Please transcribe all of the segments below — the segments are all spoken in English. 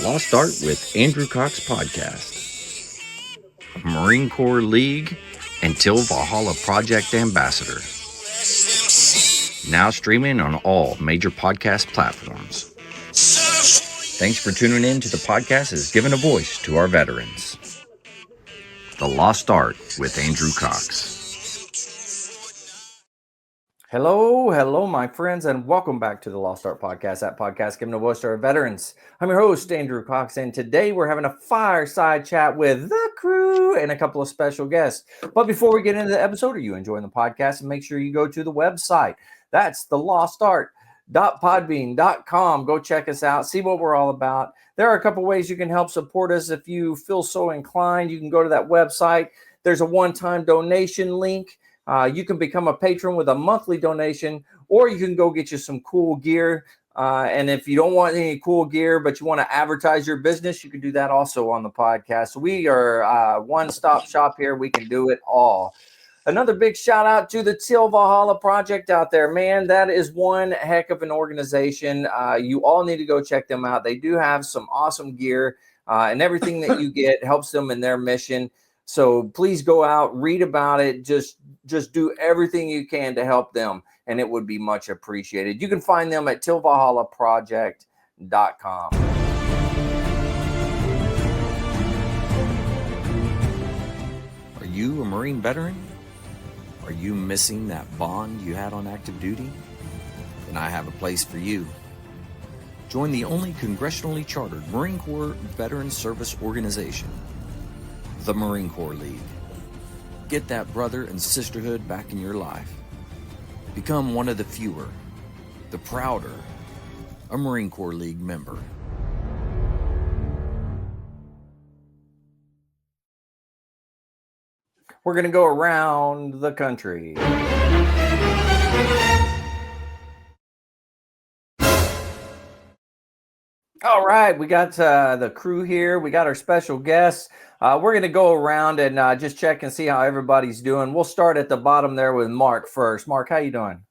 Lost Art with Andrew Cox podcast, Marine Corps League and Till Valhalla Project Ambassador. Now streaming on all major podcast platforms. Thanks for tuning in to the podcast that has given a voice to our veterans. The Lost Art with Andrew Cox. Hello, my friends, and welcome back to the Lost Art Podcast, that podcast giving a voice to our veterans. I'm your host, Andrew Cox, and today we're having a fireside chat with the crew and a couple of special guests. But before we get into the episode, are you enjoying the podcast? And make sure you go to the website. That's thelostart.podbean.com. Go check us out, see what we're all about. There are a couple ways you can help support us if you feel so inclined. You can go to that website. There's a one-time donation link. You can become a patron with a monthly donation, or you can go get you some cool gear. And if you don't want any cool gear, but you want to advertise your business, you can do that also on the podcast. So we are a one-stop shop here. We can do it all. Another big shout out to the Till Valhalla Project out there, man. That is one heck of an organization. You all need to go check them out. They do have some awesome gear, and everything that you get helps them in their mission. So please go out, read about it. Just do everything you can to help them, and it would be much appreciated. You can find them at tillvalhallaproject.com. Are you a Marine veteran? Are you missing that bond you had on active duty? Then I have a place for you. Join the only congressionally chartered Marine Corps Veteran Service Organization, the Marine Corps League. Get that brother and sisterhood back in your life. Become one of the fewer, the prouder, a Marine Corps League member. We're going to go around the country. All right, we got the crew here. We got our special guests. We're going to go around and just check and see how everybody's doing. We'll start at the bottom there with Mark first. Mark, how you doing?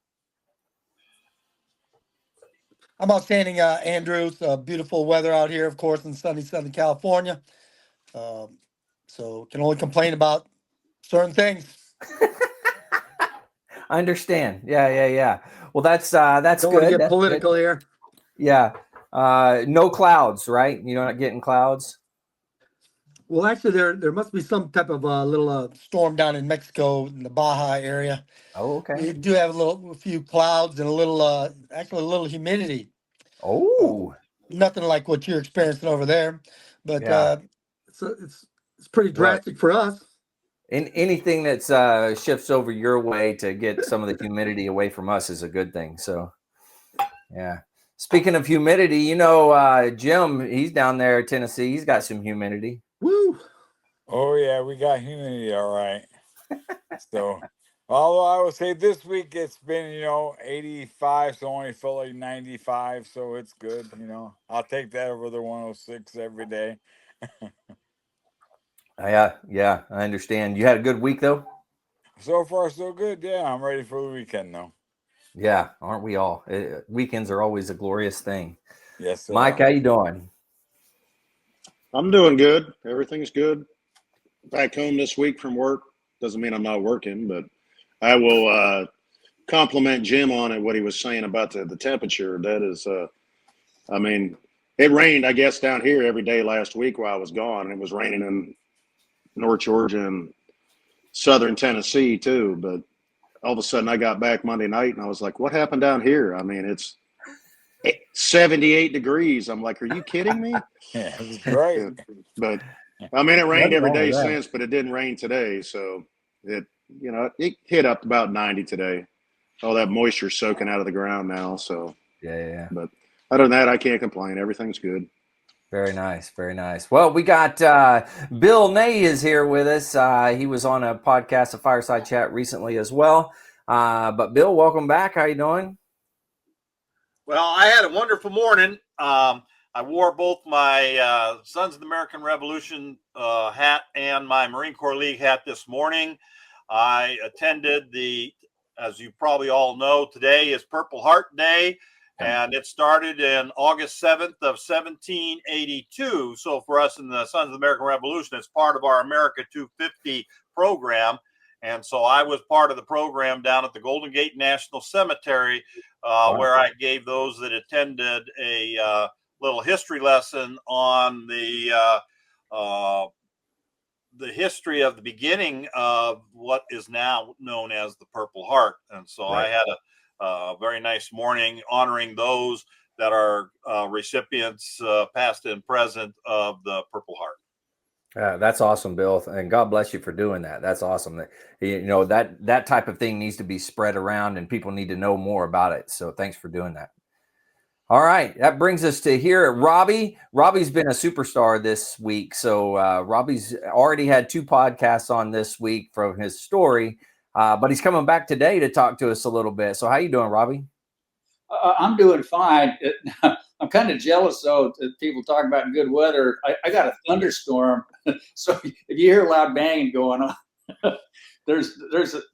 I'm outstanding, Andrew. It's beautiful weather out here, of course, in sunny Southern California. So can only complain about certain things. I understand. Yeah. Well, that's Don't good. Want to get political here. Yeah. No clouds, right? You're not getting clouds? Well, actually, there must be some type of little storm down in Mexico in the Baja area. Oh, okay. We do have a few clouds and a little humidity. Oh. Nothing like what you're experiencing over there, but yeah. It's pretty drastic for us. Anything that shifts over your way to get some of the humidity away from us is a good thing. So, yeah. Speaking of humidity, Jim, he's down there in Tennessee. He's got some humidity. Woo! Oh, yeah, we got humidity, all right. So, although I would say this week it's been, 85, so only felt like 95, so it's good, I'll take that over the 106 every day. Yeah, I understand. You had a good week, though? So far, so good. Yeah, I'm ready for the weekend, though. Yeah, aren't we all? Weekends are always a glorious thing. Yes, sir. Mike, how you doing? I'm doing good. Everything's good. Back home this week from work. Doesn't mean I'm not working, but I will compliment Jim on it, what he was saying about the temperature. That is, it rained, I guess, down here every day last week while I was gone. It was raining in North Georgia and southern Tennessee, too. But all of a sudden I got back Monday night and I was like, what happened down here? I mean, it's 78 degrees. I'm like, are you kidding me? Yeah, that's right. But it rained every day since, but it didn't rain today. So it hit up about 90 today. All that moisture soaking out of the ground now. So yeah. But other than that, I can't complain. Everything's good. Very nice. Well, we got Bill Ney is here with us. He was on a podcast, a Fireside Chat recently as well. But Bill, welcome back. How you doing? Well, I had a wonderful morning. I wore both my Sons of the American Revolution hat and my Marine Corps League hat this morning. I attended as you probably all know, today is Purple Heart Day. And it started in August 7th of 1782. So for us in the Sons of the American Revolution, it's part of our America 250 program. And so I was part of the program down at the Golden Gate National Cemetery, where I gave those that attended a little history lesson on the history of the beginning of what is now known as the Purple Heart. And so I had a very nice morning honoring those that are recipients, past and present, of the Purple Heart. That's awesome, Bill, and God bless you for doing that. That's awesome. That type of thing needs to be spread around, and people need to know more about it. So thanks for doing that. All right, that brings us to here at Robbie. Robbie's been a superstar this week. So Robbie's already had 2 podcasts on this week from his story, but he's coming back today to talk to us a little bit. So how you doing, Robbie? I'm doing fine. I'm kind of jealous, though, that people talk about good weather. I got a thunderstorm. So if you hear loud banging going on, there's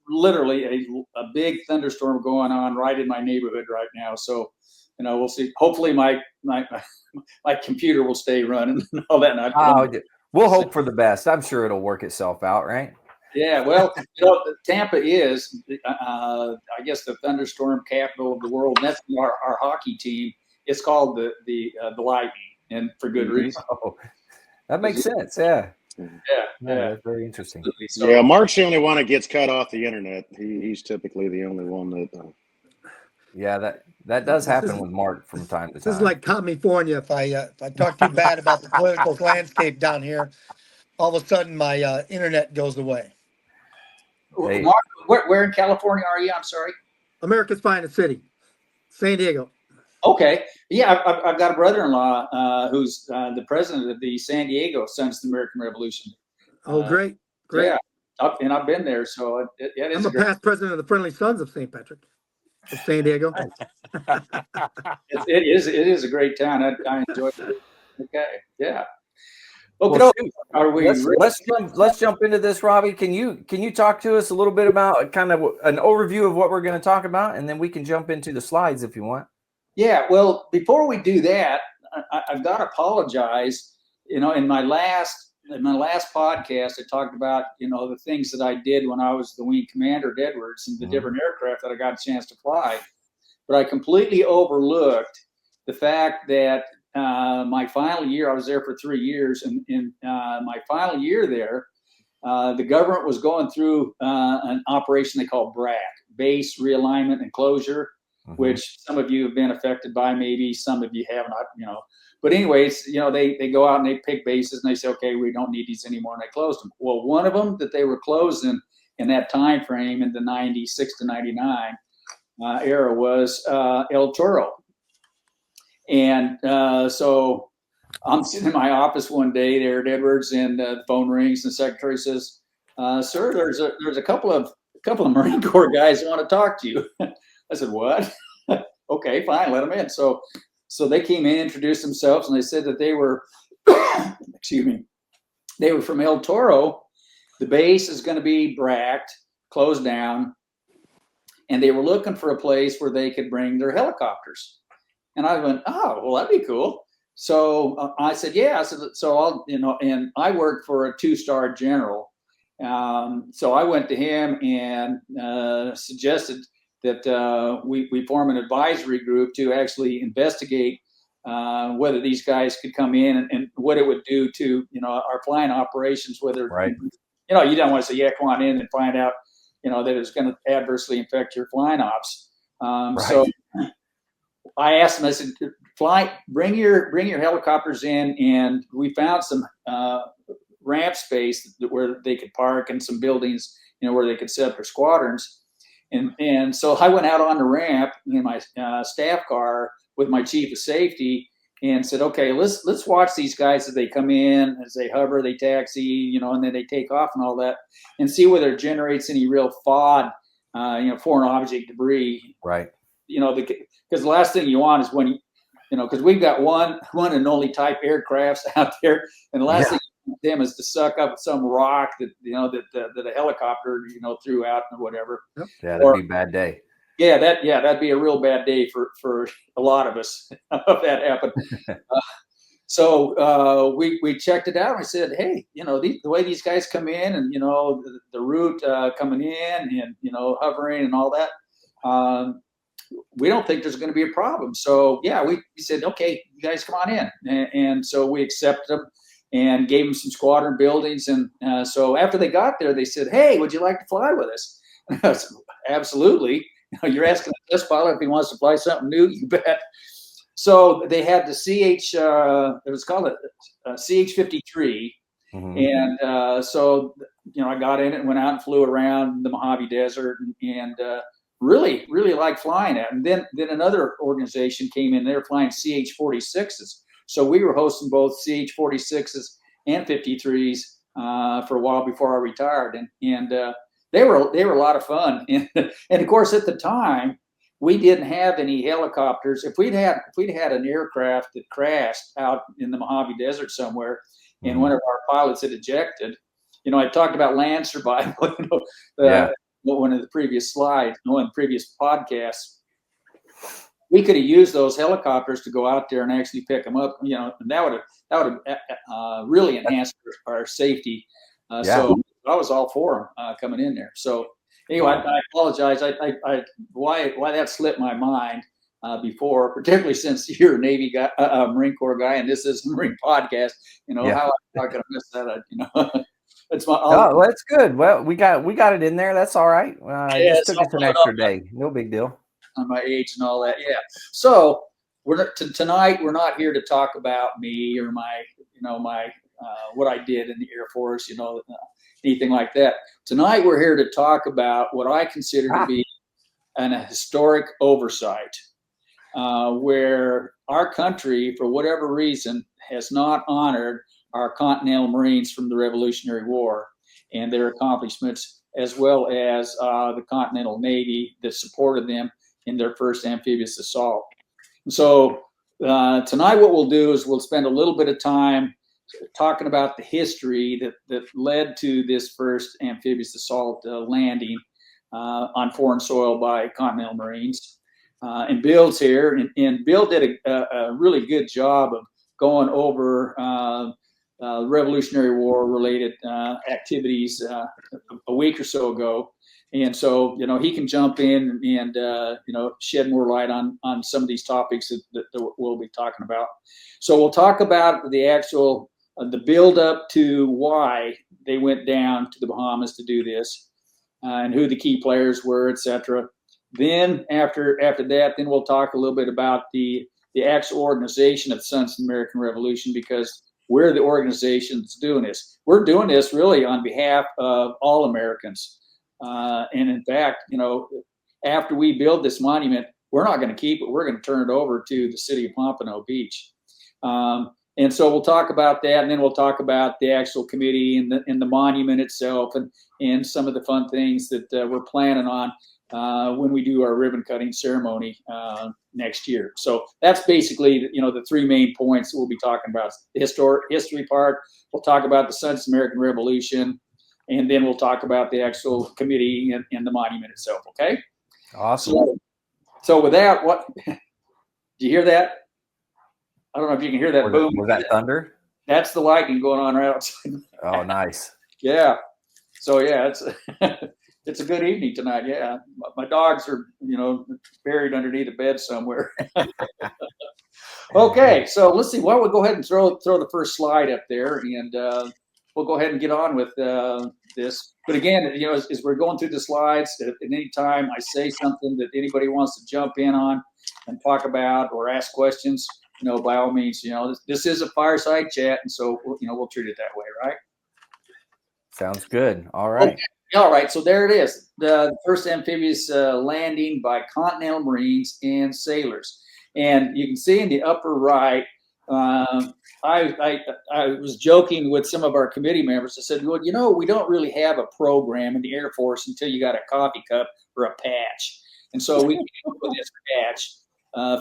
literally a big thunderstorm going on right in my neighborhood right now. So, we'll see. Hopefully my computer will stay running and all that. We'll hope for the best. I'm sure it'll work itself out, right? Yeah, well, Tampa is, I guess, the thunderstorm capital of the world. And that's our hockey team. It's called the Lightning, and for good reason. Oh, that makes sense. Yeah. Yeah. That's very interesting. So, Yeah, Mark's the only one that gets cut off the internet. He's typically the only one that. Yeah, that does happen with Mark from time to time. This is like California. If I talk too bad about the political landscape down here, all of a sudden my internet goes away. Hey. Mark, where in California are you? I'm sorry. America's finest city, San Diego. Okay. Yeah, I've got a brother-in-law who's the president of the San Diego Sons of the American Revolution. Oh, great. Yeah, and I've been there, so it is. I'm a past president of the Friendly Sons of St. Patrick, of San Diego. It is a great town. I enjoy it. Okay. Yeah. Okay. Well, are we? Let's jump into this, Robbie. Can you talk to us a little bit about kind of an overview of what we're going to talk about, and then we can jump into the slides if you want. Yeah. Well, before we do that, I've got to apologize. In my last podcast, I talked about the things that I did when I was the wing commander at Edwards and the different aircraft that I got a chance to fly, but I completely overlooked the fact that my final year, I was there for 3 years, and in my final year there, the government was going through an operation they call BRAC, Base Realignment and Closure, which some of you have been affected by, maybe some of you have not, But anyways, they go out and they pick bases and they say, okay, we don't need these anymore, and they closed them. Well, one of them that they were closing in that time frame in the 96 to 99 era was El Toro. And so I'm sitting in my office one day there at Edwards, and the phone rings, and the secretary says, "Sir, there's a couple of Marine Corps guys who want to talk to you." I said, "What?" Okay, fine, let them in. So they came in, introduced themselves, and they said that they were, excuse me, they were from El Toro. The base is going to be bracked, closed down, and they were looking for a place where they could bring their helicopters. And I went, "Oh, well, that'd be cool." So I said, "Yeah." I said, "So I'll, and I worked for a 2-star general. So I went to him and suggested that we form an advisory group to actually investigate whether these guys could come in and what it would do to, our flying operations, whether, right. You don't want to say, "Yeah, come on in," and find out, that it's going to adversely affect your flying ops. Right. So I asked them, I said, bring your helicopters in, and we found some ramp space where they could park, and some buildings, where they could set up their squadrons. And so I went out on the ramp in my staff car with my chief of safety and said, "Okay, let's watch these guys as they come in, as they hover, they taxi, and then they take off and all that, and see whether it generates any real FOD, foreign object debris." Right. Because the last thing you want is when, because we've got one and only type aircrafts out there, and the last thing you want them is to suck up some rock that, that a helicopter, threw out or whatever. Yeah, that'd be a bad day. Yeah, that'd be a real bad day for a lot of us if that happened. So we checked it out and we said, hey, the way these guys come in and, the route coming in and, hovering and all that, we don't think there's going to be a problem. So, yeah, we said, okay, you guys come on in. And so we accepted them and gave them some squadron buildings. And so after they got there, they said, hey, would you like to fly with us? And I said, absolutely. You're asking the test pilot if he wants to fly something new, you bet. So they had the CH, it was called a CH-53. Mm-hmm. And so, I got in it and went out and flew around the Mojave Desert and really, really liked flying it. And then another organization came in, they were flying CH-46s. So we were hosting both CH-46s and 53s for a while before I retired. And they were a lot of fun. And of course, at the time, we didn't have any helicopters. If we'd had an aircraft that crashed out in the Mojave Desert somewhere, and one of our pilots had ejected, I talked about land survival. One of the previous slides, one of the previous podcasts. We could have used those helicopters to go out there and actually pick them up. And that would have really enhanced our safety. So I was all for them coming in there. So. Anyway, I apologize. I why that slipped my mind before, particularly since you're a Navy guy, Marine Corps guy, and this is a Marine podcast. How I'm not going to miss that. It's my. Oh, that's good. Well, we got it in there. That's all right. I just took us an extra day. No big deal. On my age and all that. Yeah. So tonight we're not here to talk about me or my what I did in the Air Force. Anything like that. Tonight, we're here to talk about what I consider to be a historic oversight, where our country, for whatever reason, has not honored our Continental Marines from the Revolutionary War and their accomplishments, as well as the Continental Navy that supported them in their first amphibious assault. So tonight, what we'll do is we'll spend a little bit of time talking about the history that led to this first amphibious assault landing on foreign soil by Continental Marines. And Bill's here, and Bill did a really good job of going over Revolutionary War related activities a week or so ago. And so, he can jump in and, shed more light on some of these topics that we'll be talking about. So we'll talk about the actual the build up to why they went down to the Bahamas to do this, and who the key players were, etc. Then after that, then we'll talk a little bit about the actual organization of the Sons of the American Revolution, because we're the organization that's doing this. We're doing this really on behalf of all Americans. And in fact, after we build this monument, we're not going to keep it. We're going to turn it over to the city of Pompano Beach. And so we'll talk about that, and then we'll talk about the actual committee and the monument itself, and some of the fun things that we're planning on when we do our ribbon cutting ceremony next year. So that's basically the three main points that we'll be talking about: the history part. We'll talk about the Sons of the American Revolution, and then we'll talk about the actual committee and the monument itself. Okay. Awesome. So with that, what do you hear that? I don't know if you can hear that boom. Was that thunder? That's the lightning going on right outside. Oh, nice. Yeah. So yeah, it's a good evening tonight. Yeah. My dogs are, buried underneath a bed somewhere. Okay. So let's see. Why don't we go ahead and throw the first slide up there, and we'll go ahead and get on with this. But again, as we're going through the slides, at any time I say something that anybody wants to jump in on and talk about or ask questions, by all means, this is a fireside chat, and so we'll treat it that way, right? Sounds good. All right. Okay. All right. So there it is, the first amphibious landing by Continental Marines and sailors, and you can see in the upper right. I was joking with some of our committee members. I said, well, we don't really have a program in the Air Force until you got a coffee cup or a patch, and so we came up with this patch.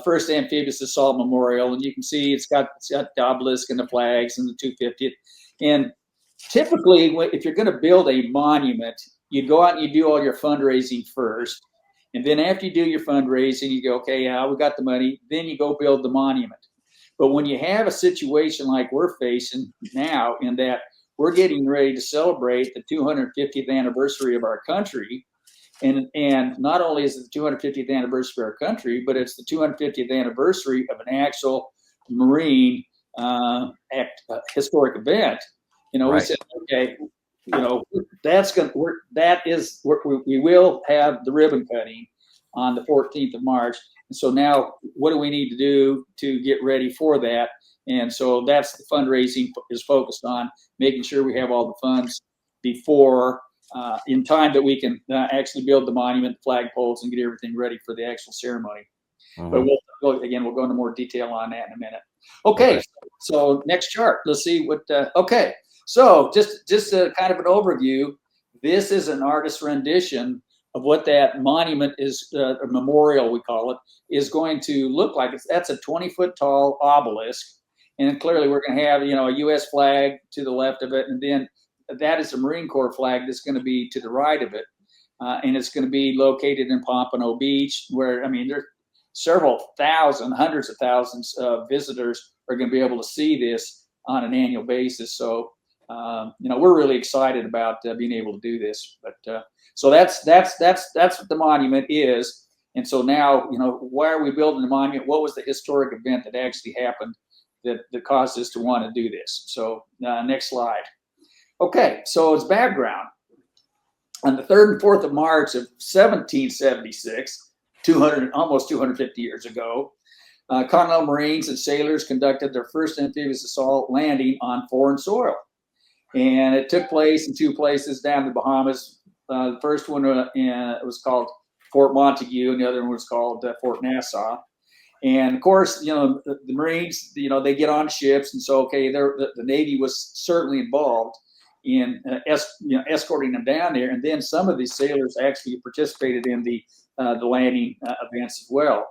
First amphibious assault memorial, and you can see it's got the obelisk and the flags and the 250th. And typically, if you're going to build a monument, you go out and you do all your fundraising first, And then after you do your fundraising, you go, okay, we got the money. Then you go build the monument. But when you have a situation like we're facing now, in that we're getting ready to celebrate the 250th anniversary of our country, and not only is it the 250th anniversary of our country, but it's the 250th anniversary of an actual Marine historic event. We Right. said, okay, we will have the ribbon cutting on the 14th of March. And so now what do we need to do to get ready for that? And so that's the fundraising is focused on, making sure we have all the funds before, in time that we can actually build the monument, flagpoles, and get everything ready for the actual ceremony. Mhm. But we'll go into more detail on that in a minute. Okay. So next chart, let's see what, okay. So just kind of an overview. This is an artist's rendition of what that monument is, a memorial we call it, is going to look like. That's a 20-foot tall obelisk. And clearly we're going to have, a U.S. flag to the left of it. And then that is a Marine Corps flag that's going to be to the right of it. And it's going to be located in Pompano Beach, where, there's several thousand, hundreds of thousands of visitors are going to be able to see this on an annual basis. So, we're really excited about being able to do this. But so that's what the monument is. And so now, why are we building the monument? What was the historic event that actually happened that caused us to want to do this? So next slide. Okay, so it's background. On the 3rd and 4th of March of 1776, almost 250 years ago, Continental Marines and sailors conducted their first amphibious assault landing on foreign soil. And it took place in 2 places down in the Bahamas. The first one it was called Fort Montague, and the other one was called Fort Nassau. And of course, the Marines, they get on ships, and so the Navy was certainly involved in escorting them down there. And then some of these sailors actually participated in the landing events as well.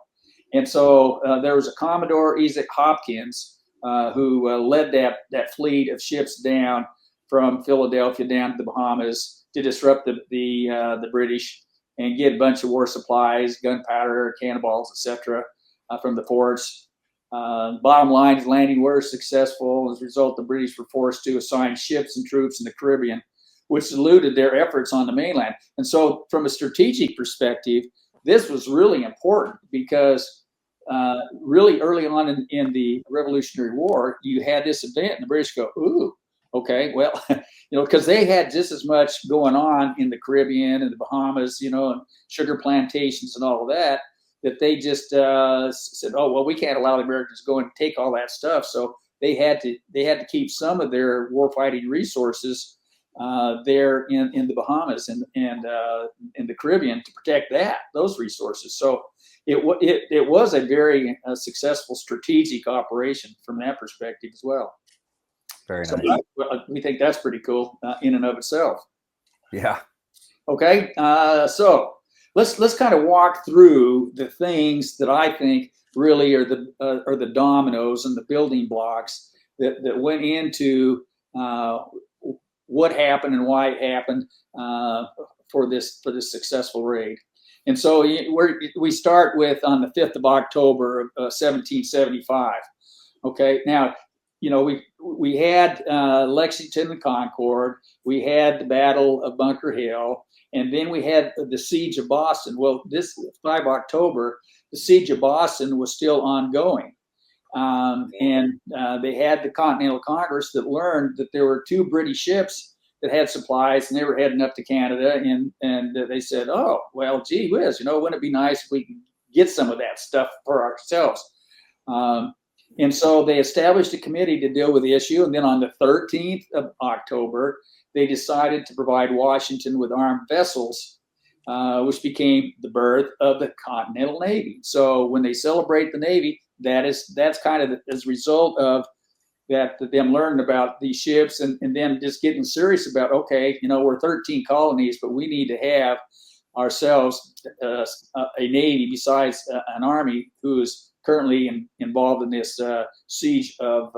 And so there was a Commodore Isaac Hopkins who led that fleet of ships down from Philadelphia down to the Bahamas to disrupt the British and get a bunch of war supplies, gunpowder, cannonballs, etc. From the forts. Bottom line is landing was successful. As a result, the British were forced to assign ships and troops in the Caribbean, which eluded their efforts on the mainland. And so from a strategic perspective, this was really important because really early on in the Revolutionary War, you had this event and the British go, ooh, okay, well, because they had just as much going on in the Caribbean and the Bahamas, and sugar plantations and all of that, that they just said, oh, well, we can't allow the Americans to go and take all that stuff. So they had to keep some of their warfighting resources there in the Bahamas and in the Caribbean to protect those resources. So it was a very successful strategic operation from that perspective as well. Very nice. So we think that's pretty cool in and of itself. Yeah. Okay. So let's kind of walk through the things that I think really are the dominoes and the building blocks that went into what happened and why it happened for this successful raid. And so we start with on the 5th of October of 1775. Okay. Now, we had Lexington and Concord. We had the Battle of Bunker Hill. And then we had the Siege of Boston. Well, this 5 October, the Siege of Boston was still ongoing. And they had the Continental Congress that learned that there were 2 British ships that had supplies and they were heading up to Canada. And they said, oh, well, gee whiz, wouldn't it be nice if we could get some of that stuff for ourselves? And so they established a committee to deal with the issue. And then on the 13th of October, they decided to provide Washington with armed vessels, which became the birth of the Continental Navy. So when they celebrate the Navy, that's kind of as a result of that them learning about these ships and them just getting serious about, okay, we're 13 colonies, but we need to have ourselves a Navy besides an Army who is currently involved in this siege of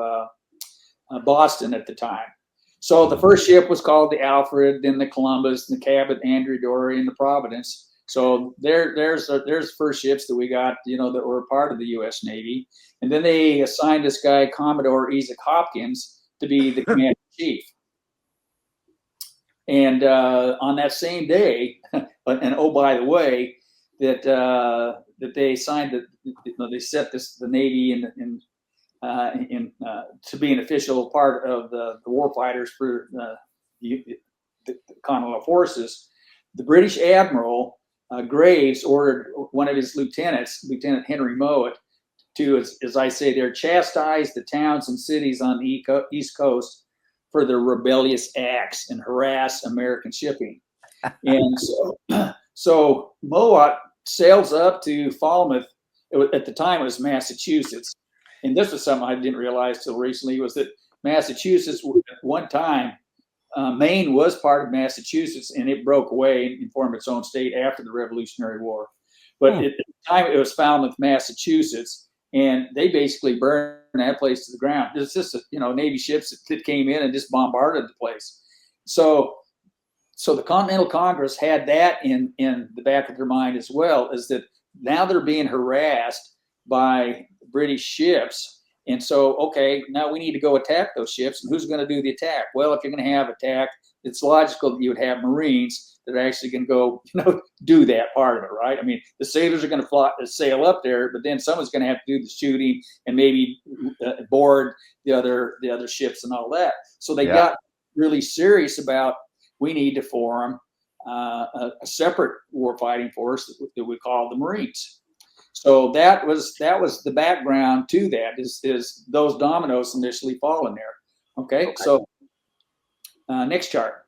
Boston at the time. So the first ship was called the Alfred, then the Columbus, the Cabot, Andrew Dory, and the Providence So there's the first ships that we got, that were part of the U.S. Navy. And then they assigned this guy, Commodore Isaac Hopkins, to be the commander in chief. And on that same day, and oh, by the way, that they signed they set the Navy in to be an official part of the war fighters for the Continental forces. The British Admiral Graves ordered one of his lieutenants, Lieutenant Henry Mowat, to, as I say there, chastise the towns and cities on the East Coast for their rebellious acts and harass American shipping. And so Mowat sails up to Falmouth. At the time, it was Massachusetts. And this was something I didn't realize till recently, was that Massachusetts, at one time, Maine was part of Massachusetts, and it broke away and formed its own state after the Revolutionary War. But at the time, it was Falmouth, Massachusetts, and they basically burned that place to the ground. It's just, Navy ships that came in and just bombarded the place. So the Continental Congress had that in the back of their mind as well, is that now they're being harassed by British ships. And so, okay, now we need to go attack those ships. And who's going to do the attack? Well, if you're going to have attack, it's logical that you would have Marines that are actually going to go, do that part of it, right? I mean, the sailors are going to sail up there, but then someone's going to have to do the shooting and maybe board the other ships and all that. So they got really serious about, we need to form a separate warfighting force that we call the Marines. So that was the background to that, is those dominoes initially falling there. Okay. So next chart.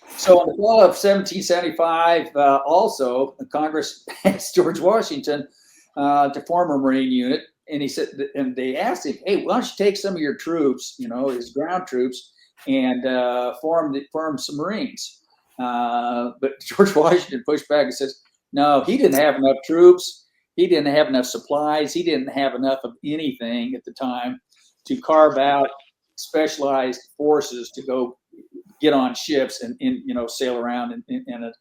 So in the fall of 1775, also Congress asked George Washington to form a Marine unit, and he said, and they asked him, "Hey, why don't you take some of your troops, his ground troops, and form some Marines?" But George Washington pushed back and says, no, he didn't have enough troops. He didn't have enough supplies. He didn't have enough of anything at the time to carve out specialized forces to go get on ships and sail around and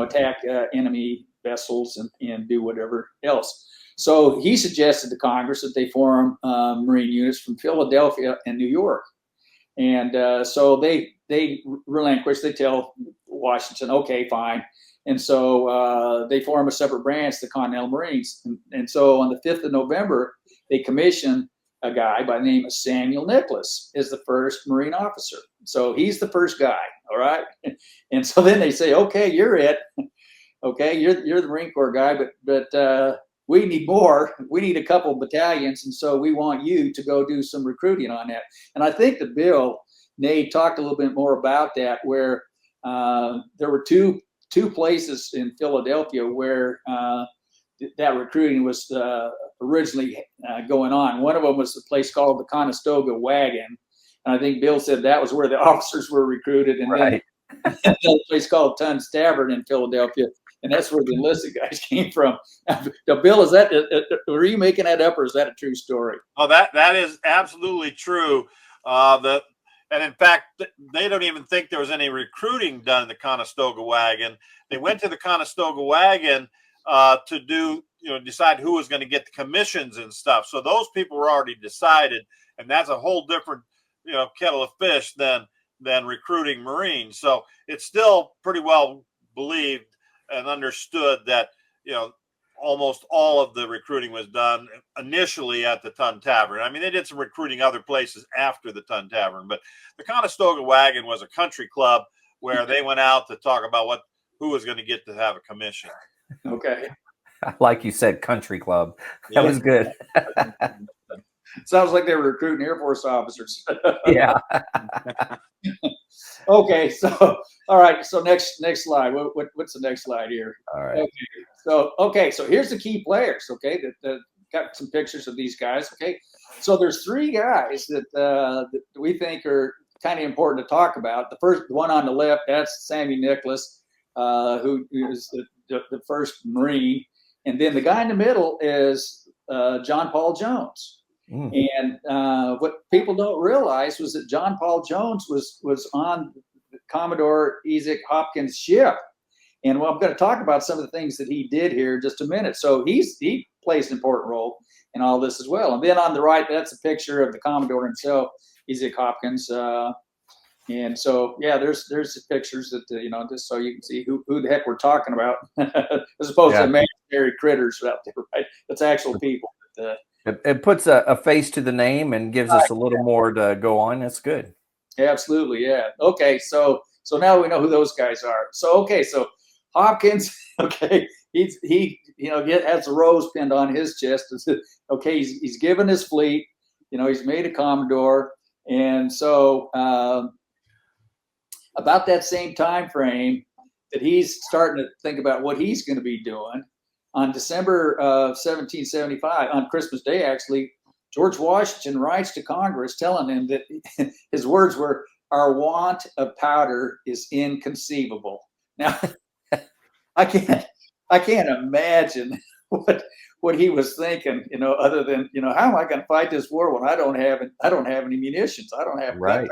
attack enemy vessels and do whatever else. So he suggested to Congress that they form Marine units from Philadelphia and New York. And so they relinquish. They tell Washington, okay, fine. And so they form a separate branch, the Continental Marines. And so on the 5th of November, they commission a guy by the name of Samuel Nicholas as the first Marine officer. So he's the first guy, all right? And so then they say, okay, you're it. Okay, you're the Marine Corps guy, but we need more. We need a couple of battalions, and so we want you to go do some recruiting on that. And I think the bill, Nate, talked a little bit more about that, where there were two places in Philadelphia where that recruiting was originally going on. One of them was a place called the Conestoga Wagon, and I think Bill said that was where the officers were recruited. And then another place called Tunn's Tavern in Philadelphia, and that's where the enlisted guys came from. Now, Bill, were you making that up, or is that a true story? Oh, that is absolutely true. And in fact, they don't even think there was any recruiting done in the Conestoga Wagon. They went to the Conestoga Wagon to decide who was going to get the commissions and stuff. So those people were already decided, and that's a whole different, kettle of fish than recruiting Marines. So it's still pretty well believed and understood that, almost all of the recruiting was done initially at the Tun Tavern. I mean, they did some recruiting other places after the Tun Tavern, but the Conestoga Wagon was a country club where they went out to talk about who was going to get to have a commission. Okay. Like you said, country club. That was good. Sounds like they were recruiting Air Force officers. Yeah. Okay, so all right, so next slide. What's the next slide here? All right. Okay, so here's the key players. Okay, that got some pictures of these guys. Okay, so there's three guys that we think are kind of important to talk about. The one on the left, that's Samuel Nicholas, who is the first Marine, and then the guy in the middle is John Paul Jones. And what people don't realize was that John Paul Jones was on Commodore Isaac Hopkins' ship, And well, I'm going to talk about some of the things that he did here in just a minute. So he plays an important role in all this as well. And then on the right, that's a picture of the Commodore himself, Isaac Hopkins. And so, yeah, there's the pictures that, just so you can see who the heck we're talking about, as opposed to imaginary critters out there, right? It's actual people. It puts a face to the name and gives us a little more to go on. That's good. Absolutely, yeah. Okay, so now we know who those guys are. So Hopkins, okay, he has a rose pinned on his chest. Okay, he's given his fleet. He's made a Commodore, and so about that same time frame that he's starting to think about what he's going to be doing. On December of 1775, on Christmas Day, actually, George Washington writes to Congress telling him that his words were, "Our want of powder is inconceivable." Now, I can't imagine what he was thinking, other than, how am I going to fight this war when I don't have any munitions? I don't have right.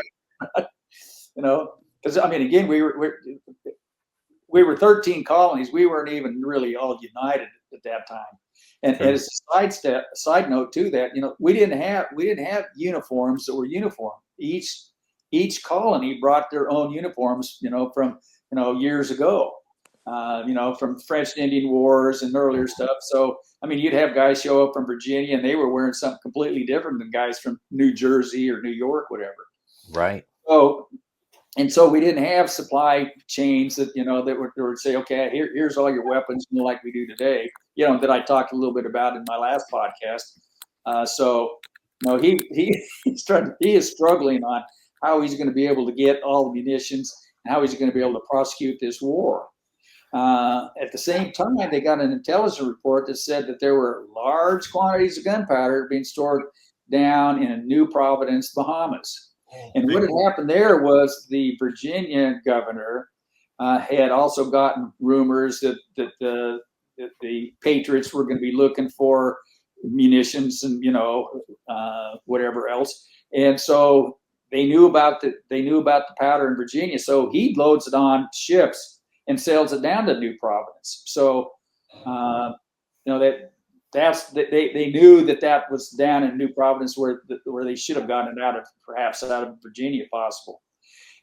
Because I mean, again, we were 13 colonies. We weren't even really all united at that time. And Sure. as a side note to that, we didn't have uniforms that were uniform. Each colony brought their own uniforms, from years ago, from French and Indian Wars and earlier stuff. So I mean, you'd have guys show up from Virginia and they were wearing something completely different than guys from New Jersey or New York, whatever. Right. So we didn't have supply chains that that would say, okay, here's all your weapons, like we do today. That I talked a little bit about in my last podcast. He is struggling on how he's going to be able to get all the munitions and how he's going to be able to prosecute this war. At the same time, they got an intelligence report that said that there were large quantities of gunpowder being stored down in New Providence, Bahamas. And what had happened there was the Virginia governor had also gotten rumors that the Patriots were going to be looking for munitions and whatever else, and so they knew about the powder in Virginia. So he loads it on ships and sails it down to New Providence. So they knew that was down in New Providence where they should have gotten it perhaps out of Virginia, if possible.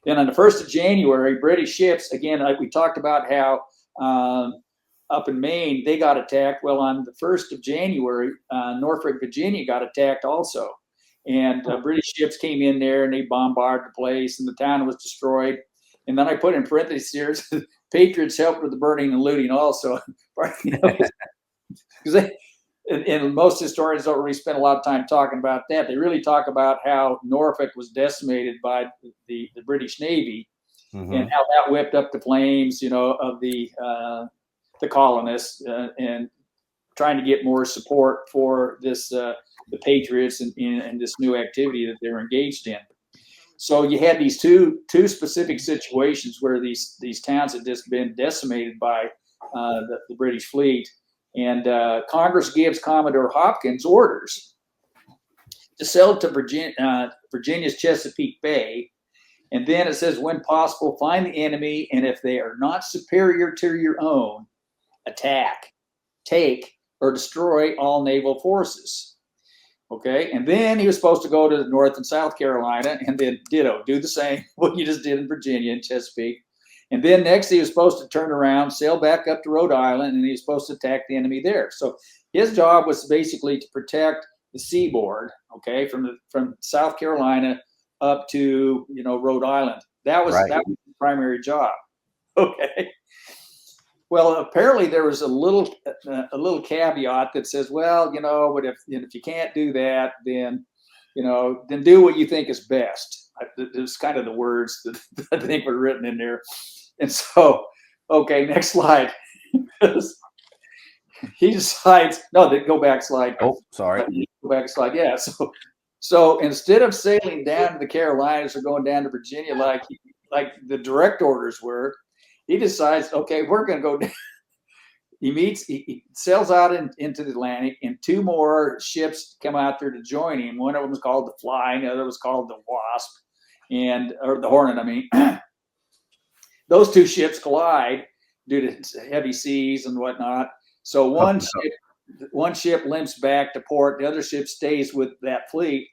Then on the 1st of January, British ships, again, like we talked about how up in Maine, they got attacked. Well, on the 1st of January, Norfolk, Virginia got attacked also. And British ships came in there and they bombarded the place and the town was destroyed. And then I put in parentheses here, Patriots helped with the burning and looting also. Because and most historians don't really spend a lot of time talking about that. They really talk about how Norfolk was decimated by the British Navy, mm-hmm. and how that whipped up the flames, of the colonists and trying to get more support for this the Patriots and this new activity that they're engaged in. So you had these two specific situations where these towns had just been decimated by the British fleet. And Congress gives Commodore Hopkins orders to sail to Virginia's Chesapeake Bay. And then it says, when possible, find the enemy. And if they are not superior to your own, attack, take, or destroy all naval forces. Okay. And then he was supposed to go to North and South Carolina and then ditto, do the same, what you just did in Virginia and Chesapeake. And then next he was supposed to turn around, sail back up to Rhode Island, and he was supposed to attack the enemy there. So his job was basically to protect the seaboard, okay, from South Carolina up to Rhode Island. That was the primary job. Okay. Well, apparently there was a little caveat that says, well, but if you can't do that, then then do what you think is best. It's kind of the words that I think were written in there. And so, okay, next slide. He decides, go back slide. Oh, sorry. Go back slide. Yeah. So instead of sailing down to the Carolinas or going down to Virginia like the direct orders were, he decides, okay, we're going to go down. He sails out into the Atlantic, and two more ships come out there to join him. One of them was called the Fly, and the other was called the Wasp, or the Hornet, I mean. Those two ships collide, due to heavy seas and whatnot. So one ship limps back to port, the other ship stays with that fleet.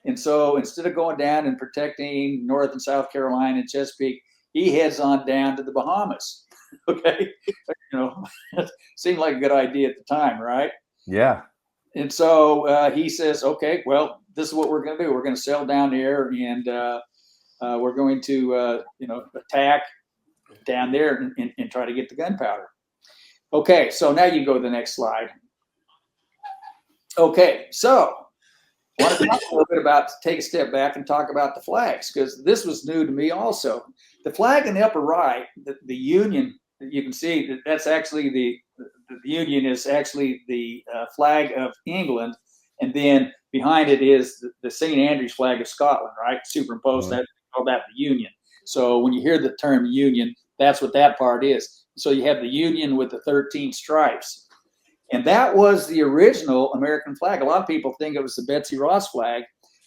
And so instead of going down and protecting North and South Carolina and Chesapeake, he heads on down to the Bahamas. Okay. Seemed like a good idea at the time, right? Yeah. And so he says, okay, well, this is what we're going to do. We're going to sail down there, and we're going to, attack down there and try to get the gunpowder. Okay, so now you go to the next slide. Okay, so I want to talk a little bit about, take a step back and talk about the flags, because this was new to me also. The flag in the upper right, the Union, you can see that that's actually the Union is actually the flag of England, and then behind it is the St. Andrews flag of Scotland, right? Superimposed, that, call that the Union. So when you hear the term Union, that's what that part is. So you have the Union with the 13 stripes. And that was the original American flag. A lot of people think it was the Betsy Ross flag,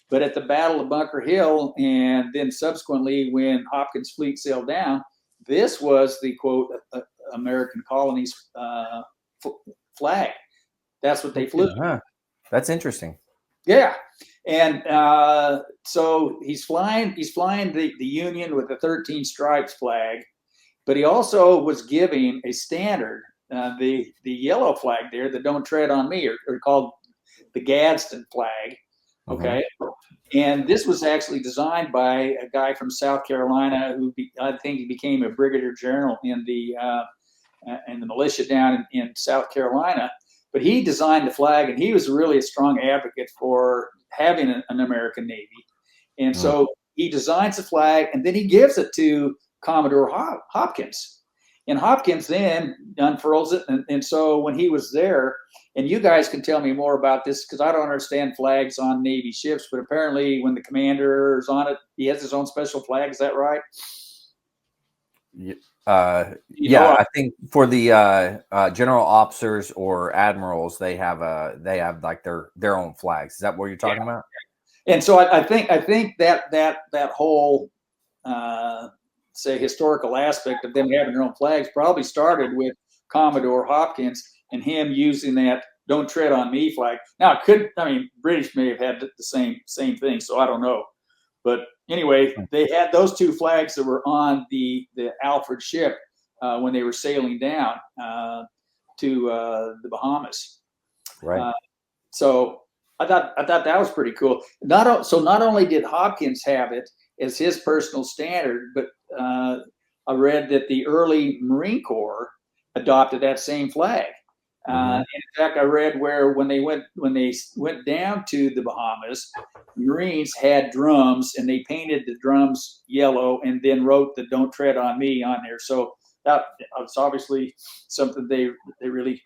but at the Battle of Bunker Hill, and then subsequently when Hopkins' fleet sailed down, this was the, quote, American colonies flag. That's what they flew. That's interesting. Yeah. And so he's flying the Union with the 13 stripes flag, but he also was giving a standard, the yellow flag there, the Don't Tread on Me, or called the Gadsden flag. Okay. And this was actually designed by a guy from South Carolina who I think he became a brigadier general in the militia down in South Carolina. But he designed the flag, and he was really a strong advocate for having an American Navy. And so he designs the flag, and then he gives it to Commodore Hopkins. And Hopkins then unfurls it. And so when he was there, and you guys can tell me more about this because I don't understand flags on Navy ships, but apparently when the commander is on it, he has his own special flag. Is that right? I think for the general officers or admirals, they have like their own flags. Is that what you're talking about? And so I think that whole say historical aspect of them having their own flags probably started with Commodore Hopkins and him using that "Don't Tread on Me" flag. Now British may have had the same thing, so I don't know. But anyway, they had those two flags that were on the Alfred ship when they were sailing down to the Bahamas. Right. So I thought that was pretty cool. Not only did Hopkins have it as his personal standard, but I read that the early Marine Corps adopted that same flag. In fact, I read where when they went down to the Bahamas, Marines had drums, and they painted the drums yellow, and then wrote the "Don't Tread on Me" on there. So that was obviously something they really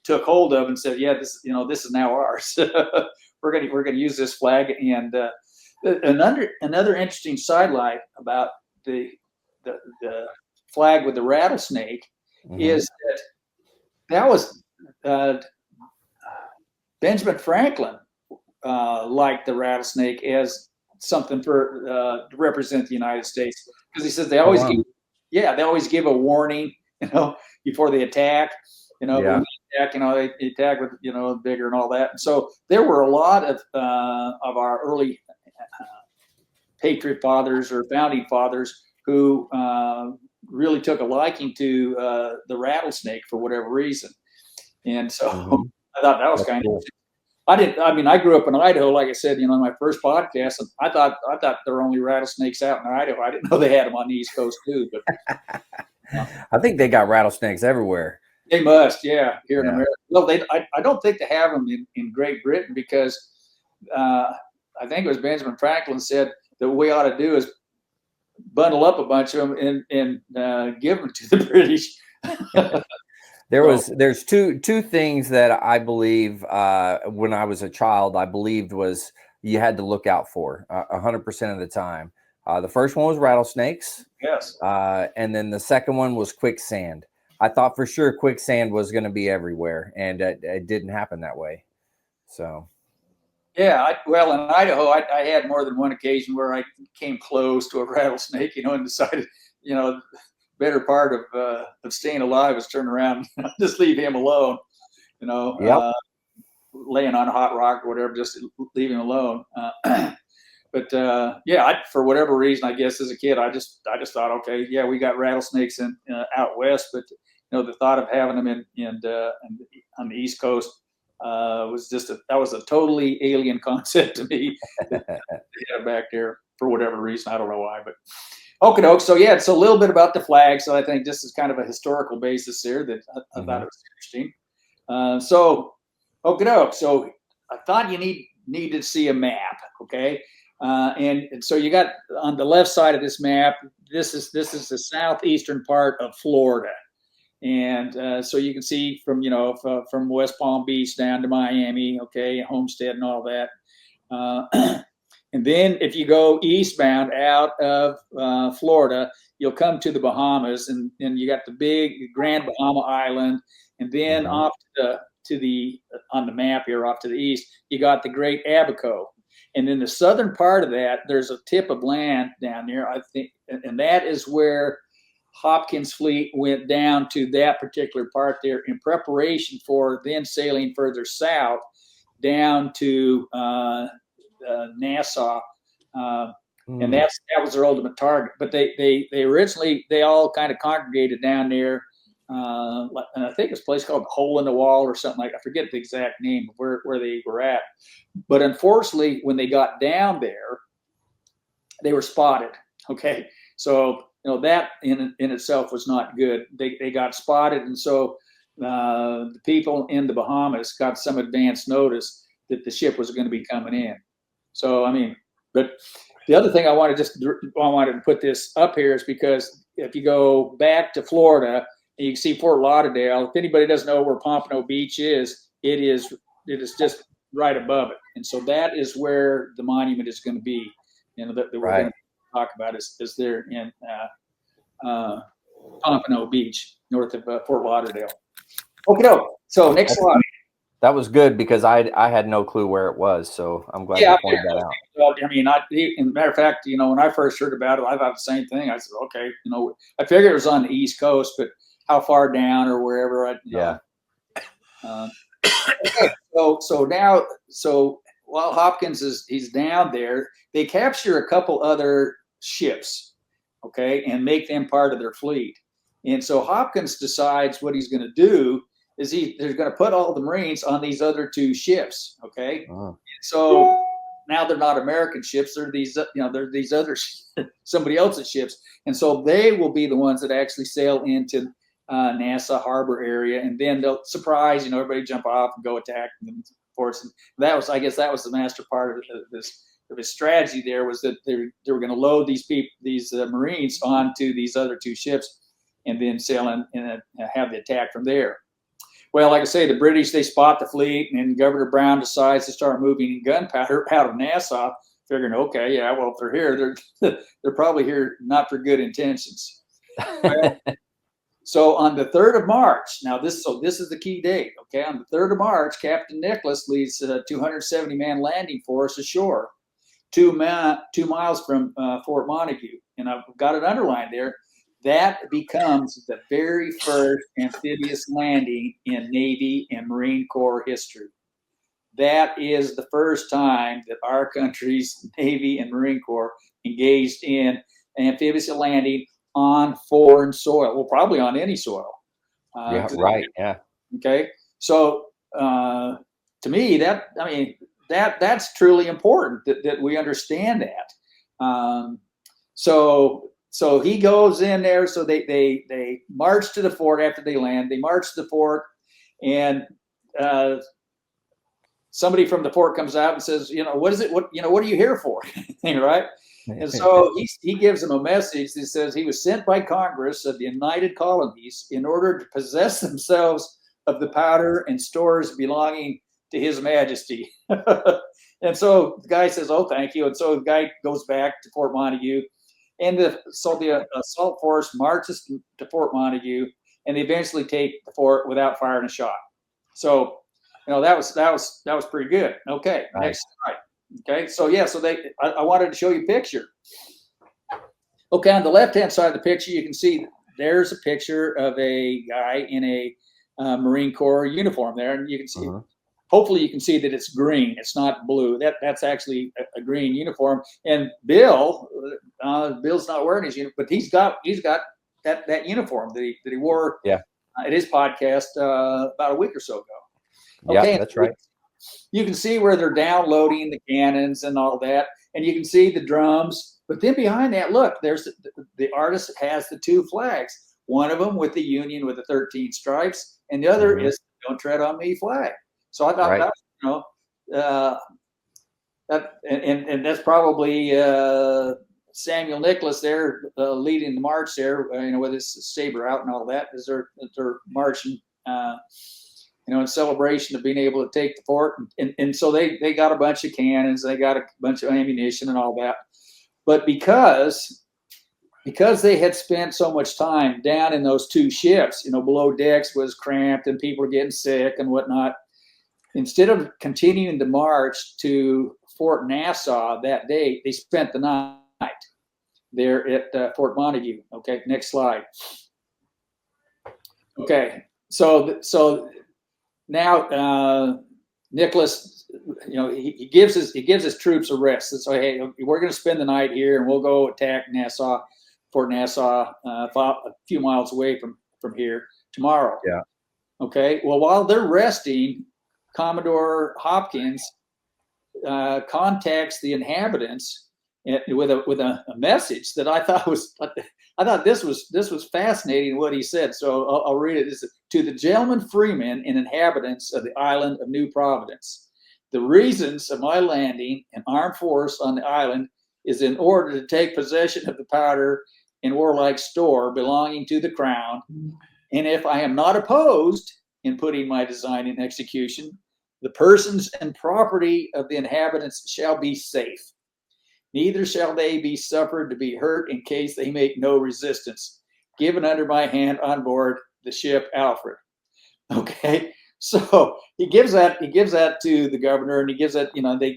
took hold of and said, "Yeah, this is now ours. we're gonna use this flag." And another interesting sidelight about the flag with the rattlesnake is that was. Benjamin Franklin liked the rattlesnake as something to represent the United States, because he says they always give a warning, before they attack. They attack with vigor and all that. And so there were a lot of our early patriot fathers or founding fathers who really took a liking to the rattlesnake for whatever reason. And so I thought that was kind of cool. I grew up in Idaho, like I said, in my first podcast, and I thought there were only rattlesnakes out in Idaho. I didn't know they had them on the East Coast too. But I think they got rattlesnakes everywhere. They must, yeah, here in America. Well, I don't think they have them in Great Britain, because I think it was Benjamin Franklin said that what we ought to do is bundle up a bunch of them and give them to the British. There's two things that I believe when I was a child, I believed was you had to look out for 100% of the time. The first one was rattlesnakes. Yes. And then the second one was quicksand. I thought for sure quicksand was going to be everywhere, and it didn't happen that way. So. Yeah, in Idaho, I had more than one occasion where I came close to a rattlesnake, and decided, better part of staying alive is turn around and just leave him alone. Yep. Laying on a hot rock or whatever, just leave him alone. But for whatever reason, I guess as a kid, I just thought, okay, yeah, we got rattlesnakes in out west, but the thought of having them in on the East Coast was that was a totally alien concept to me. Back there for whatever reason, I don't know why, but okie doke. So yeah, it's a little bit about the flag. So I think this is kind of a historical basis here that I thought it was interesting. So okie doke. So I thought you need to see a map, okay? And so you got on the left side of this map. This is the southeastern part of Florida, and so you can see from from West Palm Beach down to Miami, okay, Homestead and all that. And then if you go eastbound out of Florida, you'll come to the Bahamas, and you got the big Grand Bahama Island, and then off to the on the map here off to the east, you got the Great Abaco. And in the southern part of that, there's a tip of land down there, I think, and that is where Hopkins' fleet went down to that particular part there in preparation for then sailing further south down to Nassau, and that was their ultimate target. But they originally all kind of congregated down there, and I think it's a place called Hole in the Wall or something like. I forget the exact name of where they were at. But unfortunately, when they got down there, they were spotted. Okay, so that in itself was not good. They got spotted, and so the people in the Bahamas got some advance notice that the ship was going to be coming in. So I mean, but the other thing I wanted to put this up here is because if you go back to Florida and you can see Fort Lauderdale, if anybody doesn't know where Pompano Beach is, it is just right above it, and so that is where the monument is going to be. That we're going to talk about is there in Pompano Beach, north of Fort Lauderdale. Okay, so next slide. That was good because I had no clue where it was, so I'm glad you pointed that out. Well, I mean, in matter of fact, when I first heard about it, I thought the same thing. I said, okay, I figured it was on the East Coast, but how far down or wherever? Okay, so while Hopkins he's down there, they capture a couple other ships, okay, and make them part of their fleet. And so Hopkins decides what he's going to do is they're going to put all the Marines on these other two ships, okay? So now they're not American ships; they're these other somebody else's ships, and so they will be the ones that actually sail into Nassau Harbor area, and then they'll surprise, everybody jump off and go attack them. And that was, I guess, the master part of his strategy. There was that they were going to load these Marines onto these other two ships, and then sail in and have the attack from there. Well, like I say, the British, they spot the fleet, and Governor Brown decides to start moving gunpowder out of Nassau, figuring, okay, yeah, well, if they're here, they're probably here not for good intentions. So on the 3rd of March, now this is the key date, okay? On the 3rd of March, Captain Nicholas leads a 270-man landing force ashore, 2 miles from Fort Montague. And I've got it underlined there. That becomes the very first amphibious landing in Navy and Marine Corps history. That is the first time that our country's Navy and Marine Corps engaged in an amphibious landing on foreign soil. Well, probably on any soil. Yeah. Okay. So to me, that's truly important that we understand that. So he goes in there. So they march to the fort after they land. They march to the fort, and somebody from the fort comes out and says, what is it? What are you here for? Right? And so he gives them a message that says he was sent by Congress of the United Colonies in order to possess themselves of the powder and stores belonging to His Majesty. And so the guy says, oh, thank you. And so the guy goes back to Fort Montague. And the assault force marches to Fort Montague, and they eventually take the fort without firing a shot. So, that was pretty good. Okay, nice. Next slide. Okay, so I wanted to show you a picture. Okay, on the left-hand side of the picture, you can see there's a picture of a guy in a Marine Corps uniform there, and you can see. Hopefully, you can see that it's green. It's not blue. That's actually a green uniform. And Bill's not wearing his uniform, but he's got that uniform that he wore. Yeah. At his podcast about a week or so ago. Okay, yeah, that's right. You can see where they're downloading the cannons and all that, and you can see the drums. But then behind that, look, there's the artist has the 2 flags. One of them with the Union with the 13 stripes, and the other is "Don't Tread on Me" flag. So I thought that was, that and that's probably Samuel Nicholas there leading the march there, with his saber out and all that, as they're marching, in celebration of being able to take the fort. And so they got a bunch of cannons, they got a bunch of ammunition and all that. But because they had spent so much time down in those 2 ships, below decks was cramped and people were getting sick and whatnot, instead of continuing to march to Fort Nassau that day, they spent the night there at Fort Montague. Okay, next slide. Okay, so now Nicholas, he gives his troops a rest. And so, hey, we're going to spend the night here, and we'll go attack Fort Nassau, a few miles away from here tomorrow. Yeah. Okay. Well, while they're resting, Commodore Hopkins contacts the inhabitants with a message that I thought this was fascinating what he said. So I'll read it. This is, to the gentlemen freemen and inhabitants of the island of New Providence. The reasons of my landing an armed force on the island is in order to take possession of the powder and warlike store belonging to the crown. And if I am not opposed in putting my design in execution, the persons and property of the inhabitants shall be safe. Neither shall they be suffered to be hurt in case they make no resistance. Given under my hand on board the ship Alfred. Okay, so he gives that to the governor, and he gives that,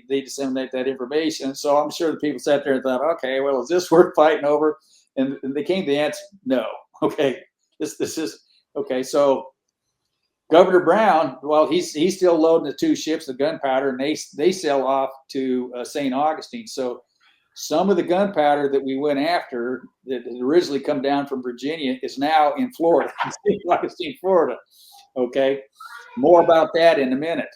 they disseminate that information. So I'm sure the people sat there and thought, okay, well, is this worth fighting over? And they came to the answer, no. Okay, this is okay. So Governor Brown, well, he's still loading the 2 ships of gunpowder, and they sail off to St. Augustine. So some of the gunpowder that we went after that had originally come down from Virginia is now in Florida, St. Augustine, Florida. Okay, more about that in a minute.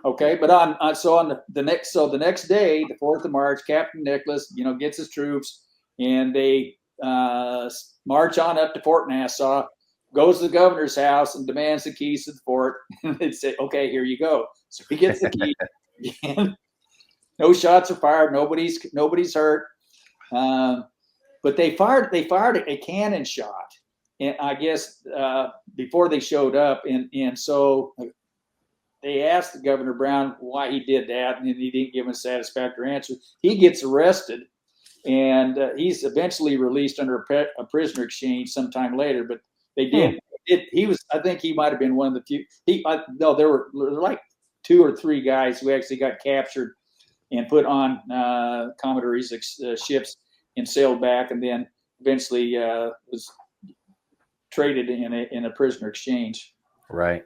Okay, but the next day, the 4th of March, Captain Nicholas, gets his troops, and they march on up to Fort Nassau, goes to the governor's house and demands the keys to the fort. And they say, okay, here you go. So he gets the key. And no shots are fired. Nobody's hurt. But they fired a cannon shot, and I guess before they showed up. And so they asked the Governor Brown why he did that, and he didn't give them a satisfactory answer. He gets arrested, and he's eventually released under a prisoner exchange sometime later. But they did. I think he might have been one of the few. There were like 2 or 3 guys who actually got captured and put on Commodore Isaac's ships and sailed back, and then eventually was traded in a prisoner exchange. Right.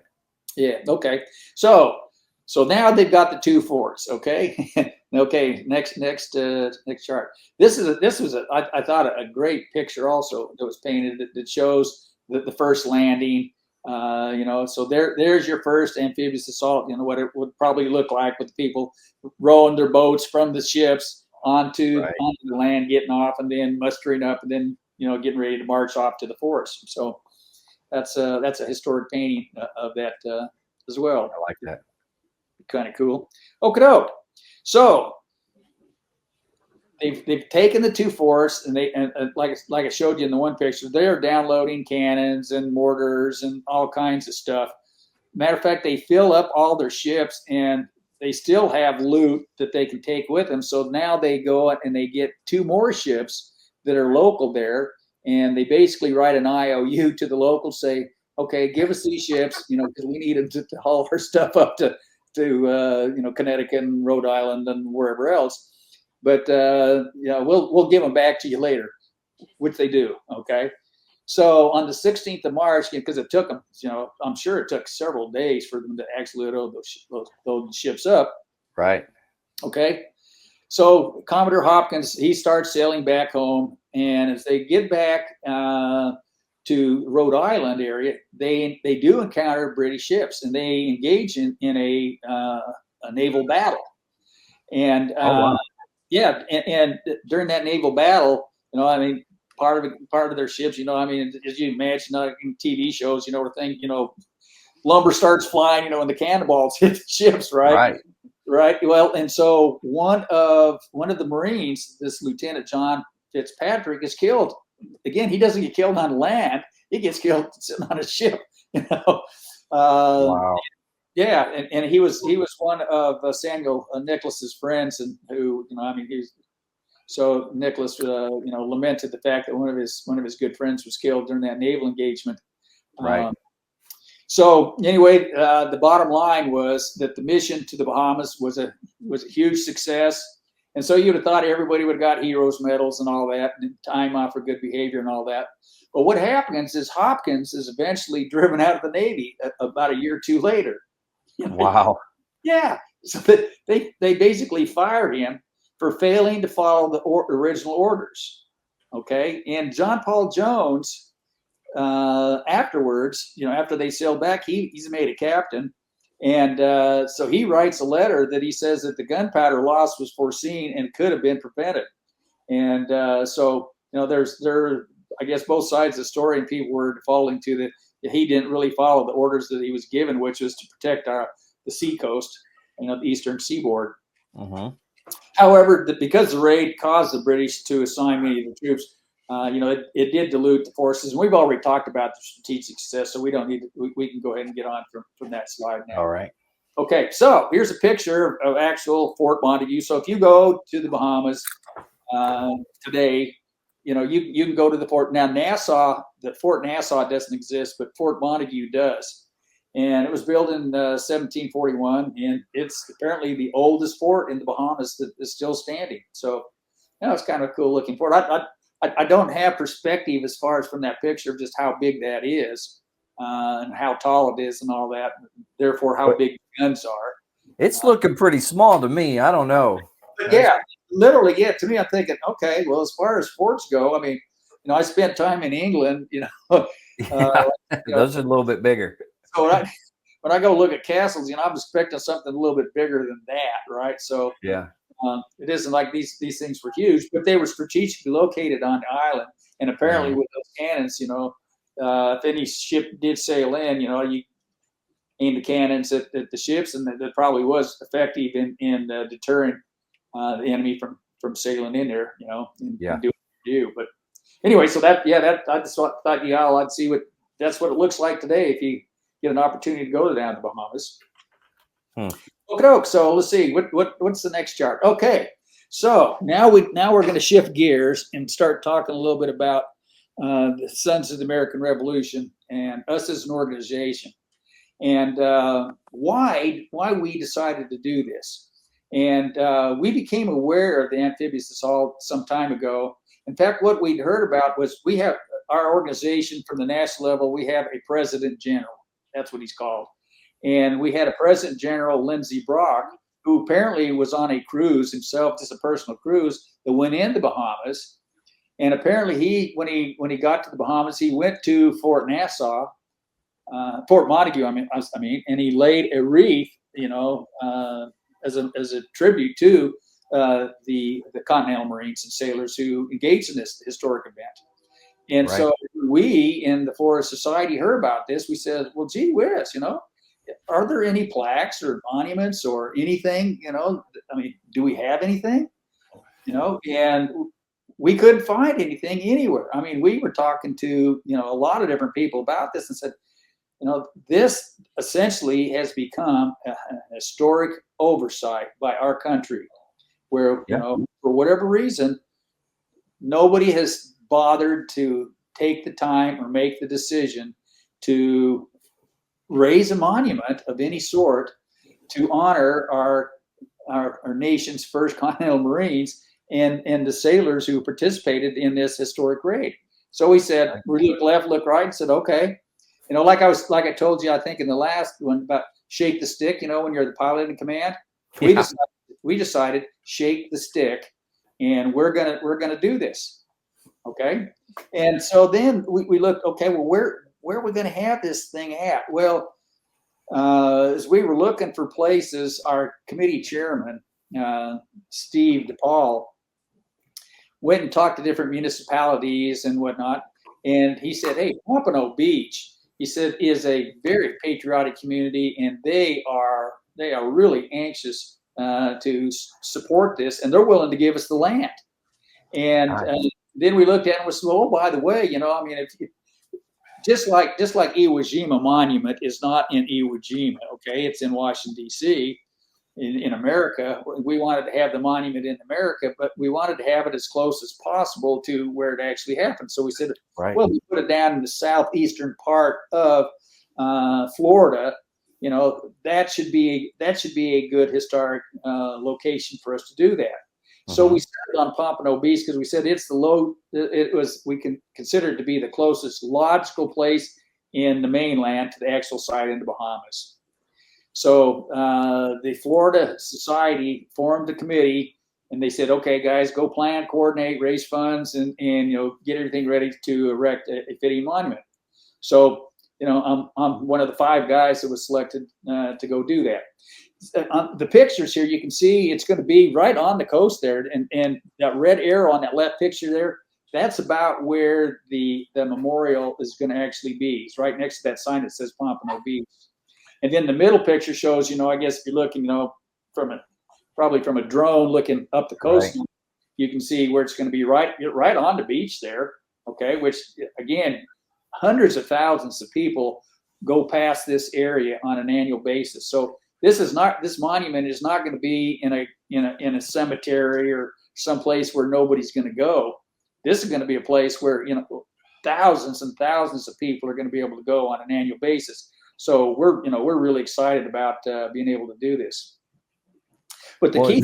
Yeah. Okay. So now they've got the 2 forts. Okay. Okay. Next chart. This was I thought a great picture also that was painted that shows the first landing. So there's your first amphibious assault. What it would probably look like with people rowing their boats from the ships onto the land, getting off, and then mustering up, and then getting ready to march off to the forts. So that's a historic painting of that as well. I like that. Kind of cool. Okay, so they've taken the 2 forts, and like I showed you in the one picture, they're downloading cannons and mortars and all kinds of stuff. Matter of fact, they fill up all their ships, and they still have loot that they can take with them. So now they go and they get 2 more ships that are local there, and they basically write an IOU to the locals, say, okay, give us these ships, because we need them to haul our stuff up to Connecticut and Rhode Island and wherever else. But we'll give them back to you later, which they do. Okay, So on the 16th of March, because it took them, I'm sure it took several days for them to actually load those ships up. Right. Okay. So Commodore Hopkins, he starts sailing back home, and as they get back to Rhode Island area, they do encounter British ships, and they engage in a naval battle. And yeah, and during that naval battle, part of their ships, as you imagine, in TV shows, lumber starts flying, and the cannonballs hit the ships, right? Right. Well, and so one of the Marines, this Lieutenant John Fitzpatrick, is killed. Again, he doesn't get killed on land; he gets killed sitting on a ship. Wow. Yeah, and he was one of Samuel Nicholas's friends, and who so Nicholas lamented the fact that one of his good friends was killed during that naval engagement. Right. So anyway, the bottom line was that the mission to the Bahamas was a huge success, and so you'd have thought everybody would have got heroes medals and all that, and time off for good behavior and all that. But what happens is Hopkins is eventually driven out of the Navy about a year or two later. Wow. Yeah. So they basically fired him for failing to follow the original orders. Okay. And John Paul Jones, afterwards, after they sailed back, he's made a captain. And so he writes a letter that he says that the gunpowder loss was foreseen and could have been prevented. And so, I guess both sides of the story, and people were defaulting to that he didn't really follow the orders that he was given, which was to protect the sea coast, the eastern seaboard. Mm-hmm. However, because the raid caused the British to assign many of the troops, it did dilute the forces. And we've already talked about the strategic success, so we don't need to, we can go ahead and get on from that slide now. All right. Okay, so here's a picture of actual Fort Montague. So if you go to the Bahamas today, you can go to the fort. Now, Fort Nassau doesn't exist, but Fort Montague does. And it was built in 1741, and it's apparently the oldest fort in the Bahamas that is still standing. So, it's kind of a cool looking fort. I don't have perspective as far as from that picture of just how big that is and how tall it is and all that. Therefore, how big the guns are. It's looking pretty small to me. I don't know. But yeah, literally, yeah. To me, I'm thinking, okay, well, as far as forts go, I spent time in England. Those are a little bit bigger. So when I go look at castles, I'm expecting something a little bit bigger than that, right? So yeah, it isn't like these things were huge, but they were strategically located on the island, and apparently with those cannons, if any ship did sail in, you aim the cannons at the ships, and that probably was effective in deterring the enemy from sailing in there, and doing what they do. But anyway, so that I just thought, I'd see that's what it looks like today if you get an opportunity to go down to the Bahamas. Okay, so let's see what's the next chart. Okay, so now we're going to shift gears and start talking a little bit about the Sons of the American Revolution and us as an organization, and why we decided to do this. And we became aware of the amphibious assault some time ago. In fact, what we'd heard about was we have our organization from the national level. We have a president general. That's what he's called. And we had a President General, Lindsey Brock, who apparently was on a cruise himself, just a personal cruise that went into Bahamas. And apparently when he got to the Bahamas, he went to Fort Montague, and he laid a wreath, as a tribute to the Continental Marines and sailors who engaged in this historic event. And so we in the Forest Society heard about this. We said, well, gee whiz, are there any plaques or monuments or anything, do we have anything, and we couldn't find anything anywhere. We were talking to, a lot of different people about this and said, this essentially has become a historic oversight by our country where, for whatever reason, nobody has bothered to take the time or make the decision to raise a monument of any sort to honor our nation's first Continental Marines and the sailors who participated in this historic raid. So we said, we looked left, looked right, and said, okay. You know, like I told you, I think in the last one about shake the stick, you know, when you're the pilot in command, we decided shake the stick, and we're gonna do this. Okay. And so then we looked, okay, well, where are we gonna have this thing at? Well, as we were looking for places, our committee chairman, Steve DePaul, went and talked to different municipalities and whatnot. And he said, hey, Pompano Beach, he said, is a very patriotic community, and they are really anxious to support this, and they're willing to give us the land. And then we looked at it and we said, oh, by the way, you know, I mean, if just like Iwo Jima Monument is not in Iwo Jima, okay, it's in Washington, D.C., in America. We wanted to have the monument in America, but we wanted to have it as close as possible to where it actually happened. So we said, well, we put it down in the southeastern part of Florida. You know, that should be a good historic location for us to do that. So we started on Pompano Beach because we said we can consider it to be the closest logical place in the mainland to the actual site in the Bahamas. So the Florida Society formed a committee, and they said, okay, guys, go plan, coordinate, raise funds, and you know, get everything ready to erect a fitting monument. So, you know, I'm one of the 5 guys that was selected to go do that. The pictures here, you can see it's going to be right on the coast there, and that red arrow on that left picture there, that's about where the memorial is going to actually be. It's right next to that sign that says Pompano Beach. And then the middle picture shows, you know, I guess if you're looking, you know, probably from a drone looking up the coast, you can see where it's going to be right on the beach there. Okay, which again, hundreds of thousands of people go past this area on an annual basis. So this monument is not going to be in a cemetery or someplace where nobody's going to go. This is going to be a place where, you know, thousands and thousands of people are going to be able to go on an annual basis. So we're really excited about being able to do this. But the key,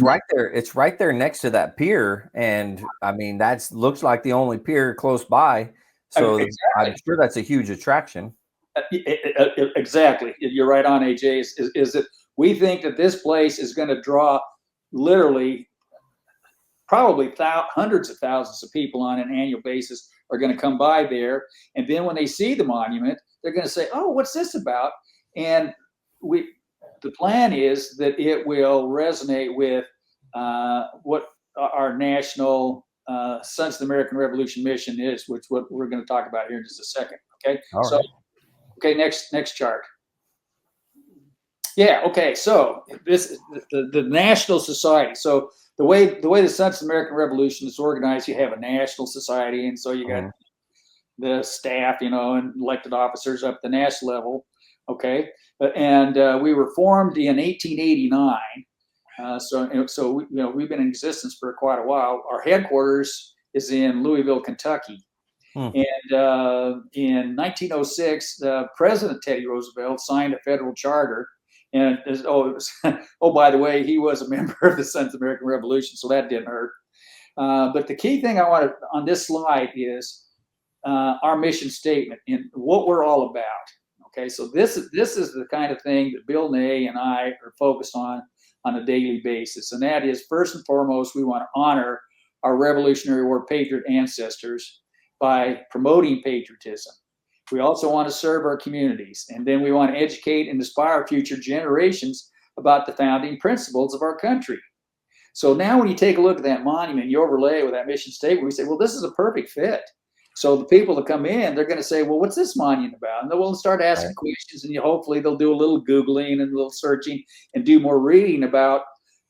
it's right there next to that pier, and I mean looks like the only pier close by. So exactly. I'm sure that's a huge attraction. Exactly, you're right on, AJ. Is that we think that this place is going to draw literally probably hundreds of thousands of people on an annual basis are going to come by there, and then when they see the monument, they're going to say, "Oh, what's this about?" And the plan is that it will resonate with what our national Sons of the American Revolution mission is, which what we're going to talk about here in just a second. Okay. All right. Okay. Next chart. Yeah. Okay. So this the National Society. So the way the Sons of the American Revolution is organized, you have a national society, and so you got the staff, you know, and elected officers up at the national level. Okay. And we were formed in 1889. So we, you know, we've been in existence for quite a while. Our headquarters is in Louisville, Kentucky. And in 1906, President Teddy Roosevelt signed a federal charter. And by the way, he was a member of the Sons of the American Revolution, so that didn't hurt. But the key thing I want to on this slide is our mission statement and what we're all about. Okay, so this is the kind of thing that Bill Ney and I are focused on a daily basis, and that is first and foremost, we want to honor our Revolutionary War patriot ancestors by promoting patriotism. We also want to serve our communities, and then we want to educate and inspire future generations about the founding principles of our country. So now when you take a look at that monument, you overlay it with that mission statement, we say, well, this is a perfect fit. So the people that come in, they're going to say, well, what's this monument about? And they'll start asking questions, and hopefully they'll do a little Googling and a little searching and do more reading about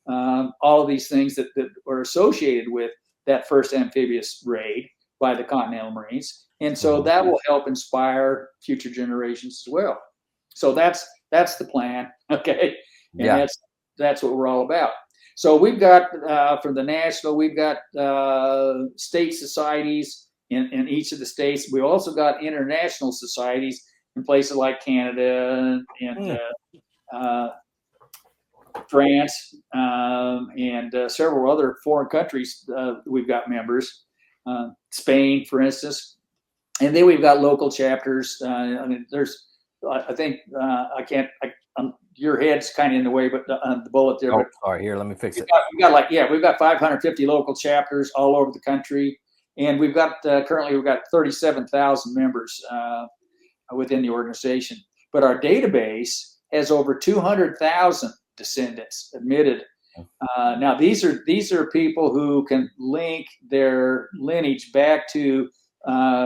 all of these things that are associated with that first amphibious raid by the Continental Marines. And so that will help inspire future generations as well. So that's the plan. Okay. And that's what we're all about. So we've got from the national, we've got state societies in each of the states. We also got international societies in places like Canada and France and several other foreign countries. We've got members. Spain, for instance, And then we've got local chapters. I mean, there's, I think, your head's kind of in the way, but the bullet there. Oh, But sorry. Here, let me fix it. we've got 550 local chapters all over the country, and we've got currently 37,000 members within the organization. But our database has over 200,000 descendants admitted. Now these are people who can link their lineage back to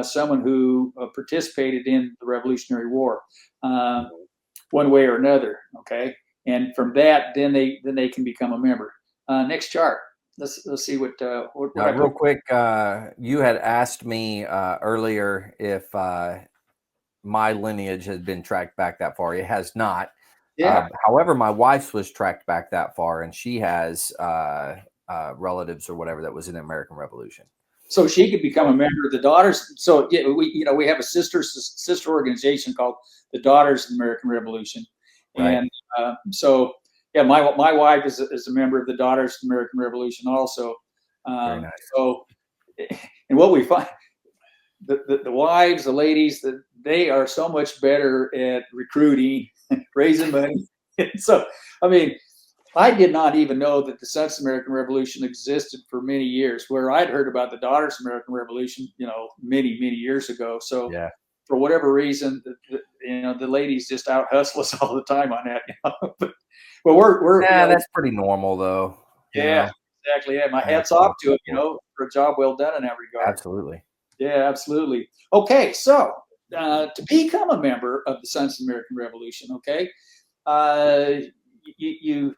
someone who participated in the Revolutionary War, one way or another. Okay, and from that, then they can become a member. Next chart. Let's see what real quick. You had asked me earlier if my lineage has been tracked back that far. It has not. Yeah. However, my wife's was tracked back that far, and she has relatives or whatever that was in the American Revolution. So she could become a member of the Daughters. So yeah, we have a sister organization called the Daughters of the American Revolution, Right. and so yeah, my wife is a member of the Daughters of the American Revolution also. Very nice. So, and what we find, the wives, the ladies, that they are so much better at recruiting, raising money. So, I mean, I did not even know that the Sons of the American Revolution existed for many years, where I'd heard about the Daughters of the American Revolution, many years ago. So Yeah. For whatever reason, the ladies just out hustle us all the time on that. But we're that's pretty normal though. Yeah, exactly. Yeah, my hat's off to it, for a job well done in that regard. Absolutely. Yeah, absolutely. Okay, so to become a member of the Sons of the American Revolution, okay, you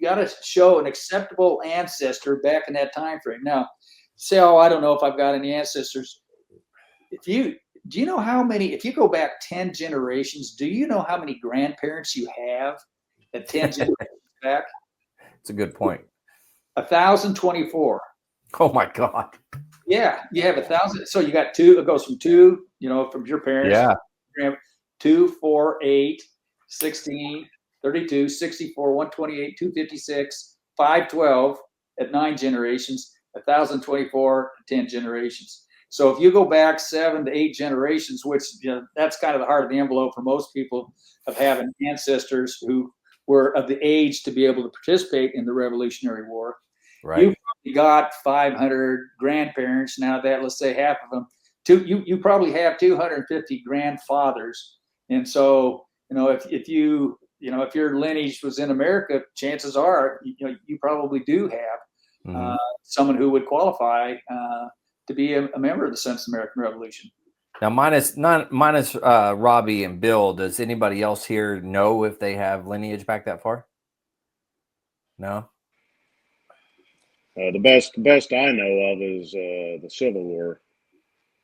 got to show an acceptable ancestor back in that time frame. Now, say, I don't know if I've got any ancestors. Do you know how many? If you go back 10 generations, do you know how many grandparents you have at 10 generations back? It's a good point. 1,024. Oh my God. Yeah, you have 1,000. So you got two. It goes from two, from your parents. Yeah. 2, 4, 8, 16, 32, 64, 128, 256, 512 at 9 generations, 1,024 at 10 generations. So if you go back 7 to 8 generations, which that's kind of the heart of the envelope for most people of having ancestors who were of the age to be able to participate in the Revolutionary War. Right. You probably got 500 grandparents. Now that, let's say half of them, you probably have 250 grandfathers. And so, if your lineage was in America, chances are, you probably do have someone who would qualify to be a member of the Sons of the American Revolution. Now, minus Robbie and Bill, does anybody else here know if they have lineage back that far? No. The best I know of is the Civil War.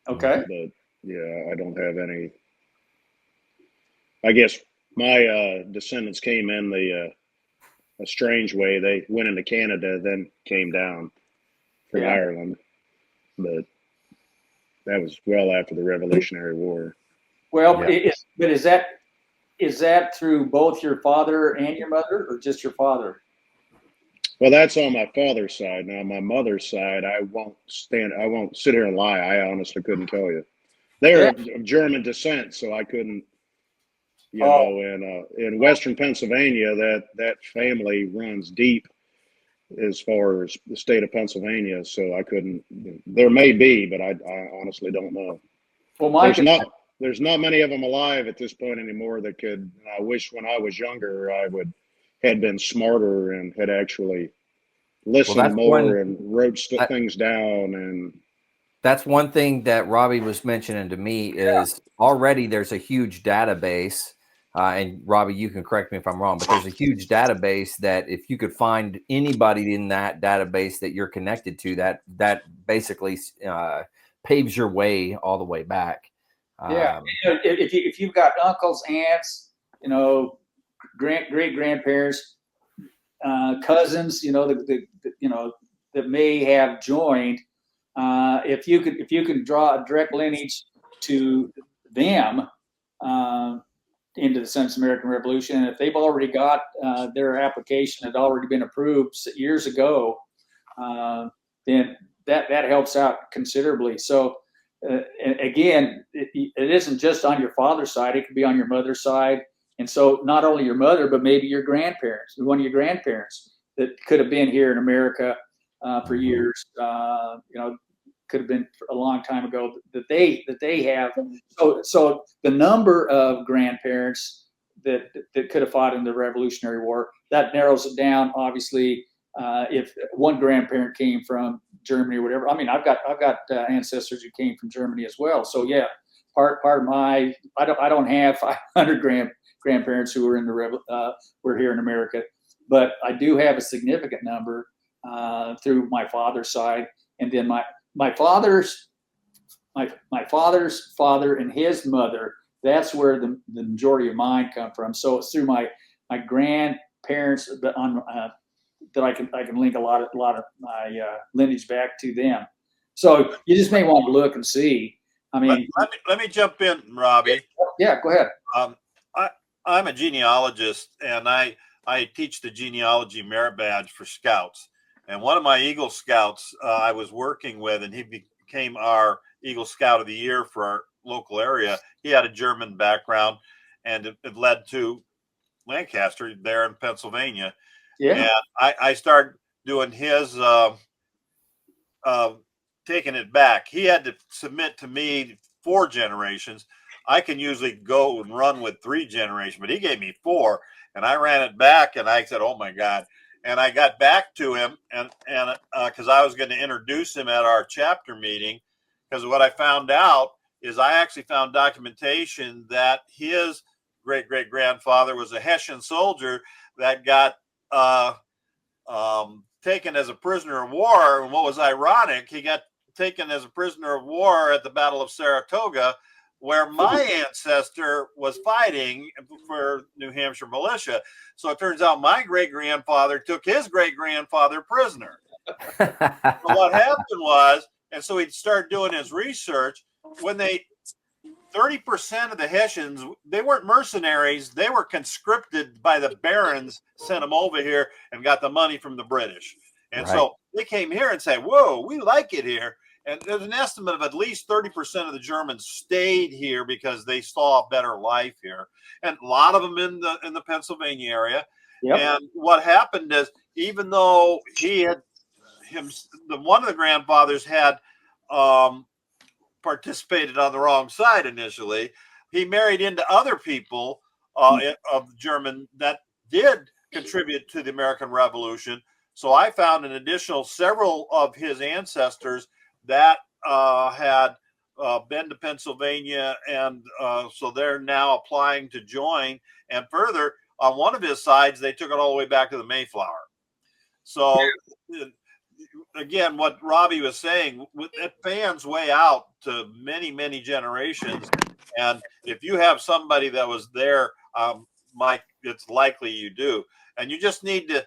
Okay. But yeah, I don't have any. I guess my descendants came in a strange way. They went into Canada, then came down from Ireland. But that was well after the Revolutionary War. Well, is that through both your father and your mother, or just your father? Well, that's on my father's side. Now, my mother's side, I won't sit here and lie. I honestly couldn't tell you. They're of German descent, so I couldn't. In Western Pennsylvania, that family runs deep as far as the state of Pennsylvania. So I couldn't. There may be, but I honestly don't know. Well, there's not many of them alive at this point anymore that could. I wish when I was younger I had been smarter and had actually listened more and wrote things down. And that's one thing that Robbie was mentioning to me is already there's a huge database. And Robbie, you can correct me if I'm wrong, but there's a huge database that if you could find anybody in that database that you're connected to, that basically paves your way all the way back. If you've got uncles, aunts, great grandparents, cousins, that may have joined. If you can draw a direct lineage to them into the Sons of the American Revolution, and if they've already got their application had already been approved years ago, then that helps out considerably. So again, it isn't just on your father's side; it could be on your mother's side. And so, not only your mother, but maybe your grandparents, one of your grandparents that could have been here in America for years. Could have been a long time ago that they have. So the number of grandparents that could have fought in the Revolutionary War, that narrows it down. Obviously, if one grandparent came from Germany or whatever, I mean, I've got ancestors who came from Germany as well. So yeah, part of my I don't have 500 grandparents who were in the were here in America, but I do have a significant number through my father's side, and then my father's father and his mother. That's where the majority of mine come from. So it's through my grandparents that I can link a lot of my lineage back to them. So you just may want to look and see. I mean, let me jump in, Robbie. Yeah, go ahead. I'm a genealogist, and I teach the genealogy merit badge for scouts. And one of my Eagle Scouts I was working with, and he became our Eagle Scout of the Year for our local area. He had a German background, and it led to Lancaster there in Pennsylvania. Yeah. And I started doing his taking it back. He had to submit to me 4 generations. I can usually go and run with 3 generations, but he gave me 4, and I ran it back, and I said, "Oh my God!" And I got back to him, and because I was going to introduce him at our chapter meeting, because what I found out is I actually found documentation that his great-great-grandfather was a Hessian soldier that got taken as a prisoner of war. And what was ironic, he got taken as a prisoner of war at the Battle of Saratoga, where my ancestor was fighting for New Hampshire militia. So it turns out my great-grandfather took his great-grandfather prisoner. So what happened was, and so he'd start doing his research, when 30% of the Hessians, they weren't mercenaries, they were conscripted by the barons, sent them over here and got the money from the British. And so they came here and said, "Whoa, we like it here." And there's an estimate of at least 30% of the Germans stayed here because they saw a better life here, and a lot of them in the Pennsylvania area. Yep. And what happened is, even though he had one of the grandfathers had participated on the wrong side initially, he married into other people of German that did contribute to the American Revolution. So I found an additional several of his ancestors that had been to Pennsylvania, and so they're now applying to join. And further, on one of his sides, they took it all the way back to the Mayflower. So again, what Robbie was saying, it fans way out to many, many generations. And if you have somebody that was there, Mike, it's likely you do. And you just need to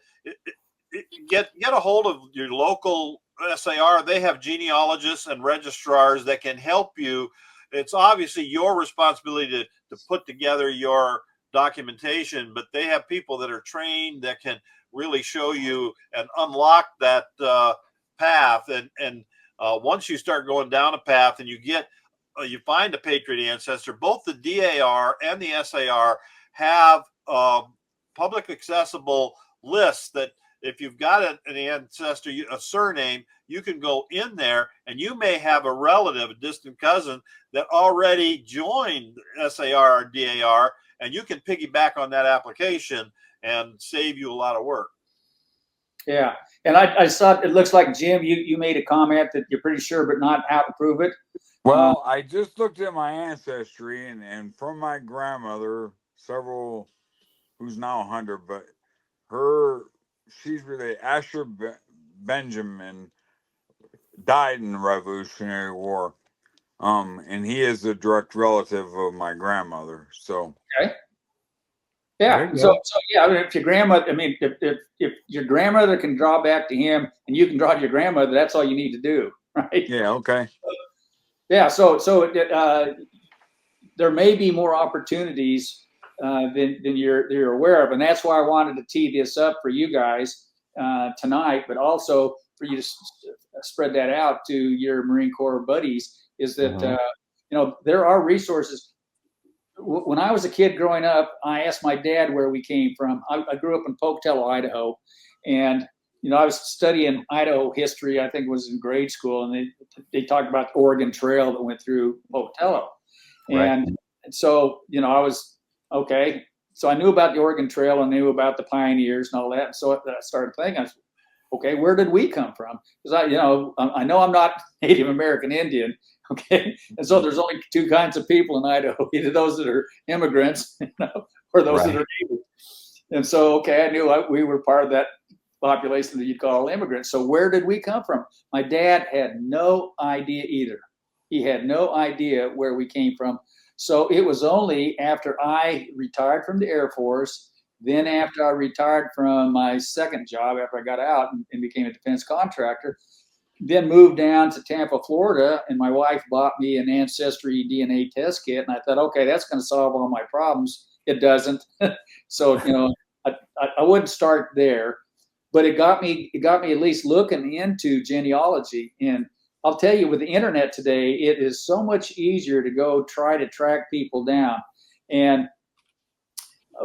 get a hold of your local SAR. They have genealogists and registrars that can help you. It's obviously your responsibility to put together your documentation, but they have people that are trained that can really show you and unlock that path. And once you start going down a path and you find a Patriot ancestor, both the DAR and the SAR have public accessible lists that if you've got an ancestor, a surname, you can go in there, and you may have a relative, a distant cousin, that already joined SAR or DAR, and you can piggyback on that application and save you a lot of work. Yeah, and I saw, it looks like, Jim, you made a comment that you're pretty sure, but not how to prove it. Well, I just looked at my ancestry, and from my grandmother, several, who's now 100, but she's really Asher Benjamin died in the Revolutionary War. And he is a direct relative of my grandmother. So okay. Yeah. So yeah, I mean, if your grandmother, I mean, if your grandmother can draw back to him and you can draw to your grandmother, that's all you need to do, right? Yeah. Okay. Yeah. So there may be more opportunities than you're aware of, and that's why I wanted to tee this up for you guys tonight, but also for you to spread that out to your Marine Corps buddies, is that there are resources. When I was a kid growing up, I asked my dad where we came from. I grew up in Pocatello, Idaho, and I was studying Idaho history. I think it was in grade school, and they talked about the Oregon Trail that went through Pocatello, and so I was okay. So I knew about the Oregon Trail, and knew about the pioneers and all that. And so I started thinking, I said, okay, where did we come from? Because I know I'm not Native American Indian, okay, and so there's only two kinds of people in Idaho: either those that are immigrants, or those that are native. And so, okay, I knew we were part of that population that you'd call immigrants. So where did we come from? My dad had no idea either. He had no idea where we came from. So it was only after I retired from the Air Force, then after I retired from my second job, after I got out and became a defense contractor, then moved down to Tampa, Florida, and my wife bought me an Ancestry DNA test kit. And I thought, okay, that's going to solve all my problems. It doesn't. So, I wouldn't start there, but it got me at least looking into genealogy. And I'll tell you, with the internet today, it is so much easier to go try to track people down. And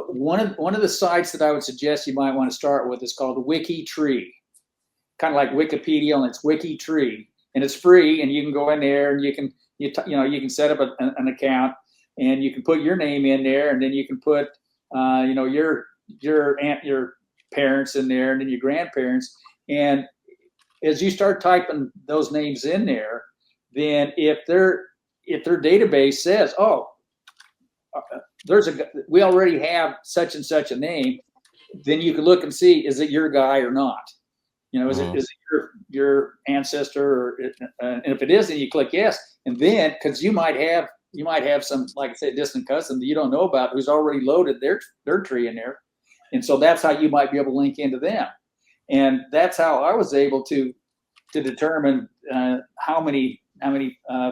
one of the sites that I would suggest you might want to start with is called WikiTree, kind of like Wikipedia, and it's WikiTree, and it's free, and you can go in there and you can set up an account, and you can put your name in there, and then you can put your parents in there, and then your grandparents. And as you start typing those names in there, then if their database says, oh, we already have such and such a name, then you can look and see, is it your guy or not? Is it your ancestor? And if it is, then you click yes. And then, because you might have some, like I said, distant cousin that you don't know about who's already loaded their tree in there. And so that's how you might be able to link into them. And that's how I was able to determine how many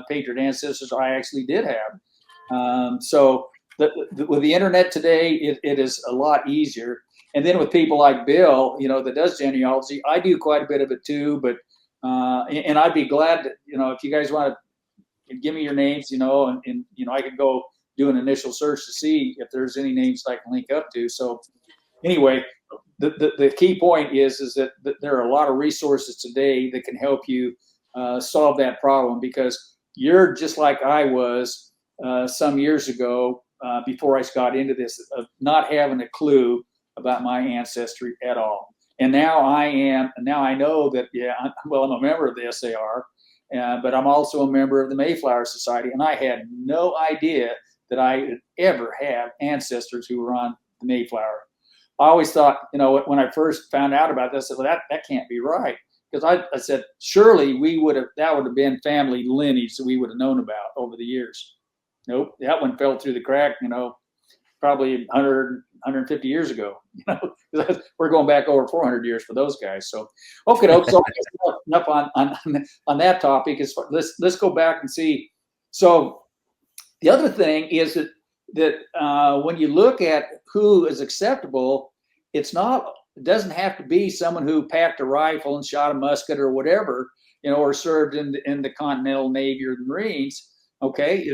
patriot ancestors I actually did have. So with the internet today, it is a lot easier. And then with people like Bill, that does genealogy, I do quite a bit of it too. But and I'd be glad to, if you guys want to give me your names, and I could go do an initial search to see if there's any names I can link up to. So anyway, the key point is that there are a lot of resources today that can help you solve that problem, because you're just like I was some years ago before I got into this, of not having a clue about my ancestry at all. And now I know that, I'm a member of the SAR, but I'm also a member of the Mayflower Society, and I had no idea that I would ever have ancestors who were on the Mayflower. I always thought, when I first found out about this, I said, well, that can't be right. Because I said, surely that would have been family lineage that we would have known about over the years. Nope, that one fell through the crack, probably 100, 150 years ago. We're going back over 400 years for those guys. So, okay, so enough on that topic. Let's go back and see. So the other thing is that when you look at who is acceptable, it doesn't have to be someone who packed a rifle and shot a musket or whatever, or served in the Continental Navy or the Marines. Okay,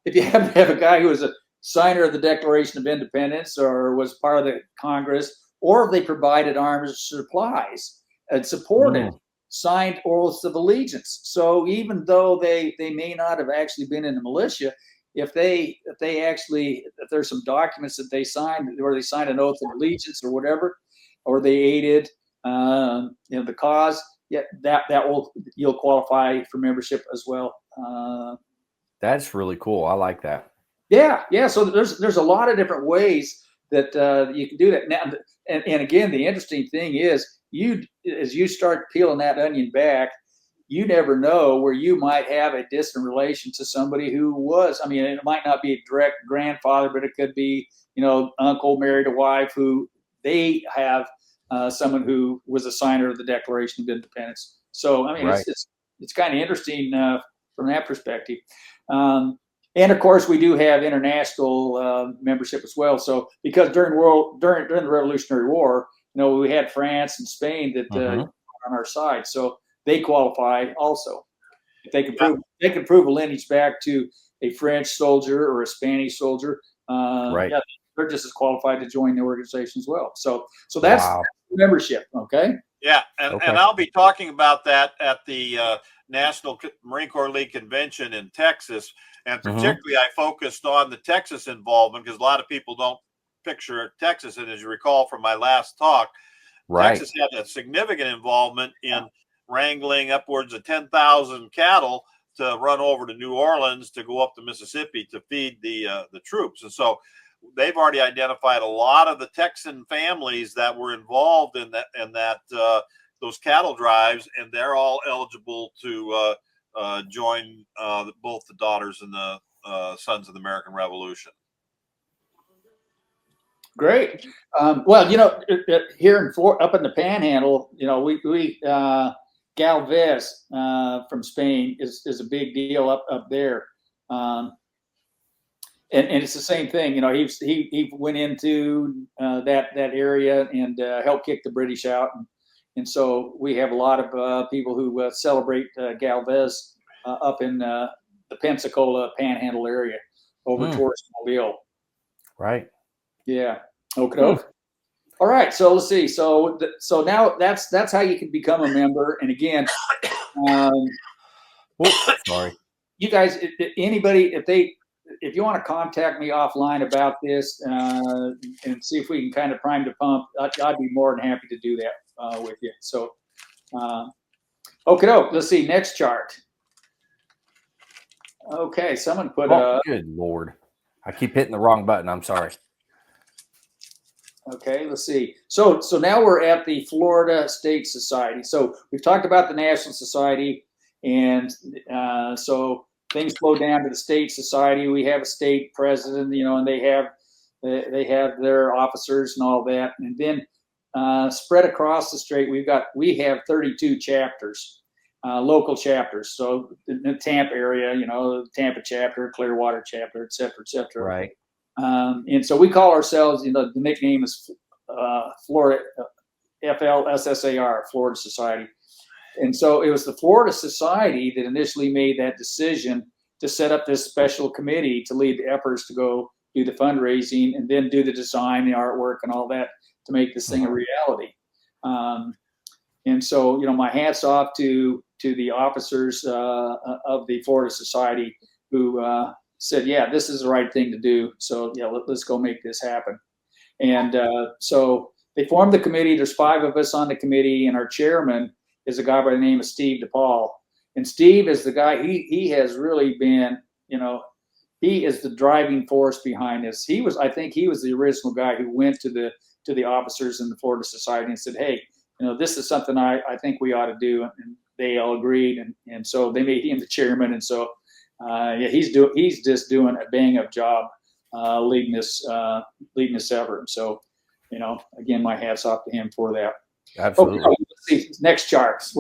if you happen to have a guy who was a signer of the Declaration of Independence or was part of the Congress, or if they provided arms supplies and supported, signed oaths of allegiance. So even though they may not have actually been in the militia, if there's some documents that they signed, or they signed an oath of allegiance or whatever, or they aided the cause, you'll qualify for membership as well. That's really cool. I like that. Yeah. So there's a lot of different ways that you can do that now. And again, the interesting thing is, as you start peeling that onion back, you never know where you might have a distant relation to somebody who was. I mean, it might not be a direct grandfather, but it could be, uncle married a wife who they have someone who was a signer of the Declaration of Independence. So, I mean, it's kind of interesting from that perspective. And of course, we do have international membership as well. So, because during the Revolutionary War, we had France and Spain that on our side. So they qualify also. If they can prove a lineage back to a French soldier or a Spanish soldier, Right. yeah, they're just as qualified to join the organization as well. So that's Wow. membership. Okay. Yeah, and, Okay. and I'll be talking about that at the National Marine Corps League Convention in Texas. And particularly, I focused on the Texas involvement because a lot of people don't picture Texas. And as you recall from my last talk, Right. Texas had a significant involvement in wrangling upwards of 10,000 cattle to run over to New Orleans to go up the Mississippi to feed the troops. And so they've already identified a lot of the Texan families that were involved in that those cattle drives, and they're all eligible to join both the Daughters and the Sons of the American Revolution. Great. Well, here up in the Panhandle, we Galvez from Spain is a big deal up there. And it's the same thing, he went into that area and helped kick the British out, and so we have a lot of people who celebrate Galvez up in the Pensacola Panhandle area over towards Mobile. Right. Yeah. Okay. All right. So let's see. So now that's how you can become a member. And again, Sorry. You guys, anybody, if you want to contact me offline about this and see if we can kind of prime the pump, I'd be more than happy to do that with you. So, okay, let's see, next chart. Okay, someone put good Lord. I keep hitting the wrong button. I'm sorry. Okay, let's see. So now we're at the Florida State Society. So we've talked about the National Society, and so things flow down to the State Society. We have a state president, and they have their officers and all that. And then spread across the state, we have 32 chapters, local chapters. So in the Tampa area, the Tampa chapter, Clearwater chapter, et cetera, et cetera. Right. And so we call ourselves, the nickname is Florida, FLSSAR, Florida Society. And so it was the Florida Society that initially made that decision to set up this special committee to lead the efforts to go do the fundraising and then do the design, the artwork, and all that to make this thing a reality. And so, my hat's off to the officers of the Florida Society who said, yeah, this is the right thing to do. So, let's go make this happen. And so they formed the committee. There's 5 of us on the committee, and our chairman is a guy by the name of Steve DePaul. And Steve is the guy, he has really been, he is the driving force behind this. I think he was the original guy who went to the officers in the Florida Society and said, hey, this is something I think we ought to do. And they all agreed. And so they made him the chairman. And so, he's just doing a bang up job leading this effort. So, again, my hat's off to him for that. Absolutely. Okay, let's see, next charts.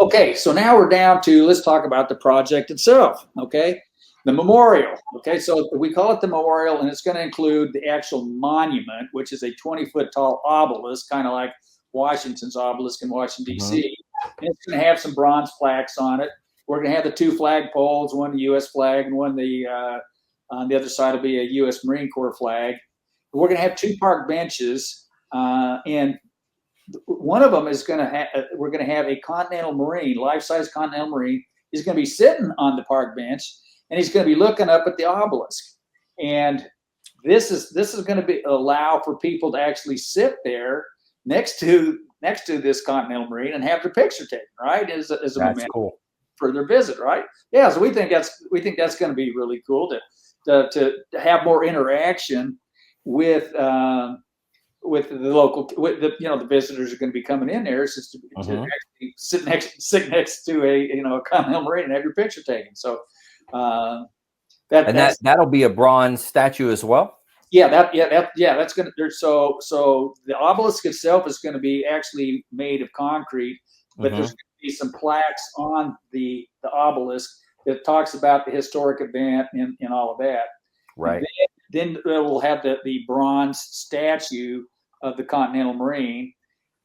Okay, so now we're down to, let's talk about the project itself. Okay, the memorial. Okay, so we call it the memorial, and it's going to include the actual monument, which is a 20-foot tall obelisk, kind of like Washington's obelisk in Washington, D.C. And it's going to have some bronze plaques on it. We're going to have the 2 flag poles, one the U.S. flag and one on the other side will be a U.S. Marine Corps flag. We're going to have 2 park benches, and one of them is we're going to have a Continental Marine, life-size Continental Marine. He's going to be sitting on the park bench, and he's going to be looking up at the obelisk. And this is going to allow for people to actually sit there next to this Continental Marine and have their picture taken, right? As a momentum cool. For their visit, right? Yeah, so we think that's going to be really cool to have more interaction with the local, the visitors are going to be coming in there just to actually sit next to a Continental Marine and have your picture taken. So that'll be a bronze statue as well. That's going to. So the obelisk itself is going to be actually made of concrete, but there's going to be some plaques on the obelisk that talks about the historic event and all of that. Right. Then we'll have the bronze statue of the Continental Marine.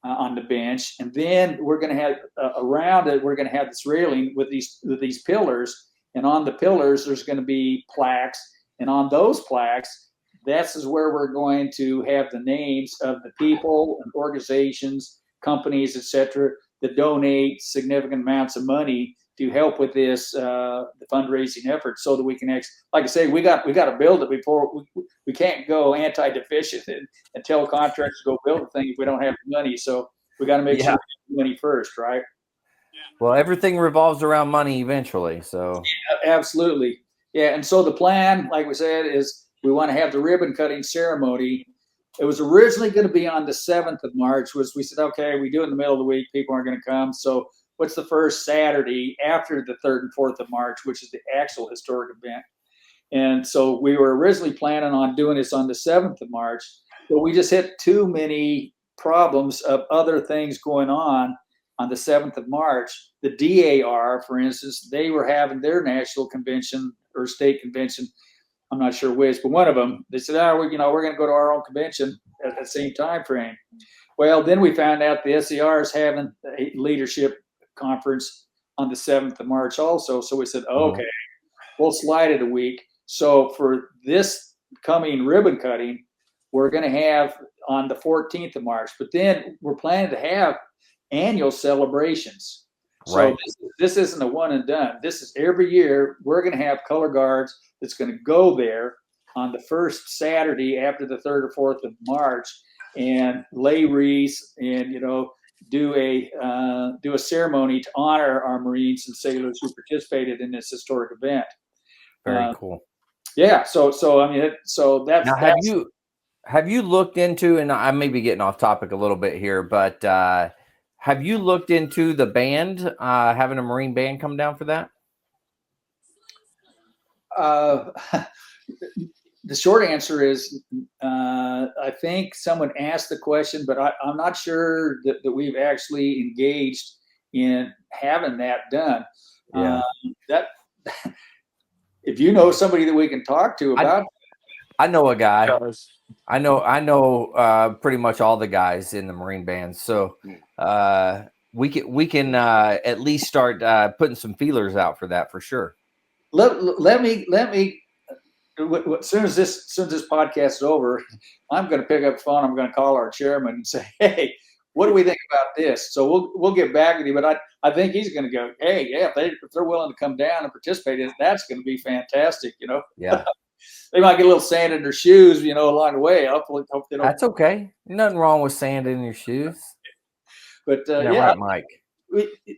on the bench, and then we're going to have around it. We're going to have this railing with these pillars, and on the pillars there's going to be plaques, and on those plaques, this is where we're going to have the names of the people and organizations, companies, etc., that donate significant amounts of money to help with this the fundraising effort, so that we can like I say, we got to build it before we can't go anti-deficient and tell contractors to go build a thing if we don't have the money. So we got to make sure we have the money first, right? Well, everything revolves around money eventually. So absolutely, yeah. And so the plan, like we said, is we want to have the ribbon cutting ceremony. It was originally going to be on the 7th of March. We said, okay, we do it in the middle of the week, people aren't going to come, so what's the first Saturday after the 3rd and 4th of March, which is the actual historic event? And so we were originally planning on doing this on the 7th of March, but we just hit too many problems of other things going on the 7th of March. The DAR, for instance, they were having their national convention or state convention. I'm not sure which, but one of them, they said, we're going to go to our own convention at the same time frame. Well, then we found out the SER is having a leadership conference on the 7th of March also. So we said, okay, we'll slide it a week. So for this coming ribbon cutting, we're going to have on the 14th of March, but then we're planning to have annual celebrations. Right. So this isn't a one and done. This is every year we're going to have color guards that's going to go there on the first Saturday after the 3rd or 4th of March and lay wreaths and, do a ceremony to honor our Marines and sailors who participated in this historic event. Very cool. Yeah. So I mean, that's now. Have you looked into? And I may be getting off topic a little bit here, but have you looked into the band having a Marine band come down for that? The short answer is, I think someone asked the question, but I'm not sure that we've actually engaged in having that done. Yeah. If you know somebody that we can talk to about, I know a guy. I know pretty much all the guys in the Marine band. So we can at least start putting some feelers out for that for sure. Let me. As soon as this podcast is over, I'm going to pick up the phone. I'm going to call our chairman and say, "Hey, what do we think about this?" So we'll get back with you. But I think he's going to go, "Hey, yeah, if they're willing to come down and participate in it, that's going to be fantastic." Yeah. They might get a little sand in their shoes, along the way. Hopefully they don't. That's okay. Nothing wrong with sand in your shoes. But right, Mike.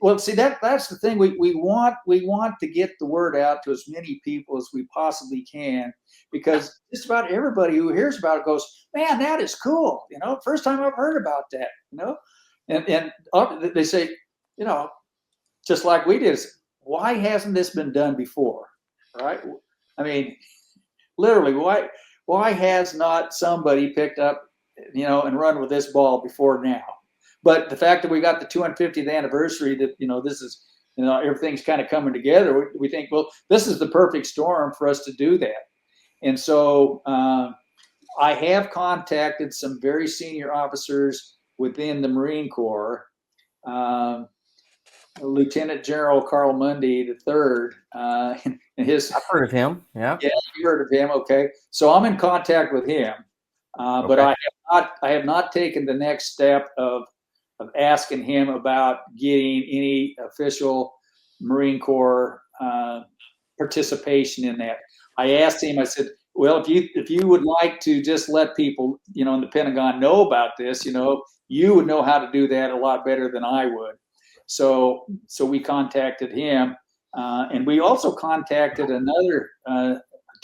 Well, see, that's the thing. We want to get the word out to as many people as we possibly can, because just about everybody who hears about it goes, "Man, that is cool." First time I've heard about that. And they say, just like we did, why hasn't this been done before? Right? I mean, literally, why has not somebody picked up, and run with this ball before now? But the fact that we got the 250th anniversary, that this is, everything's kind of coming together. We think, well, this is the perfect storm for us to do that. And so I have contacted some very senior officers within the Marine Corps. Lieutenant General Carl Mundy III, and his. I've heard of him. Yeah. Yeah, you heard of him. Okay, so I'm in contact with him, but I have not taken the next step of asking him about getting any official Marine Corps participation in that. I asked him. I said, "Well, if you would like to just let people, in the Pentagon know about this, you would know how to do that a lot better than I would." So we contacted him, and we also contacted another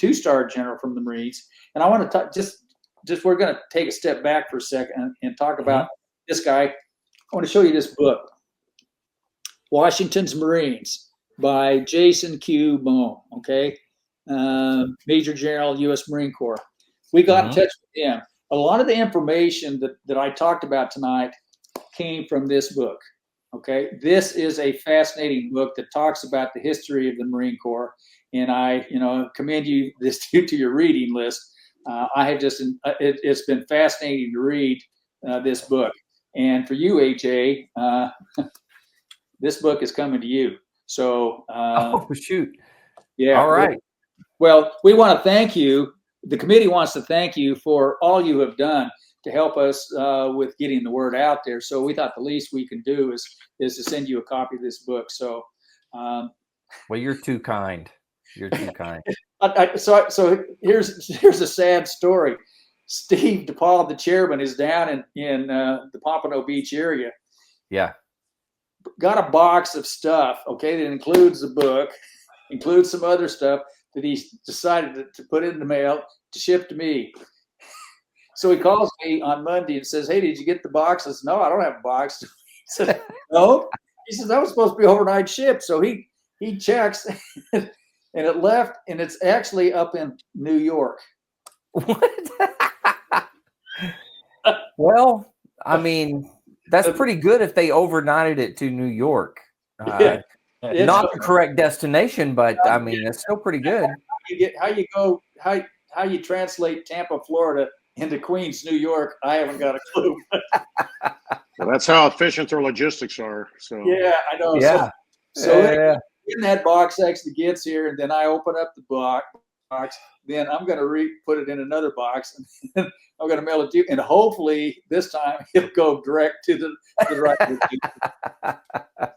2-star general from the Marines. And I want to talk just we're going to take a step back for a second and talk about this guy. I want to show you this book, Washington's Marines by Jason Q. Bohm. Okay, Major General, U.S. Marine Corps. We got in touch with him. A lot of the information that I talked about tonight came from this book. Okay, this is a fascinating book that talks about the history of the Marine Corps, and I, commend you this to your reading list. I have just, it's been fascinating to read this book. And for you, AJ, this book is coming to you. So, Oh, shoot. yeah. All right. Well, we want to thank you. The committee wants to thank you for all you have done to help us with getting the word out there. So we thought the least we can do is to send you a copy of this book. So, well, you're too kind. You're too kind. So here's a sad story. Steve DePaul, the chairman, is down in the Pompano Beach area. Yeah. Got a box of stuff. Okay, that includes the book, includes some other stuff that he decided to put in the mail to ship to me. So he calls me on Monday and says, "Hey, did you get the box?" I said, "No, I don't have a box." He said, "No." He says, "That was supposed to be overnight shipped." So he checks, and it left, and it's actually up in New York. What? Well, I mean, that's pretty good if they overnighted it to New York. Yeah. Not the correct destination, but I mean, it's still pretty good. How you translate Tampa, Florida into Queens, New York? I haven't got a clue. Well, that's how efficient their logistics are. So Yeah, I know. Yeah. So when that box actually gets here, and then I open up the box, then I'm going to put it in another box, and I'm going to mail it to you. And hopefully this time it'll go direct to the right.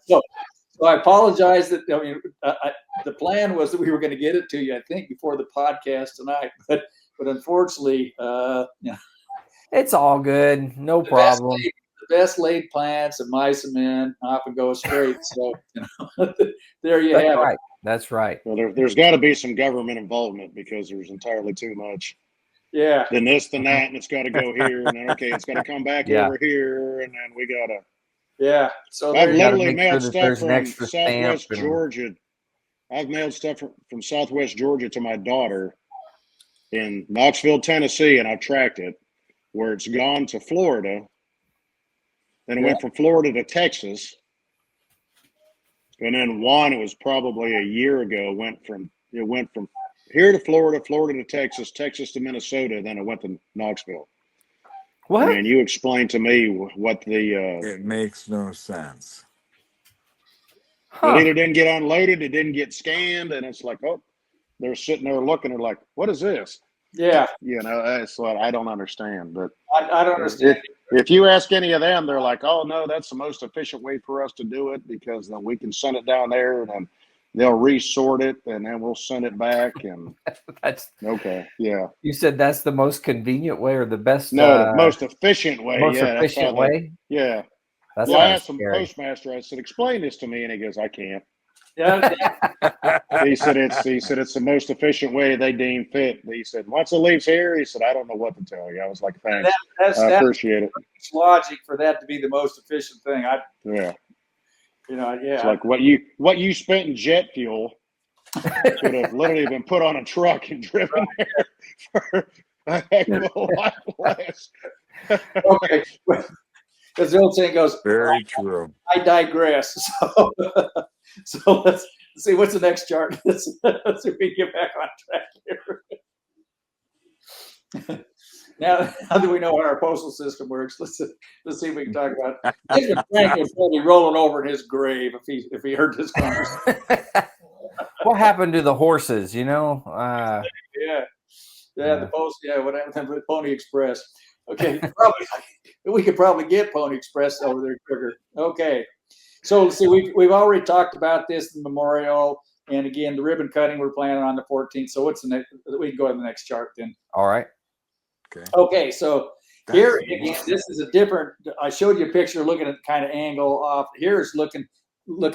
So I apologize that the plan was that we were going to get it to you, I think, before the podcast tonight, but unfortunately, it's all good, no problem. The best laid plans of mice and men often go straight. So there you have it. That's right. Well, there's got to be some government involvement because there's entirely too much. Yeah. Then this, then that, and it's got to go here, and then okay, it's got to come back over here, and then we got to. Yeah. So I've literally mailed stuff from Southwest Georgia. I've mailed stuff from Southwest Georgia to my daughter in Knoxville, Tennessee, and I've tracked it where it's gone to Florida. Then it went from Florida to Texas. And then one, it was probably a year ago, went from here to Florida, Florida to Texas, Texas to Minnesota, then it went to Knoxville. What? And you explain to me what the it makes no sense. It either didn't get unloaded, it didn't get scanned, and it's like, oh, they're sitting there looking, they're like, what is this? Yeah. It's like, I don't understand. But I don't understand. If you ask any of them, they're like, oh, no, that's the most efficient way for us to do it because then we can send it down there and then they'll resort it and then we'll send it back. And that's okay. Yeah. You said that's the most convenient way or the best? No, the most efficient way. Most efficient way? Yeah. That's I asked the postmaster, I said, explain this to me. And he goes, I can't. Yeah. He said it's the most efficient way they deem fit. He said once it leaves here, he said I don't know what to tell you. I was like, thanks, I appreciate it. It's logic for that to be the most efficient thing. Yeah. It's like what you spent in jet fuel could have literally been put on a truck and driven there for a heck of a lot less. Okay. Because the old saying goes, very true. I digress. So let's see what's the next chart. Let's see if we can get back on track here. Now that we know how our postal system works, let's see if we can talk about it. Frank would probably rolling over in his grave if he heard this conversation. What happened to the horses? The post. Yeah, what happened with Pony Express? Okay, we could probably get Pony Express over there quicker. Okay. So let's see, we've already talked about this in Memorial, and again, the ribbon cutting we're planning on the 14th. So what's the next? We can go to the next chart then. All right. Okay. So here again, this is a different. I showed you a picture looking at the kind of angle off. Here's looking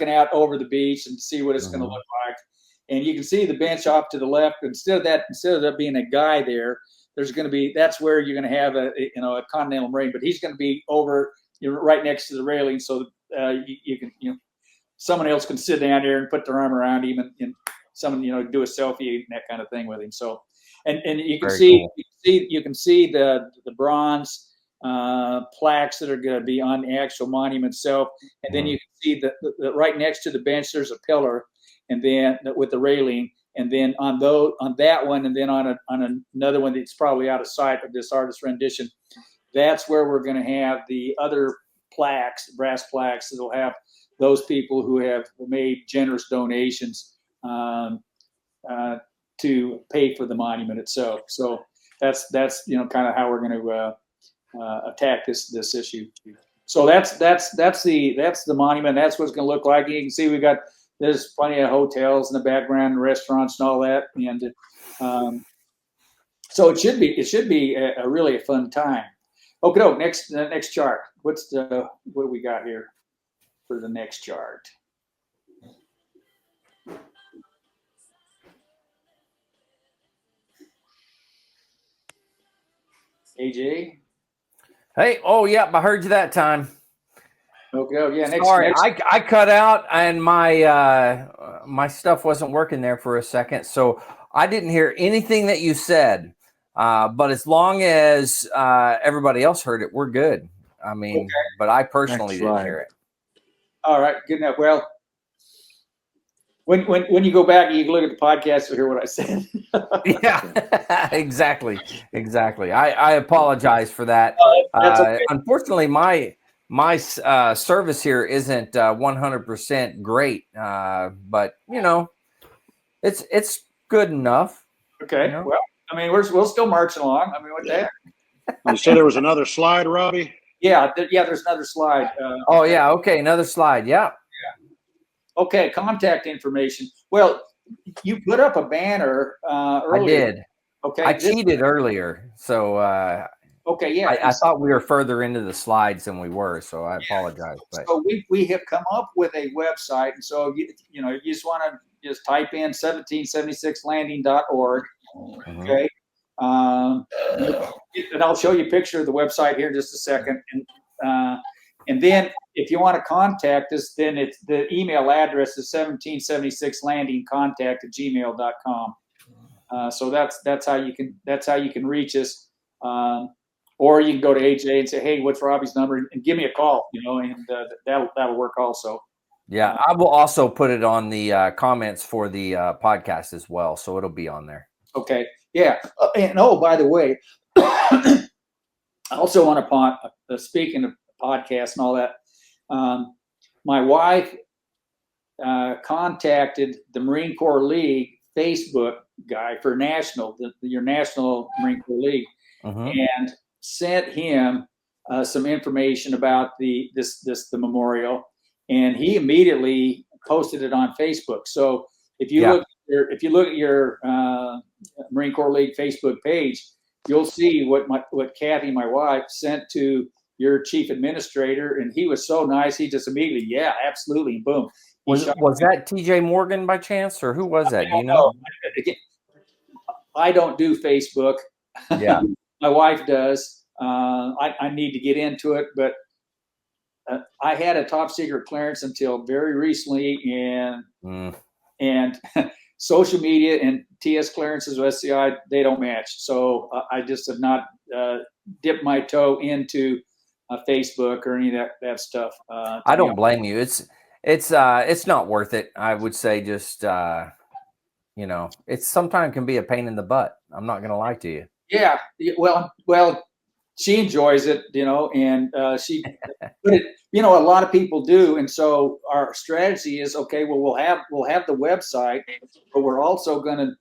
out over the beach and see what it's going to look like. And you can see the bench off to the left. Instead of there being a guy there, there's going to be. That's where you're going to have a Continental Marine, but he's going to be over right next to the railing, so. You can someone else can sit down there and put their arm around him and someone do a selfie and that kind of thing with him. So and you can you can see the bronze plaques that are going to be on the actual monument itself, and then you can see the right next to the bench there's a pillar, and then with the railing, and then on that one, and then on another one that's probably out of sight of this artist rendition, that's where we're going to have the other plaques, brass plaques that'll have those people who have made generous donations to pay for the monument itself. So that's kind of how we're going to attack this issue. So that's the monument. That's what it's going to look like. You can see there's plenty of hotels in the background, restaurants, and all that, and so it should be a really fun time. Okay, next chart. What do we got here for the next chart? AJ? Hey, oh, yep, I heard you that time. Okay, oh, yeah. Sorry, I cut out and my stuff wasn't working there for a second, so I didn't hear anything that you said. But as long as everybody else heard it, we're good. I mean, okay. But I personally didn't hear it. All right, good enough. Well, when you go back, you can look at the podcast to hear what I said. Yeah, exactly. I apologize for that. That's okay. Unfortunately, my service here isn't 100% great, but it's good enough. Okay. Well, I mean, we're still marching along. I mean, what the heck? You said there was another slide, Robbie? Yeah, there's another slide. Oh, yeah. Okay, another slide. Yeah. Okay, contact information. Well, you put up a banner earlier. I did. Okay. I cheated earlier, so okay, yeah. I thought we were further into the slides than we were, so I apologize. But. So we have come up with a website, and so you just want to just type in 1776landing.org. Okay. And I'll show you a picture of the website here in just a second. And then if you want to contact us, then it's the email address is 1776landingcontact@gmail.com. So that's how you can reach us. Or you can go to AJ and say, hey, what's Robbie's number? And give me a call, and that'll work also. Yeah, I will also put it on the comments for the podcast as well, so it'll be on there. Okay, yeah. And by the way, I also want to speaking of podcasts and all that, my wife contacted the Marine Corps League Facebook guy for your National Marine Corps League, and sent him some information about the memorial, and he immediately posted it on Facebook. So if you look at your Marine Corps League Facebook page, you'll see what Kathy, my wife, sent to your chief administrator, and he was so nice. He just immediately, yeah, absolutely, and boom. Was that TJ Morgan by chance, or who was that? Do you know? I don't do Facebook. Yeah. My wife does. I need to get into it, but I had a top secret clearance until very recently, and social media and TS clearances with SCI, they don't match. So I just have not dipped my toe into Facebook or any of that stuff. I don't blame you. It's not worth it. I would say just it's sometimes can be a pain in the butt. I'm not gonna lie to you. Yeah, well, she enjoys it, and she, but a lot of people do, and so our strategy is okay. Well, we'll have the website, but we're also going to,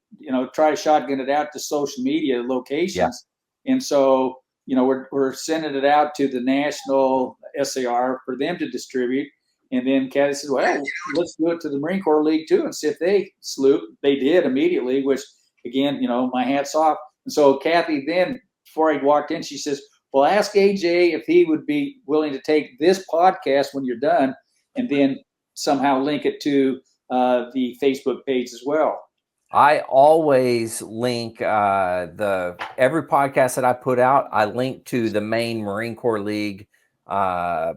try to shotgun it out to social media locations, and so we're sending it out to the national SAR for them to distribute, and then Kathy said, well, let's do it to the Marine Corps League too, and see if they salute. They did immediately, which again, my hat's off. And so Kathy then, before I walked in, she says, well, ask AJ if he would be willing to take this podcast when you're done and then somehow link it to the Facebook page as well. I always link every podcast that I put out, I link to the main Marine Corps League, I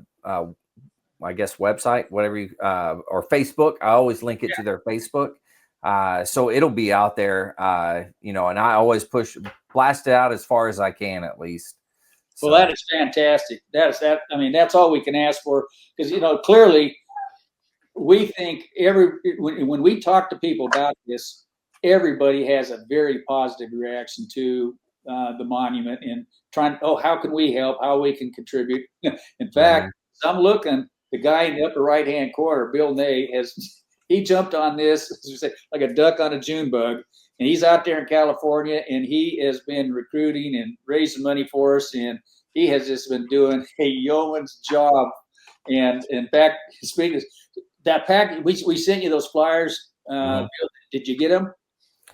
guess, website, whatever or Facebook. I always link it to their Facebook. So it'll be out there, and I always blast it out as far as I can, at least. So. Well, that is fantastic. That's all we can ask for, because, clearly we think when we talk to people about this, everybody has a very positive reaction to the monument and how can we help, how we can contribute. In fact, I'm looking, the guy in the upper right-hand corner, Bill Ney, he jumped on this, as we say, like a duck on a June bug. And he's out there in California, and he has been recruiting and raising money for us. And he has just been doing a yeoman's job. And in fact, speaking of that pack, we sent you those flyers. Bill, did you get them?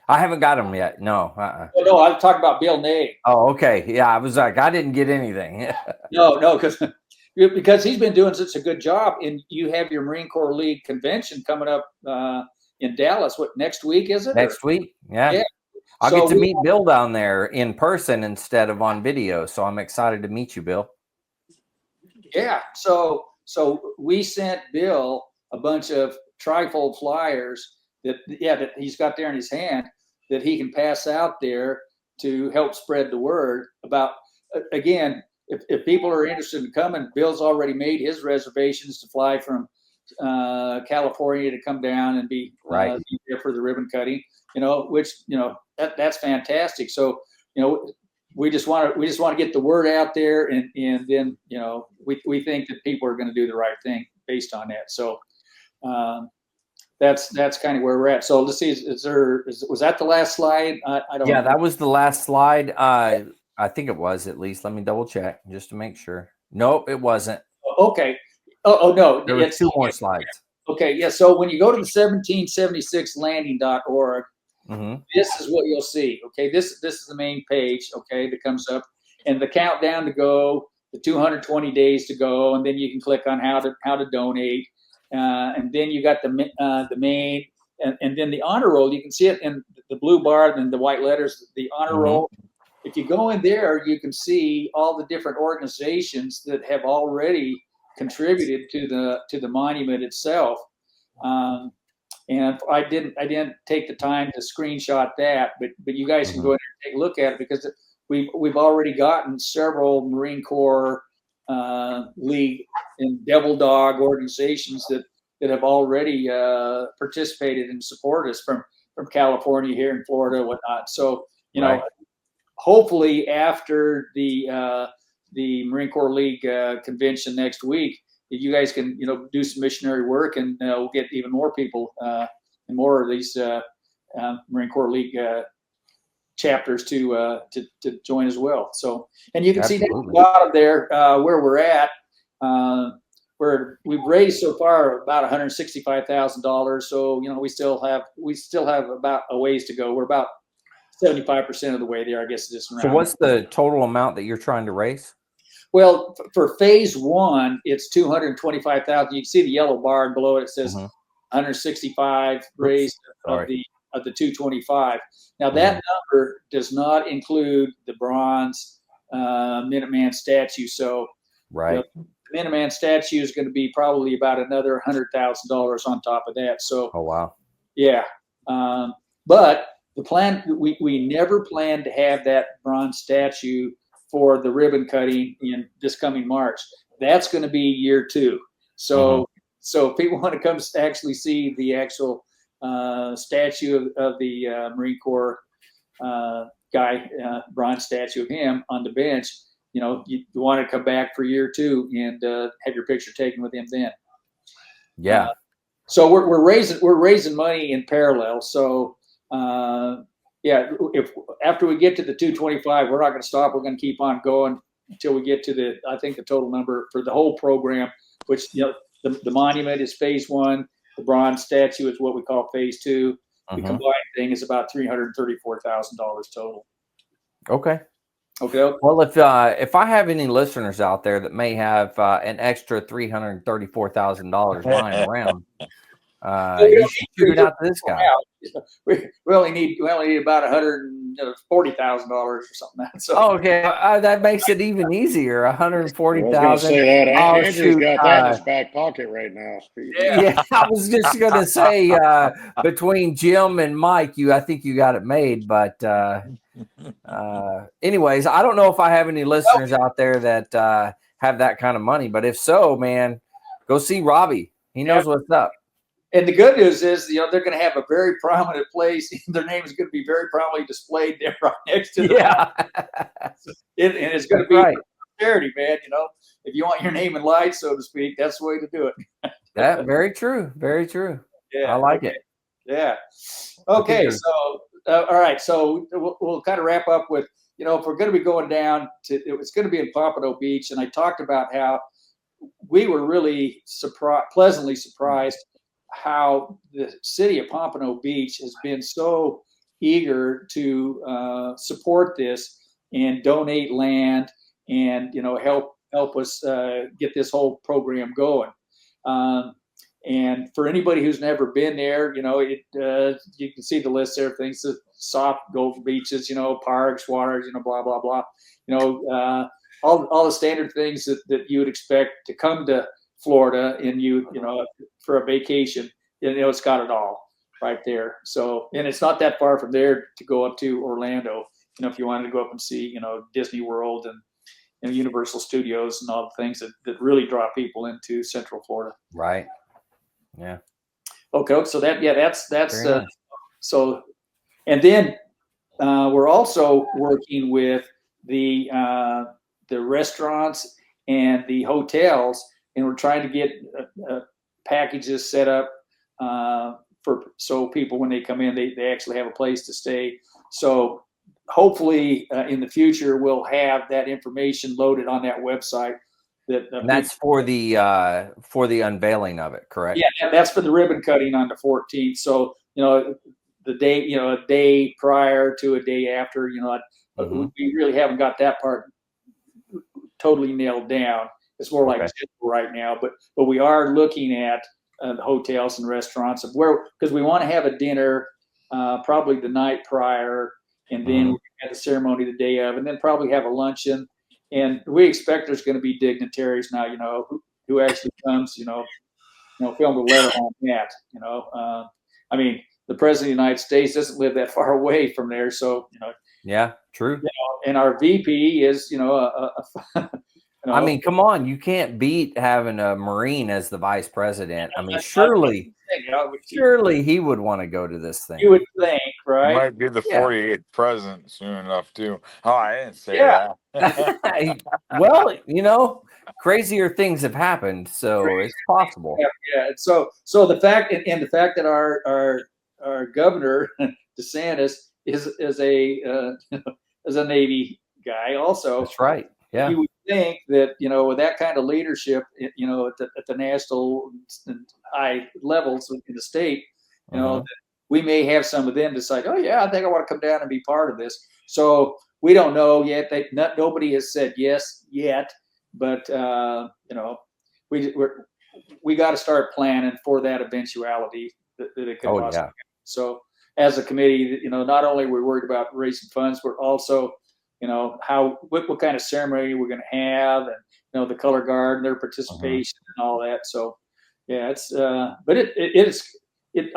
I haven't got them yet. No. Oh, no, I'm talking about Bill Ney. Oh, okay. Yeah, I was like, I didn't get anything. No, because he's been doing such a good job. And you have your Marine Corps League convention coming up in Dallas. What, next week, is it? Next week? Yeah. I'll get to meet Bill down there in person instead of on video. So I'm excited to meet you, Bill. Yeah. So we sent Bill a bunch of trifold flyers that he's got there in his hand that he can pass out there to help spread the word about, again, if people are interested in coming, Bill's already made his reservations to fly from California to come down and be there for the ribbon cutting, which, that's fantastic. So, we just want to get the word out there, and then, we think that people are going to do the right thing based on that. So, that's kind of where we're at. So let's see, was that the last slide? I don't know. Yeah, that was the last slide. I think it was, at least. Let me double check just to make sure. Nope, it wasn't. Okay. Oh no. There were two more slides. Okay. Yeah. So when you go to the 1776landing.org, this is what you'll see. Okay. This is the main page. Okay. That comes up, and the countdown to go, the 220 days to go. And then you can click on how to donate. And then you got the main, and then the honor roll. You can see it in the blue bar and the white letters, the honor roll. If you go in there, you can see all the different organizations that have already contributed to the monument itself. And I didn't take the time to screenshot that, but you guys can go in and take a look at it, because we've already gotten several Marine Corps League and Devil Dog organizations that have already participated and supported us from California, here in Florida, and whatnot. So hopefully after the Marine Corps League convention next week, you guys can do some missionary work, and we'll get even more people and more of these Marine Corps League chapters to join as well. So, and you can see down at the bottom there where we're at. Where we've raised so far about $165,000. So we still have about a ways to go. We're about 75% of the way there, I guess. So what's the total amount that you're trying to raise? Well, for phase one, it's $225,000. You can see the yellow bar, and below it says 165 raised of the 225. Now that number does not include the bronze Minuteman statue. So the Minuteman statue is going to be probably about another $100,000 on top of that. So yeah. But the plan, we never planned to have that bronze statue for the ribbon cutting in this coming March. That's going to be year 2. So if people want to come actually see the actual statue of the Marine Corps guy, bronze statue of him on the bench, you want to come back for year 2 and have your picture taken with him then. Yeah. So we're raising money in parallel. So if after we get to the 225, we're not going to stop. We're going to keep on going until we get to I think the total number for the whole program, which the monument is phase 1, the bronze statue is what we call phase 2. The combined thing is about $334,000 total. Okay. Well, if I have any listeners out there that may have an extra $334,000 lying around, you should shoot it out to this guy. We only need about $140,000 or something. So okay, that makes it even easier. $140,000. I was going to say that Andrew's got that in his back pocket right now. Yeah, I was just going to say between Jim and Mike, I think you got it made. But anyways, I don't know if I have any listeners out there that have that kind of money. But if so, man, go see Robbie. He knows what's up. And the good news is, they're going to have a very prominent place. Their name is going to be very prominently displayed there right next to them. Yeah. And it's going to be charity, man. You know, if you want your name in lights, so to speak, that's the way to do it. That very true. Very true. Yeah, I like okay. it. Yeah. I think Okay. there's- So, all right. So we'll kind of wrap up with, you know, if we're going to be going down to, it's going to be in Pompano Beach. And I talked about how we were really pleasantly surprised how the city of Pompano Beach has been so eager to support this and donate land and, you know, help us get this whole program going. And for anybody who's never been there, you know, you can see the list there, things that soft golden beaches, you know, parks, waters, you know, blah, blah, blah, you know, all the standard things that you would expect to come to Florida and you know, for a vacation, you know, it's got it all right there. So, and it's not that far from there to go up to Orlando, you know, if you wanted to go up and see, you know, Disney World and Universal Studios and all the things that really draw people into Central Florida. Right. Yeah. Okay. So that's Very nice. so, and then we're also working with the restaurants and the hotels, and we're trying to get packages set up so people, when they come in, they actually have a place to stay. So hopefully in the future, we'll have that information loaded on that website. And that's for the unveiling of it, correct? Yeah, that's for the ribbon cutting on the 14th. So, you know, the day, you know, a day prior to a day after, you know, we really haven't got that part totally nailed down. It's more like right now, but we are looking at the hotels and restaurants of where, because we want to have a dinner probably the night prior, and then we have the ceremony the day of, and then probably have a luncheon. And we expect there's going to be dignitaries now, you know, who actually comes, you know, film the letter on that, you know. I mean, the president of the United States doesn't live that far away from there, so, you know. Yeah, true. You know, and our VP is, you know, you know, I mean, come on, you can't beat having a Marine as the vice president. I mean, surely he would want to go to this thing. You would think, He right? might be the Yeah. 48th president soon enough, too. Oh, I didn't say that. Well, you know, crazier things have happened, so it's possible. Yeah. So the fact that our governor DeSantis is a Navy guy also. That's right. Yeah. You would think that, you know, with that kind of leadership, you know, at the national and high levels in the state, you know, that we may have some of them decide, oh yeah, I think I want to come down and be part of this. So we don't know yet. Nobody has said yes yet, but you know, we got to start planning for that eventuality that it could possibly happen. So as a committee, you know, not only are we worried about raising funds, we're also, you know, what kind of ceremony we're going to have, and, you know, the color guard and their participation and all that. So yeah, it's but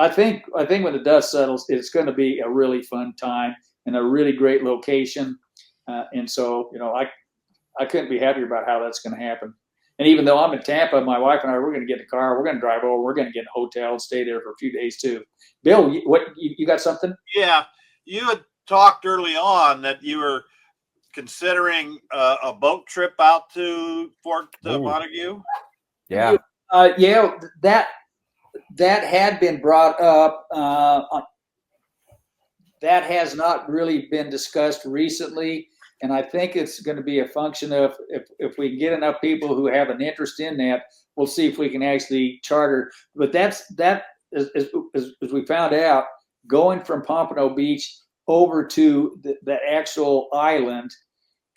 I think when the dust settles, it's going to be a really fun time and a really great location. And so, you know, I couldn't be happier about how that's going to happen. And even though I'm in Tampa, my wife and I, we're going to get in the car, we're going to drive over, we're going to get in a hotel and stay there for a few days too. Bill, you got something? Yeah, you had talked early on that you were considering a boat trip out to Fort Montague. Yeah. Yeah, that had been brought up. That has not really been discussed recently. And I think it's going to be a function of if we can get enough people who have an interest in that, we'll see if we can actually charter. But as we found out, going from Pompano Beach over to the actual island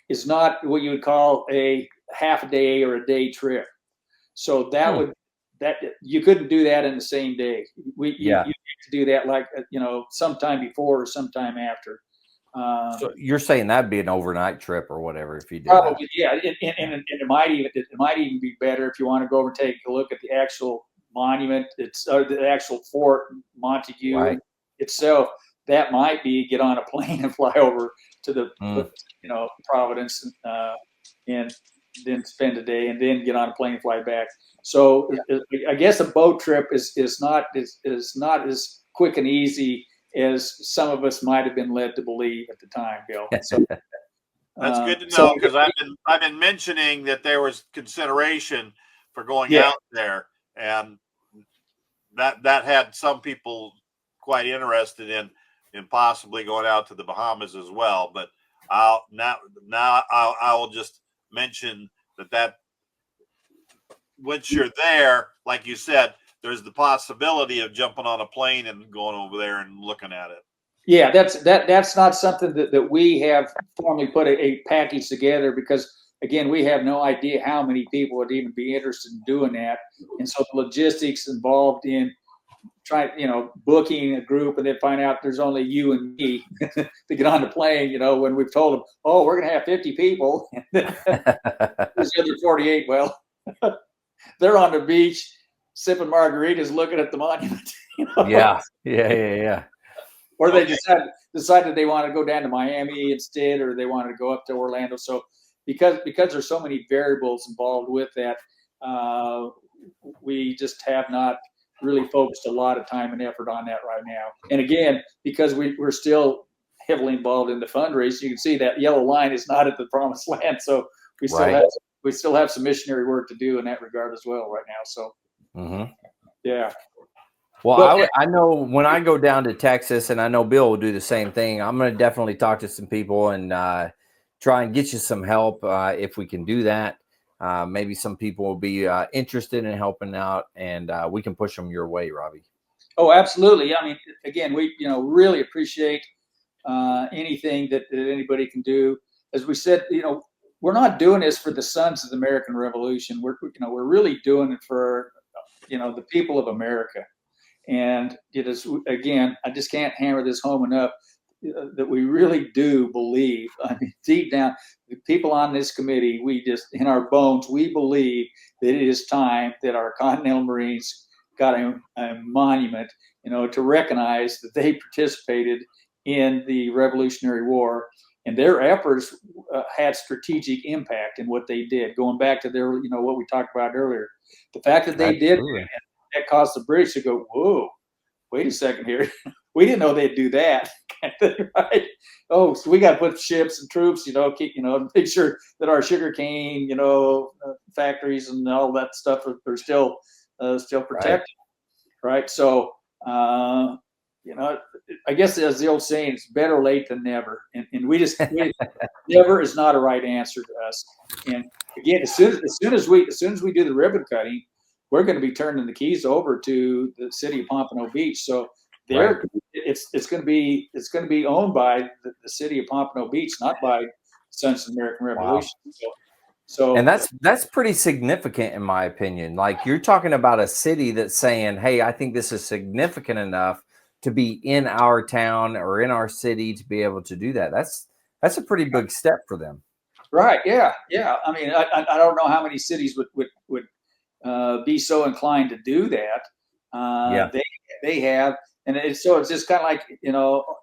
is not what you would call a half a day or a day trip. So that you couldn't do that in the same day. You have to do that, like, you know, sometime before or sometime after. So you're saying that'd be an overnight trip or whatever if you did probably, yeah. And it might even be better if you want to go over and take a look at the actual monument. It's the actual Fort Montague itself. That might be get on a plane and fly over to the you know, Providence and then spend a day and then get on a plane and fly back. So I guess a boat trip is not as quick and easy as some of us might have been led to believe at the time, Bill. So, That's good to So know, because I've been mentioning that there was consideration for going Yeah. out there, and that had some people quite interested in possibly going out to the Bahamas as well. But I will just mention that once you're there, like you said, there's the possibility of jumping on a plane and going over there and looking at it. Yeah, that's not something that we have formally put a package together, because again, we have no idea how many people would even be interested in doing that. And so the logistics involved in booking a group and then find out there's only you and me to get on the plane, when we've told them, oh, we're going to have 50 people. There's the other 48. Well, they're on the beach sipping margaritas, looking at the monument. Yeah. Or they decided they want to go down to Miami instead, or they wanted to go up to Orlando. So because there's so many variables involved with that, we just have not really focused a lot of time and effort on that right now. And again, because we're still heavily involved in the fundraise, you can see that yellow line is not at the promised land. So we still have some missionary work to do in that regard as well right now. So yeah. Well, I know when I go down to Texas, and I know Bill will do the same thing, I'm going to definitely talk to some people and try and get you some help if we can do that. Maybe some people will be interested in helping out, and we can push them your way, Robbie. Oh, absolutely. I mean, again, we really appreciate anything that anybody can do. As we said, we're not doing this for the sons of the American Revolution. We're really doing it for the people of America. And it is, again, I just can't hammer this home enough, that we really do believe, I mean, deep down, the people on this committee, we just, in our bones, we believe that it is time that our Continental Marines got a monument, to recognize that they participated in the Revolutionary War, and their efforts had strategic impact in what they did, going back to their, what we talked about earlier. The fact that they did that caused the British to go, whoa, wait a second here. We didn't know they'd do that. Right? Oh, so we got to put ships and troops, make sure that our sugarcane, factories and all that stuff are still protected. Right. So, I guess as the old saying, it's better late than never. And never is not a right answer to us. And again, as soon as we do the ribbon cutting, we're going to be turning the keys over to the city of Pompano Beach. So it's going to be owned by the city of Pompano Beach, not by Sons of the American Revolution. Wow. So and that's pretty significant in my opinion. Like, you're talking about a city that's saying, hey, I think this is significant enough to be in our town or in our city to be able to do that. That's a pretty big step for them. Right. Yeah. I mean, I don't know how many cities would be so inclined to do that. They have, and it's just kind of like,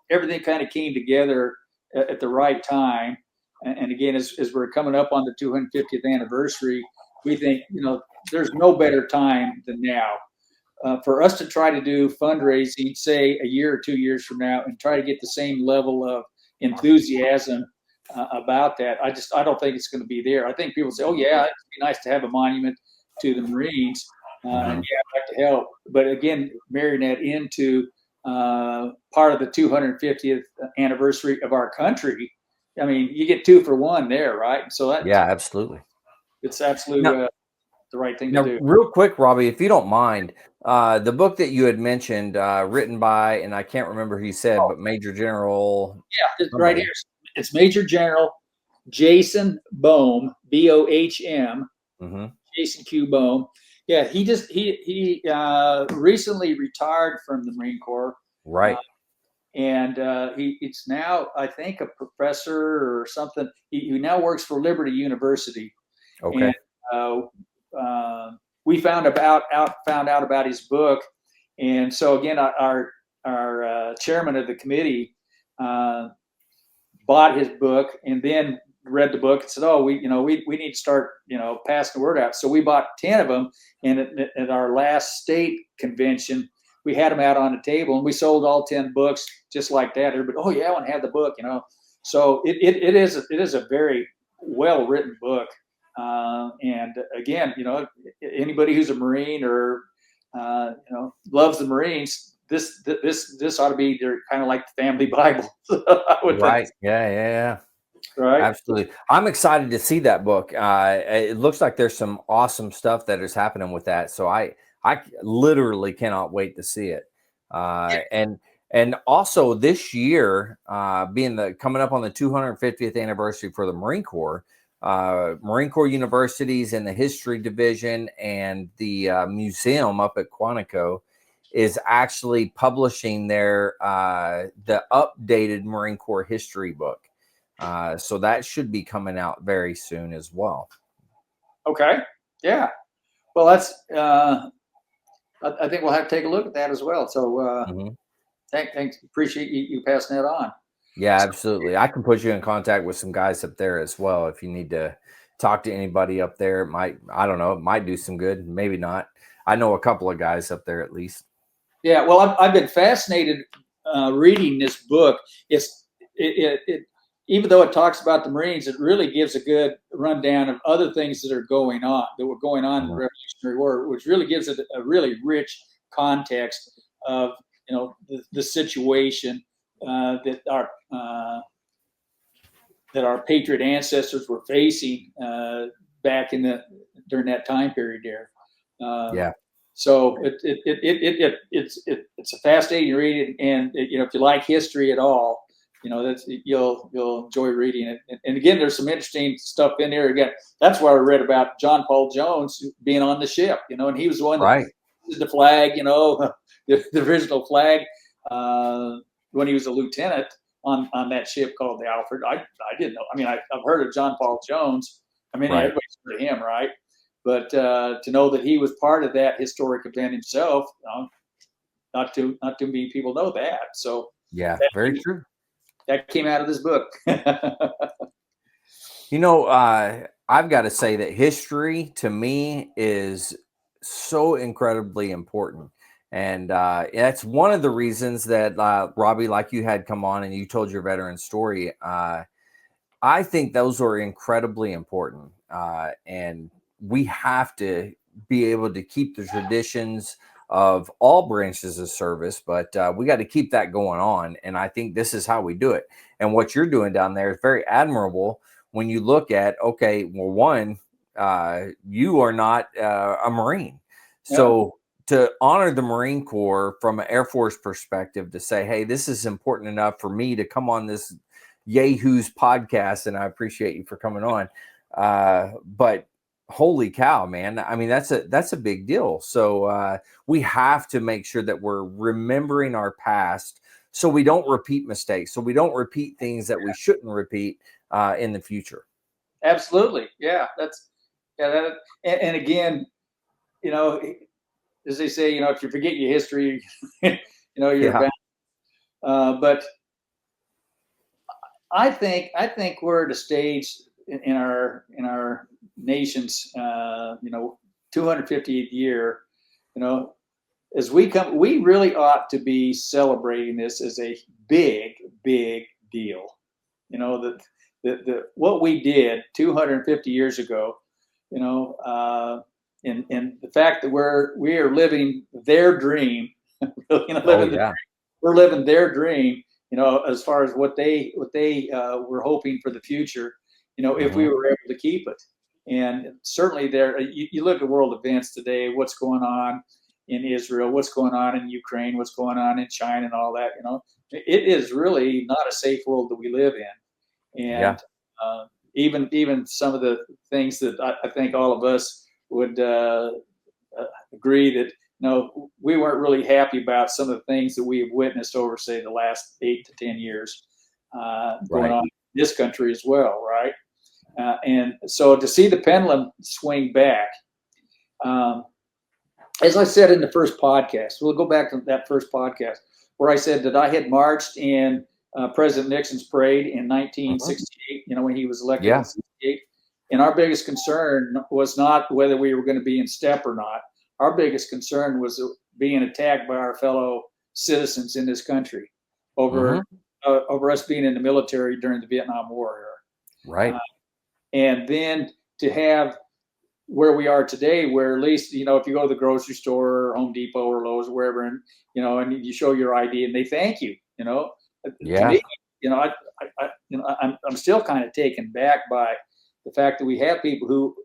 everything kind of came together at the right time. And again, as we're coming up on the 250th anniversary, we think, there's no better time than now for us to try to do fundraising, say a year or 2 years from now, and try to get the same level of enthusiasm about that. I don't think it's going to be there. I think people say, oh yeah, it'd be nice to have a monument to the Marines, and yeah, I'd like to help. But again, marrying that into part of the 250th anniversary of our country, I mean, you get 2 for 1 there, right? So absolutely, it's absolutely the right thing to do. Real quick, Robbie, if you don't mind, the book that you had mentioned, written by, and I can't remember who you said, but Major General. Yeah, it's right here. It's Major General Jason Bohm, Bohm. Jason Q. Bohm. Yeah, he recently retired from the Marine Corps. Right. And he's now, I think, a professor or something. He now works for Liberty University. Okay. And we found out about his book, and so again, our chairman of the committee bought his book and then read the book and said, "Oh, we need to start passing the word out." So we bought 10 of them, and at our last state convention, we had them out on the table, and we sold all 10 books just like that. Everybody, oh yeah, I want to have the book, So it is a very well written book. And again, anybody who's a Marine or loves the Marines, this ought to be their kind of like the family Bible. I would Right. think. Yeah. Right. Absolutely. I'm excited to see that book. It looks like there's some awesome stuff that is happening with that. So I literally cannot wait to see it. And also this year, being coming up on the 250th anniversary for the Marine Corps universities and the history division and the museum up at Quantico is actually publishing their the updated Marine Corps history book. So that should be coming out very soon as well. Okay. Yeah. Well, that's. I think we'll have to take a look at that as well. So thanks. Appreciate you passing that on. Yeah, absolutely. I can put you in contact with some guys up there as well if you need to talk to anybody up there. I don't know, it might do some good, maybe not. I know a couple of guys up there at least. Yeah. Well, I've been fascinated reading this book. Even though it talks about the Marines, it really gives a good rundown of other things that were going on in the Revolutionary War, which really gives it a really rich context of the situation that our patriot ancestors were facing back during that time period there. So it's a fascinating read, and if you like history at all, you'll enjoy reading it. And again, there's some interesting stuff in there. Again, that's where I read about John Paul Jones being on the ship, and he was the one that did the flag, the original flag when he was a lieutenant on that ship called the Alfred. I didn't know. I mean, I've heard of John Paul Jones. I mean, everybody's heard of him, right? But to know that he was part of that historic event himself, not too many people know that. So yeah, very true. That came out of this book. I've got to say that history to me is so incredibly important. And that's one of the reasons that Robbie, like you had come on and you told your veteran story. I think those are incredibly important. And we have to be able to keep the traditions of all branches of service, but we got to keep that going on. And I think this is how we do it. And what you're doing down there is very admirable when you look at, okay, well, one, you are not a Marine. So to honor the Marine Corps from an Air Force perspective, to say, hey, this is important enough for me to come on this Yahoo's podcast, and I appreciate you for coming on. But holy cow, man. I mean, that's a big deal. So we have to make sure that we're remembering our past so we don't repeat mistakes, so we don't repeat things that we shouldn't repeat in the future. Absolutely. Yeah. And again, as they say, if you forget your history, you're bound. But I think we're at a stage in our nation's 250th year, as we really ought to be celebrating this as a big deal. That what we did 250 years ago, and the fact that we are living their dream, we're living their dream, as far as what they were hoping for the future, if we were able to keep it. And certainly you look at world events today, what's going on in Israel, what's going on in Ukraine, what's going on in China and all that, it is really not a safe world that we live in. And even some of the things that I think all of us would agree that, we weren't really happy about some of the things that we have witnessed over, say, the last 8 to 10 years going on in this country as well, right? And so to see the pendulum swing back, as I said in the first podcast, we'll go back to that first podcast where I said that I had marched in President Nixon's parade in 1968, when he was elected in 68. And our biggest concern was not whether we were going to be in step or not. Our biggest concern was being attacked by our fellow citizens in this country over over us being in the military during the Vietnam War era. Right. And then to have where we are today, where at least, you know, if you go to the grocery store or Home Depot or Lowe's or wherever, and, you know, and you show your ID and they thank you, you know, Yeah. to me, you know, I'm still kind of taken back by the fact that we have people who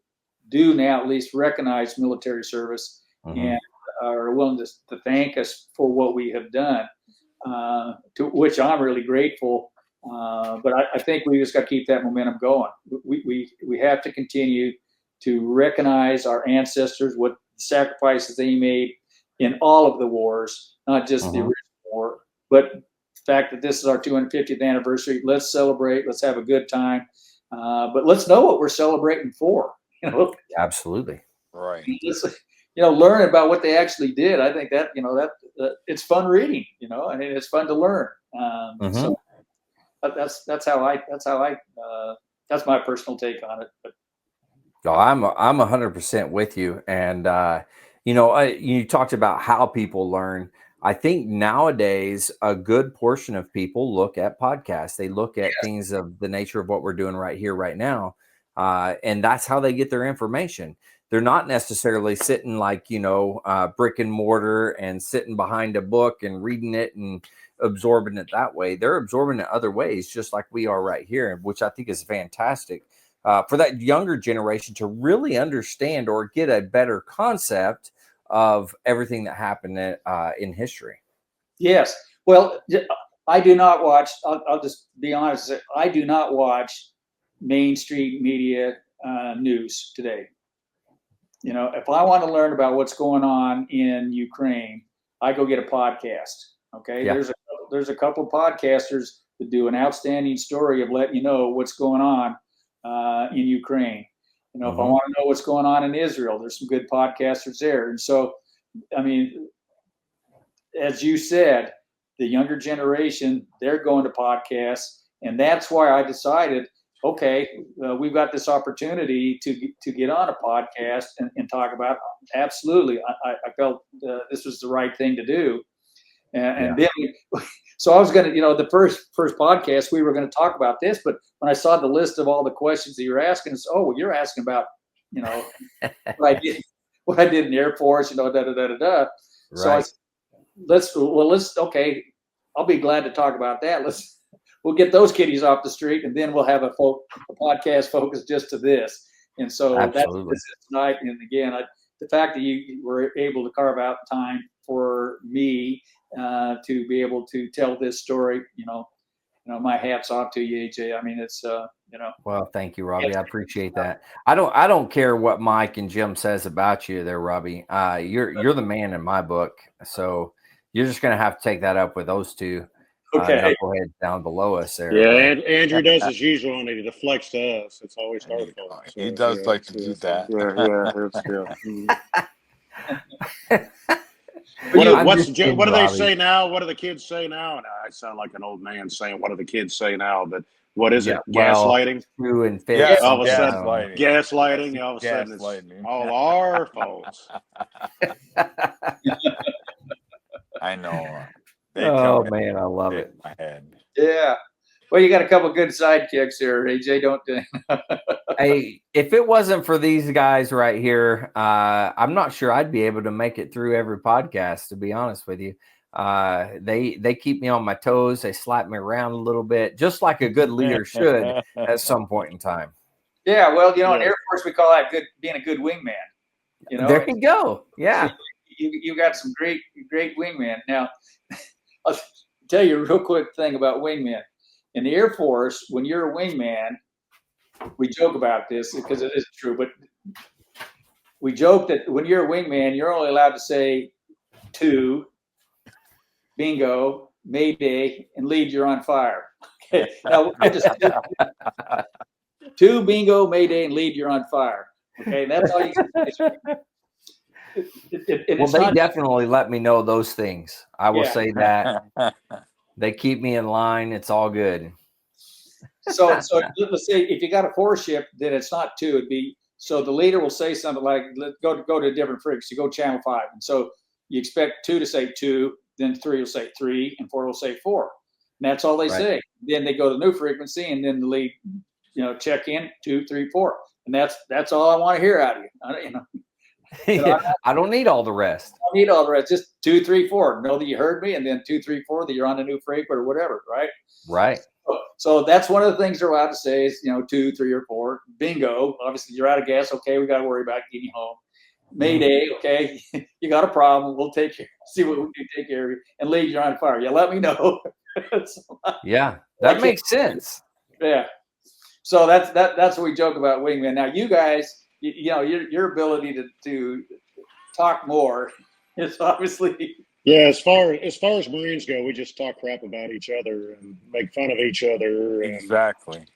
do now at least recognize military service and are willing to thank us for what we have done, to which I'm really grateful. But I think we just got to keep that momentum going. We have to continue to recognize our ancestors, what sacrifices they made in all of the wars, not just the original war, but the fact that this is our 250th anniversary. Let's celebrate. Let's have a good time. But let's know what we're celebrating for. You know, Absolutely. Right. let's, you know, learn about what they actually did. I think that, you know, that it's fun reading. You know, I mean, it's fun to learn. So that's my personal take on it. But No, I'm 100% with you. And, you know, you talked about how people learn. I think nowadays a good portion of people look at podcasts. They look at things of the nature of what we're doing right here, right now. And that's how they get their information. They're not necessarily sitting like, you know, brick and mortar and sitting behind a book and reading it and absorbing it that way. They're absorbing it other ways, just like we are right here, which I think is fantastic. For that younger generation to really understand or get a better concept of everything that happened in history. yes, well, I do not watch. I'll just be honest. I do not watch mainstream media news today. You know, if I want to learn about what's going on in Ukraine, I go get a podcast. Okay, Yeah. there's a couple of podcasters that do an outstanding story of letting you know what's going on in Ukraine. You know, if I want to know what's going on in Israel, there's some good podcasters there. And so, I mean, as you said, the younger generation, they're going to podcasts. And that's why I decided, okay, we've got this opportunity to get on a podcast and talk about it. Absolutely. I felt this was the right thing to do. And then, so I was going to, you know, the first podcast, we were going to talk about this, but when I saw the list of all the questions that you're asking, it's, oh, well, you're asking about, you know, what I did in the Air Force, you know, Right. So I said, okay, I'll be glad to talk about that. We'll get those kiddies off the street, and then we'll have a podcast focused just to this. And so that's what this is tonight. And again, the fact that you were able to carve out time for me to be able to tell this story, you know, my hat's off to you, AJ. I mean, it's, you know. Well, thank you, Robbie. I appreciate that. I don't care what Mike and Jim says about you there, Robbie. You're the man in my book. So you're just going to have to take that up with those two. Okay. Knuckleheads down below us there. Yeah, and Andrew does as usual, and he deflects to us. It's always our fault. So, He does like to do that. What do they say now? What do the kids say now? And I sound like an old man saying, "What do the kids say now?" But what is it? Gaslighting? True and Yes, all of a sudden, gaslighting. All of a sudden, it's all our faults. I know. Oh man, I love it. My head. Yeah. Well, you got a couple good sidekicks here, AJ. Don't. Hey, if it wasn't for these guys right here, I'm not sure I'd be able to make it through every podcast. To be honest with you, they keep me on my toes. They slap me around a little bit, just like a good leader should at some point in time. Yeah. Well, you know, in Air Force we call that being a good wingman. You know. There you go. Yeah. You got some great wingman. Now, I'll tell you a real quick thing about wingmen. In the Air Force, when you're a wingman, we joke about this because it is true, but we joke that when you're a wingman, you're only allowed to say two, bingo, mayday, and lead, you're on fire. Okay. Now, two, bingo, mayday, and lead, you're on fire. Okay. That's all you can say. Well, they definitely let me know those things. I will say that. They keep me in line. It's all good. So let's say if you got a four ship, then it's not two. It'd be, so the leader will say something like, let's go to a different frigates. You go channel 5. And so you expect two to say two, then 3 will say 3, and 4 will say 4. that's all they Right. say. Then they go to new frequency, and then the lead, check in 2, 3, 4, and that's all I want to hear out of you. I don't need all the rest. I don't need all the rest. Just 2, 3, 4. Know that you heard me, and then 2, 3, 4 that you're on a new frequency or whatever, right? Right. So that's one of the things they're allowed to say is 2, 3, or 4. Bingo. Obviously, you're out of gas. Okay, we got to worry about getting you home. Mayday. Okay, you got a problem. We'll see what we can take care of you. And lead, you're on fire. Yeah, let me know. Yeah, that makes sense. Yeah. So that's what we joke about wingman. Now you guys, your ability to talk more is obviously. Yeah, as far as Marines go, we just talk crap about each other and make fun of each other. And Exactly.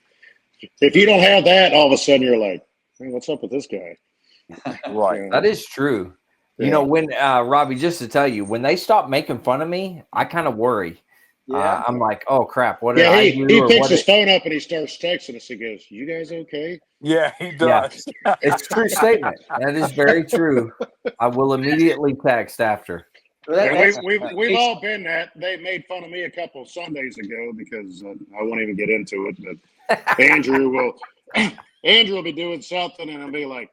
if you don't have that, all of a sudden you're like, hey, what's up with this guy? Right. That is true. Yeah. When Robbie, just to tell you, when they stop making fun of me, I kind of worry. Yeah. I'm like, oh crap, what did Yeah, I he do? picks his phone up and he starts texting us. He goes, "You guys okay?" Yeah, he does. It's a true statement. That is very true. I will immediately text after. Yeah, we've all been that. They made fun of me a couple of Sundays ago because I won't even get into it. But Andrew will be doing something and I'll be like,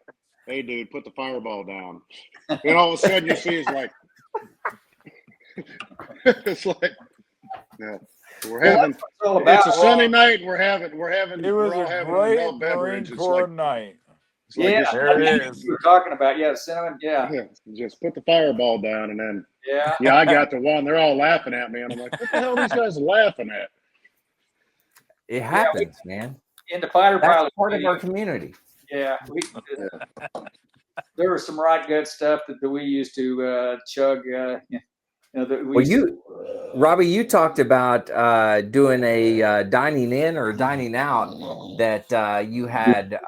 "Hey, dude, put the fireball down." And all of a sudden you see it's like, it's like, no, we're having. It's a Sunday night and we're having. It was we're all a having great adult beverage. Marine It's Corps like, night. it's like Yeah, There it is. we were talking about cinnamon. Yeah, just put the fireball down and then. yeah. Yeah, I got the one. They're all laughing at me, and I'm like, "What the hell are these guys laughing at?" It happens, man. In the fighter That's pilot part of our community. Yeah, there was some right gut stuff that we used to chug. Robbie, you talked about doing a dining in or dining out that you had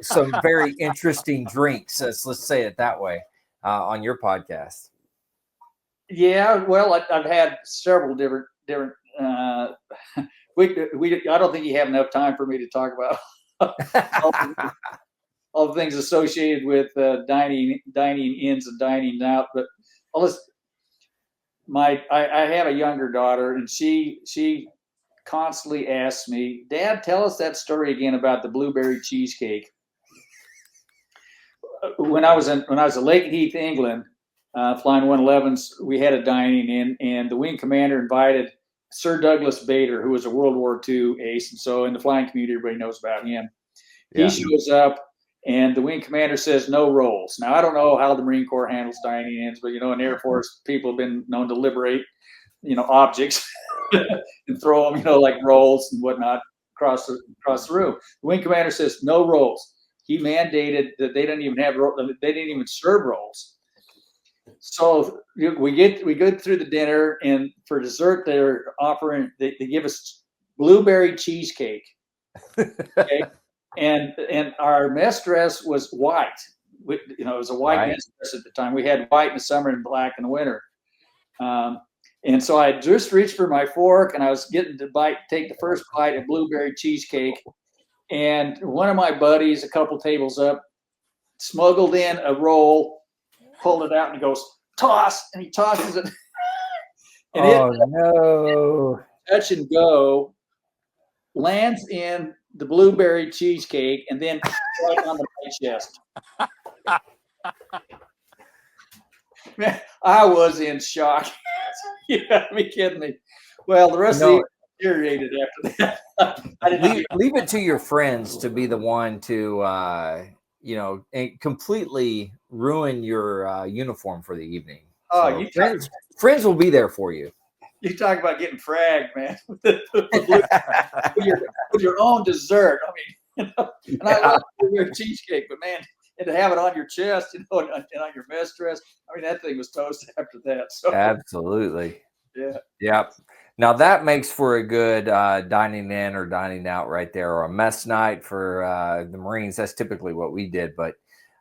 some very interesting drinks. Let's say it that way on your podcast. Yeah, well, I've had several different. I don't think you have enough time for me to talk about all the things associated with dining ins and dining out. But I have a younger daughter, and she constantly asks me, "Dad, tell us that story again about the blueberry cheesecake." When I was in Lake Heath, England, flying 111s, we had a dining in, and the wing commander invited Sir Douglas Bader, who was a World War II ace, and so in the flying community, everybody knows about him. Yeah. He shows up, and the wing commander says no rolls. Now, I don't know how the Marine Corps handles dining ins, but in Air Force, people have been known to liberate, objects and throw them, like rolls and whatnot across the room. The wing commander says no rolls. He mandated that they didn't even serve rolls. So we go through the dinner, and for dessert they're offering. They give us blueberry cheesecake. Okay. And our mess dress was white. It was a white mess dress at the time. We had white in the summer and black in the winter. And so I just reached for my fork, and I was getting to take the first bite of blueberry cheesecake. And one of my buddies, a couple tables up, smuggled in a roll, pulled it out, and he goes, "Toss!" And he tosses it. And no! Touch and go, lands in the blueberry cheesecake, and then right on the chest. Man, I was in shock. You gotta be kidding me. Well, the rest of the deteriorated after that. I didn't leave it to your friends to be the one to completely ruin your uniform for the evening. Oh, so friends will be there for you. You talk about getting fragged, man. with your own dessert. I mean, and I love your cheesecake, but man, and to have it on your chest, and on your mess dress. I mean, that thing was toast after that. So. Absolutely. Yeah. Yep. Now that makes for a good dining in or dining out right there, or a mess night for the Marines. That's typically what we did, but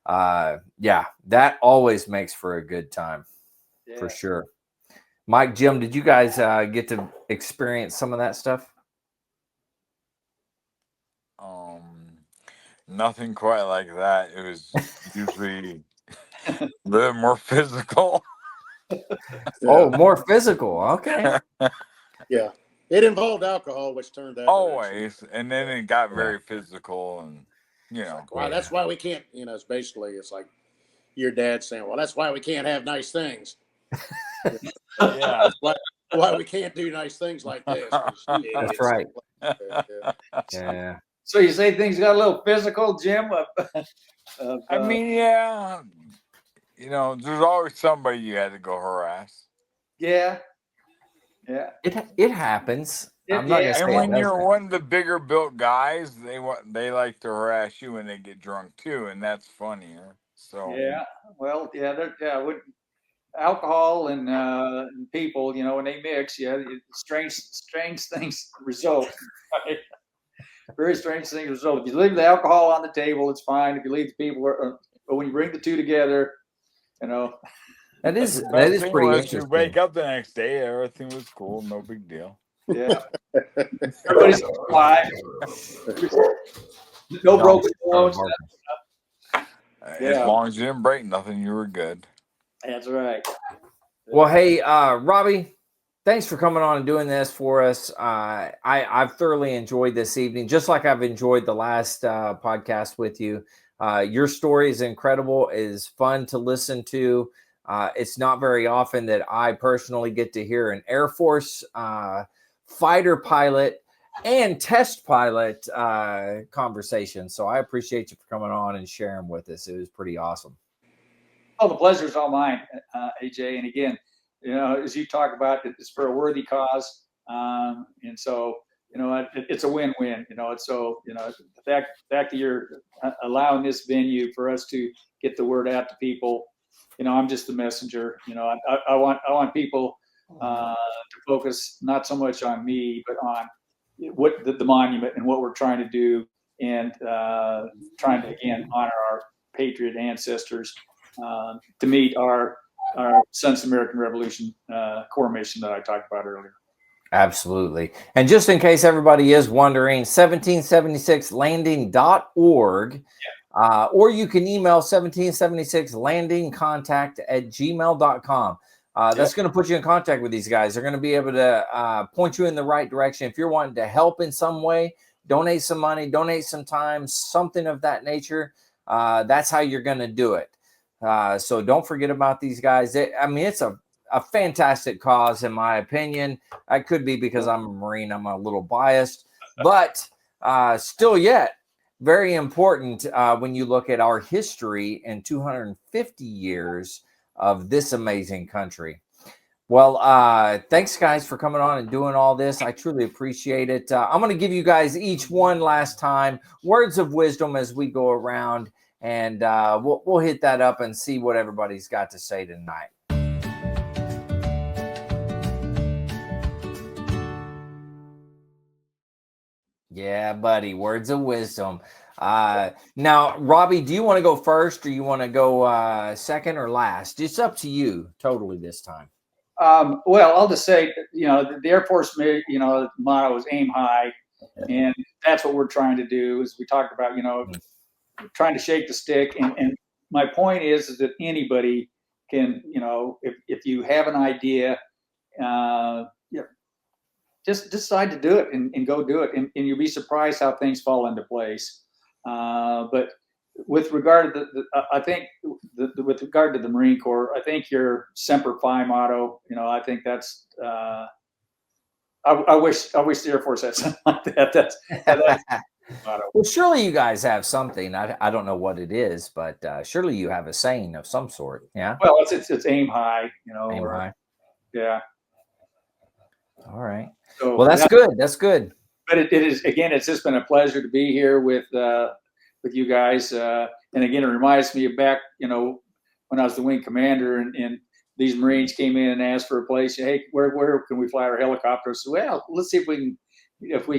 that always makes for a good time for sure. Mike, Jim, did you guys get to experience some of that stuff? Nothing quite like that. It was usually a bit more physical. Oh, more physical. Okay. Yeah. It involved alcohol, which turned that Always. And then it got Yeah. very physical and, you It's know. like, wow, that's why we can't, it's basically, it's like your dad saying, well, that's why we can't have nice things. Yeah. That's why we can't do nice things like this. 'cause That's it's- right. Yeah. Yeah. So you say things got a little physical, Jim? I mean, yeah. There's always somebody you had to go harass. yeah. It happens. I'm not Yeah. gonna say And it when you're doesn't. one of the bigger built guys, they like to harass you when they get drunk too, and that's funnier. So Yeah. Well, alcohol and people, when they mix, strange things result. Very strange things result. If you leave the alcohol on the table, it's fine. If you leave the people, but when you bring the two together, That is the best thing pretty was interesting. you wake up the next day, everything was cool, no big deal. yeah. Everybody's alive. No broken bones. As Yeah. long as you didn't break nothing, you were good. That's right. Well, hey, Robbie, thanks for coming on and doing this for us. I've thoroughly enjoyed this evening, just like I've enjoyed the last podcast with you. Your story is incredible, is fun to listen to. It's not very often that I personally get to hear an Air Force fighter pilot and test pilot conversation. So I appreciate you for coming on and sharing with us. It was pretty awesome. Oh, the pleasure's all mine, AJ. And again, as you talk about, it's for a worthy cause. And so, it's a win-win, so, the fact that you're allowing this venue for us to get the word out to people, I'm just the messenger. I want people to focus not so much on me, but on what the monument and what we're trying to do, and trying to, again, honor our patriot ancestors, to meet our Sons of the American Revolution core mission that I talked about earlier. Absolutely. And just in case everybody is wondering, 1776landing.org, or you can email 1776landingcontact@gmail.com. That's going to put you in contact with these guys. They're going to be able to point you in the right direction. If you're wanting to help in some way, donate some money, donate some time, something of that nature, that's how you're going to do it. So don't forget about these guys. It's a fantastic cause, in my opinion. I could be because I'm a Marine. I'm a little biased, but still yet very important when you look at our history and 250 years of this amazing country. Well, thanks, guys, for coming on and doing all this. I truly appreciate it. I'm going to give you guys each one last time words of wisdom as we go around, and we'll hit that up and see what everybody's got to say tonight. Yeah, buddy, words of wisdom. Now, Robbie, do you want to go first, or you want to go second or last? It's up to you totally this time. Well, I'll just say, the Air Force, motto is aim high, and that's what we're trying to do. As we talked about, trying to shake the stick, and my point is that anybody can, if you have an idea, just decide to do it and go do it, and you'll be surprised how things fall into place. But with regard to I think with regard to the Marine Corps, I think your Semper Fi motto, I think that's. I wish the Air Force had something like that. That's well, surely you guys have something. I don't know what it is, but surely you have a saying of some sort. Yeah. Well, it's aim high. Aim high. Yeah. All right. So well, that's good. That's good. But it is, again, it's just been a pleasure to be here with you guys. And again, it reminds me of back, when I was the wing commander, and these Marines came in and asked for a place. Hey, where can we fly our helicopters? So, well, let's see if we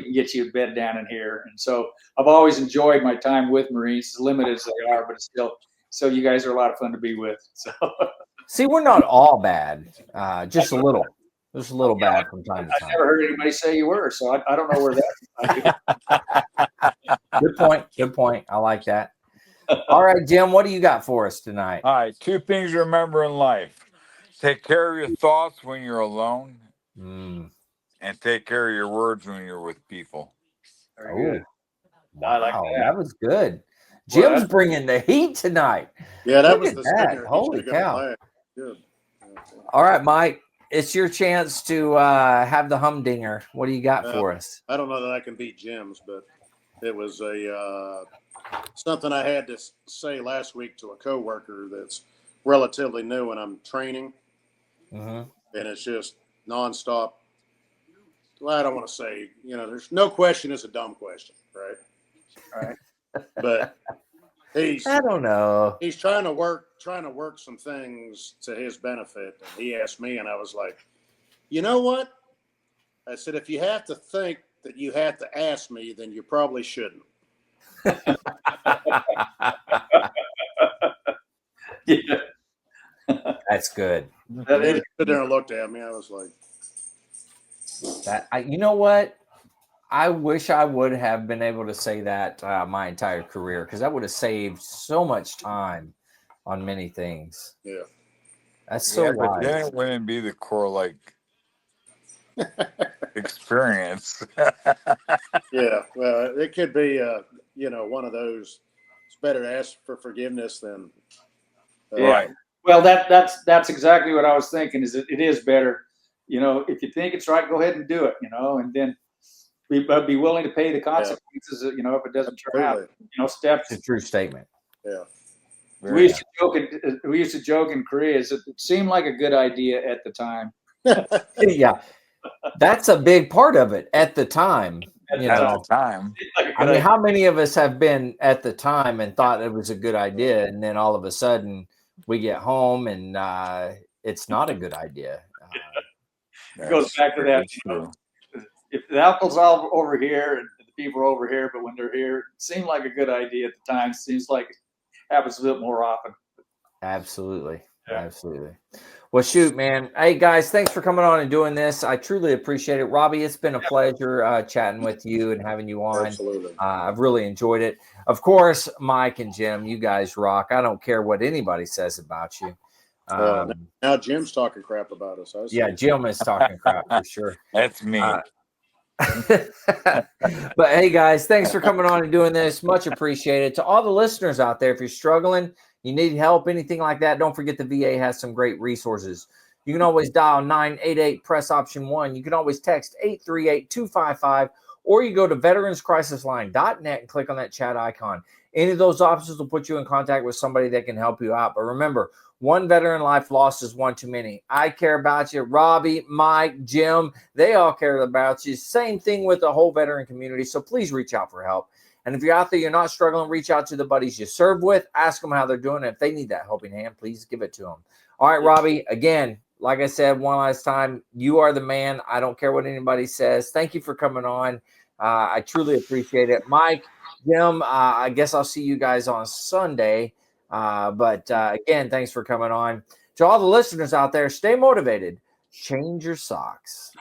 can get you a bed down in here. And so I've always enjoyed my time with Marines, as limited as they are, but it's still. So you guys are a lot of fun to be with. So see, we're not all bad, just a little. Just a little bad from time to time. I never heard anybody say you were, so I don't know where that. Good point. Good point. I like that. All right, Jim, what do you got for us tonight? All right, 2 things to remember in life: take care of your thoughts when you're alone, and take care of your words when you're with people. Very good. Oh, I like wow, that. that was good. Well, Jim's bringing the heat tonight. Yeah, that Look was at the that. singer. Holy cow. Good. All right, Mike, it's your chance to have the humdinger. What do you got for us? I don't know that I can beat Jim's, but it was something I had to say last week to a coworker that's relatively new, and I'm training, Mm-hmm. and it's just nonstop. Well, I don't want to say, there's no question is a dumb question, right? Right. But he's I don't know. trying to work some things to his benefit, and he asked me, and I was like, you know what? I said, if you have to think that you have to ask me, then you probably shouldn't. Yeah. That's good. That And he is. stood there and looked at me. I was like, You know what? I wish I would have been able to say that my entire career, because that would have saved so much time on many things. yeah. That's so Yeah, but wise. then it wouldn't be the core like experience. Yeah. Well, it could be, one of those. It's better to ask for forgiveness than. Yeah. Right. Well, that's exactly what I was thinking. Is it is better, if you think it's right, go ahead and do it, and then be willing to pay the consequences. If it doesn't turn out. Steps. It's a true statement. Yeah. We used to joke in Korea. Is it seemed like a good idea at the time. Yeah, that's a big part of it at the time. At the time. I mean, how many of us have been at the time and thought it was a good idea, and then all of a sudden we get home and it's not a good idea? It goes back to that. If the alcohol's all over here and the people are over here, but when they're here, it seemed like a good idea at the time. Seems like it happens a bit more often. Absolutely. Yeah. Absolutely. Well, shoot, man. Hey, guys, thanks for coming on and doing this. I truly appreciate it. Robbie, it's been a pleasure chatting with you and having you on. Absolutely. I've really enjoyed it. Of course, Mike and Jim, you guys rock. I don't care what anybody says about you. Now Jim's talking crap about us. Yeah, Jim is talking crap for sure. That's me. But hey, guys, thanks for coming on and doing this. Much appreciated. To all the listeners out there, if you're struggling, you need help, anything like that, don't forget the VA has some great resources. You can always dial 988, press option 1. You can always text 838-255, or you go to veteranscrisisline.net and click on that chat icon. Any of those options will put you in contact with somebody that can help you out. But remember, one veteran life lost is one too many. I care about you. Robbie, Mike, Jim, they all care about you. Same thing with the whole veteran community. So please reach out for help. And if you're out there, you're not struggling, reach out to the buddies you serve with. Ask them how they're doing. If they need that helping hand, please give it to them. All right, Robbie, again, like I said, one last time, you are the man. I don't care what anybody says. Thank you for coming on. I truly appreciate it. Mike, Jim, I guess I'll see you guys on Sunday. But again, thanks for coming on. To all the listeners out there, stay motivated. Change your socks.